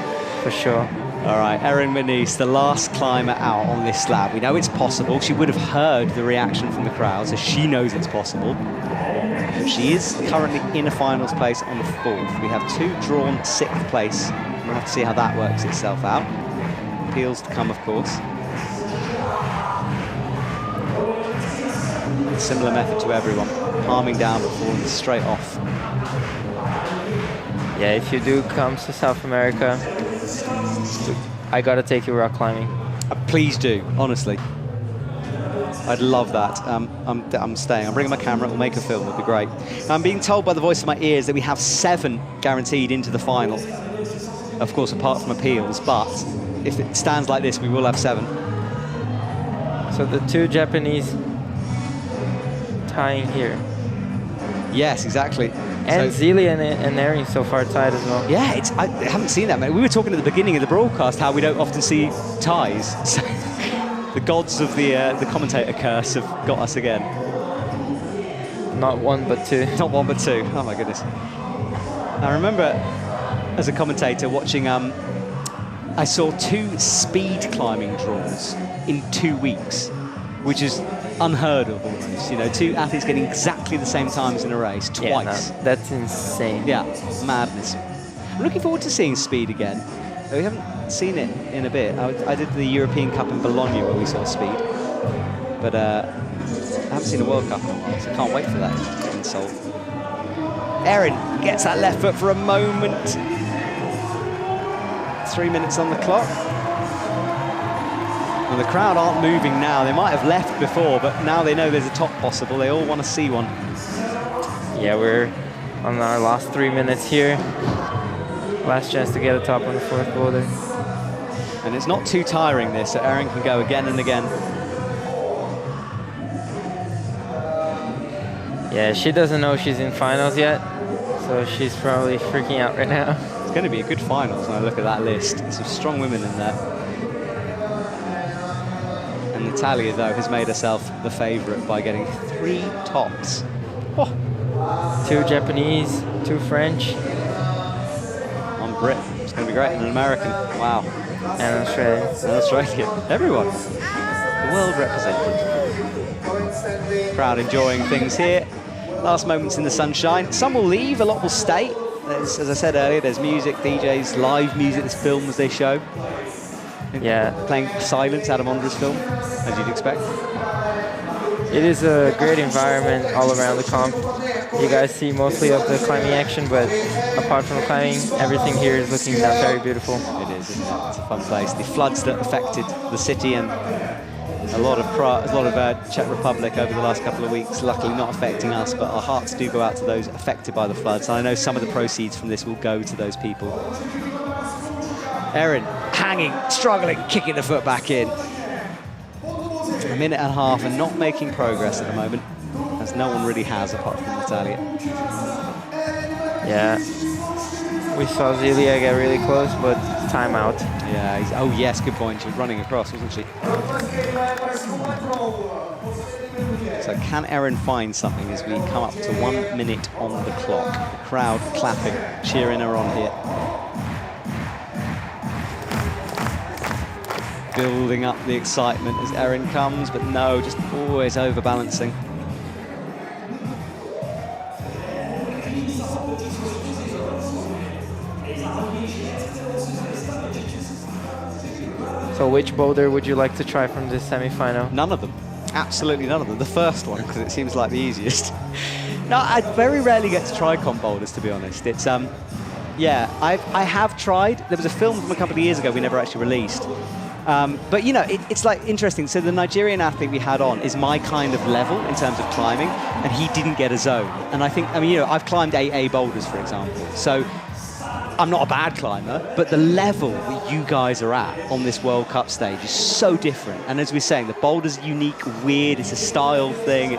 S2: For sure. All right, Erin McNeice, the last climber out on this slab. We know it's possible. She would have heard the reaction from the crowd, so she knows it's possible. But she is currently in a finals place on the 4th. We have 2 drawn 6th place. We'll have to see how that works itself out. Appeals to come, of course. Similar method to everyone. Palming down before and straight off. Yeah, if you do come to South America, I gotta take you rock climbing. Please do, honestly.
S1: I'd love that. I'm staying. I'm bringing my camera. We'll make a film. It'll be great. I'm being told by the voice of my ears that we have 7 guaranteed into the final. Of course, apart from appeals, but if it stands like this, we will have 7.
S2: So the 2 Japanese tying here.
S1: Yes, exactly.
S2: And
S1: so,
S2: Zelia and Erin so far tied as well.
S1: Yeah, I haven't seen that, mate. We were talking at the beginning of the broadcast how we don't often see ties. So the gods of the commentator curse have got us again.
S2: Not 1, but 2.
S1: Not 1, but 2. Oh, my goodness. I remember, as a commentator, watching... I saw 2 speed climbing draws in 2 weeks, which is unheard of almost. You know, 2 athletes getting exactly the same times in a race twice.
S2: Yeah, no, that's insane.
S1: Yeah, madness. I'm looking forward to seeing speed again. We haven't seen it in a bit. I did the European Cup in Bologna where we saw speed, but I haven't seen a World Cup in a while, so I can't wait for that to get solved. Erin gets that left foot for a moment. 3 minutes on the clock. And the crowd aren't moving now. They might have left before, but now they know there's a top possible. They all want to see one.
S2: Yeah, we're on our last 3 minutes here. Last chance to get a top on the 4th boulder.
S1: And it's not too tiring, this, so Erin can go again and again.
S2: Yeah, she doesn't know she's in finals yet, so she's probably freaking out right now.
S1: It's going to be a good finals when I look at that list. There's some strong women in there. And Natalia, though, has made herself the favourite by getting 3 tops. Oh.
S2: 2 Japanese, 2 French.
S1: One Brit. It's going to be great. And an American. Wow.
S2: And Australian.
S1: And Australia. Everyone. The world represented. Crowd enjoying things here. Last moments in the sunshine. Some will leave, a lot will stay. As I said earlier, there's music, DJs, live music, there's films they show.
S2: Yeah.
S1: Playing Silence, Adam Ondra's film, as you'd expect.
S2: It is a great environment all around the comp. You guys see mostly of the climbing action, but apart from climbing, everything here is looking very beautiful.
S1: It is, isn't it? It's a fun place. The floods that affected the city and a lot of Czech Republic over the last couple of weeks, luckily not affecting us, but our hearts do go out to those affected by the floods. And I know some of the proceeds from this will go to those people. Erin hanging, struggling, kicking the foot back in. A minute and a half and not making progress at the moment, as no one really has apart from Natalia.
S2: Yeah. We saw Zelia get really close, but timeout.
S1: Yeah, oh yes, good point. She was running across, wasn't she? So can Erin find something as we come up to 1 minute on the clock? The crowd clapping, cheering her on here. Building up the excitement as Erin comes, but no, just always overbalancing.
S2: So which boulder would you like to try from this semi-final?
S1: None of them. Absolutely none of them. The first one, because it seems like the easiest. No, I very rarely get to try comp boulders, to be honest. It's, yeah, I have tried. There was a film from a couple of years ago we never actually released. But, you know, it's like interesting. So the Nigerian athlete we had on is my kind of level in terms of climbing, and he didn't get a zone. And I think, I mean, you know, I've climbed AA boulders, for example. So I'm not a bad climber, but the level that you guys are at on this World Cup stage is so different. And as we're saying, the boulder's unique, weird, it's a style thing.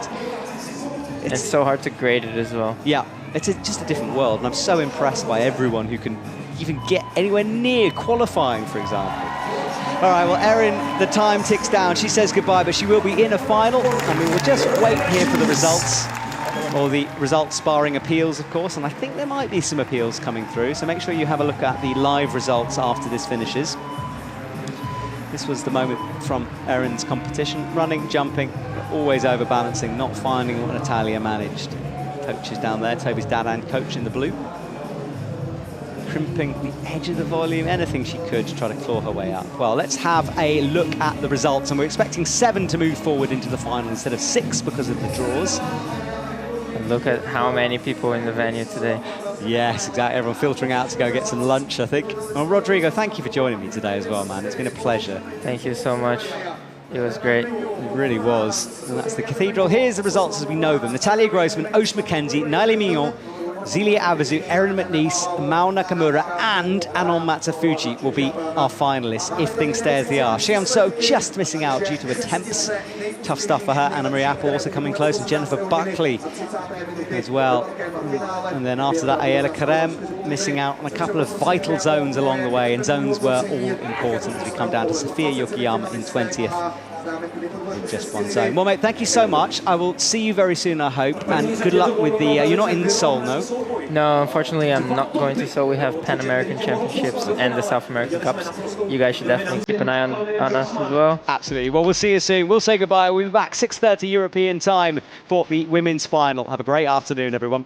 S2: It's so hard to grade it as well.
S1: Yeah, it's just a different world. And I'm so impressed by everyone who can even get anywhere near qualifying, for example. All right, well, Erin, the time ticks down. She says goodbye, but she will be in a final, and we will just wait here for the results. Or the results barring appeals, of course, and I think there might be some appeals coming through, so make sure you have a look at the live results after this finishes. This was the moment from Erin's competition, running, jumping, always overbalancing, not finding what Natalia managed. Coaches down there, Toby's dad and coach in the blue. Crimping the edge of the volume, anything she could to try to claw her way up. Well, let's have a look at the results, and we're expecting 7 to move forward into the final instead of 6 because of the draws.
S2: Look at how many people in the venue today.
S1: Yes, exactly. Everyone filtering out to go get some lunch, I think. Well, Rodrigo, thank you for joining me today as well, man. It's been a pleasure.
S2: Thank you so much. It was great.
S1: It really was. And that's the Cathedral. Here's the results as we know them. Natalia Grossman, Osh McKenzie, Naili Mignon, Zelia Avizu, Erin McNeese, Mao Nakamura and Anon Matsufuji will be our finalists if things stay as they are. Xian So just missing out due to attempts. Tough stuff for her. Anna Marie Apple also coming close, and Jennifer Buckley as well. And then after that, Ayala Karem missing out on a couple of vital zones along the way, and zones were all important as we come down to Sofia Yukiyama in 20th. Just one zone. Well, mate, thank you so much. I will see you very soon, I hope, and good luck with the... you're not in Seoul, no?
S2: No, unfortunately, I'm not going to Seoul. We have Pan American Championships and the South American Cups. You guys should definitely keep an eye on us as well.
S1: Absolutely. Well, we'll see you soon. We'll say goodbye. We'll be back 6:30 European time for the women's final. Have a great afternoon, everyone.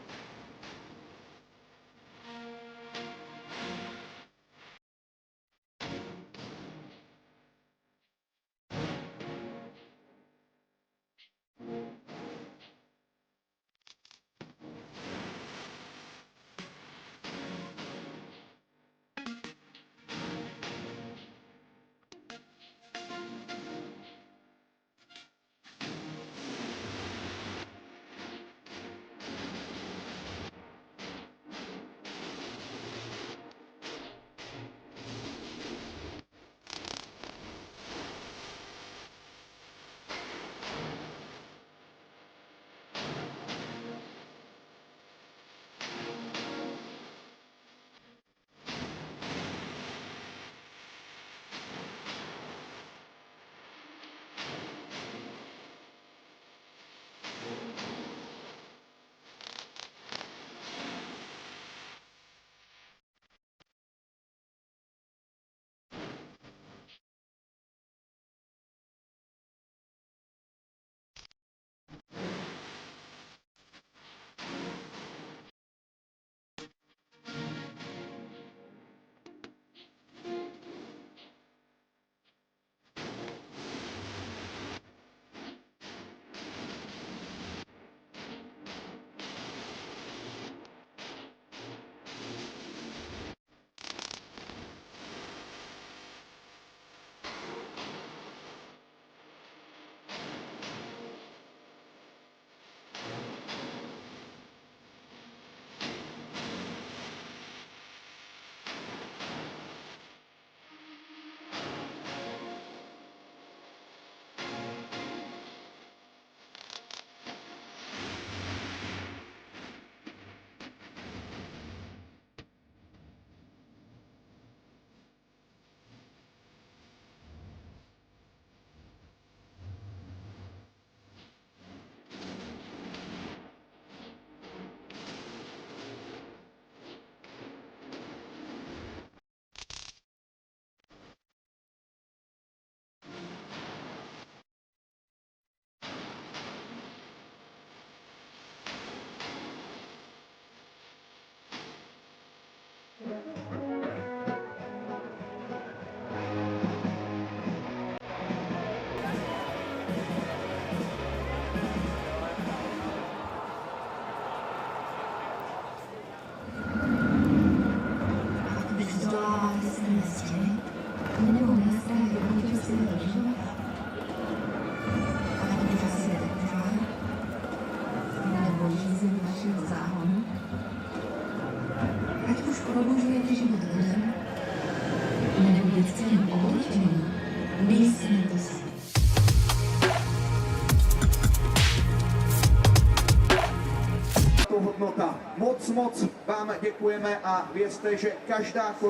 S3: Hodnota. Moc vám děkujeme a vězte, že každá koruna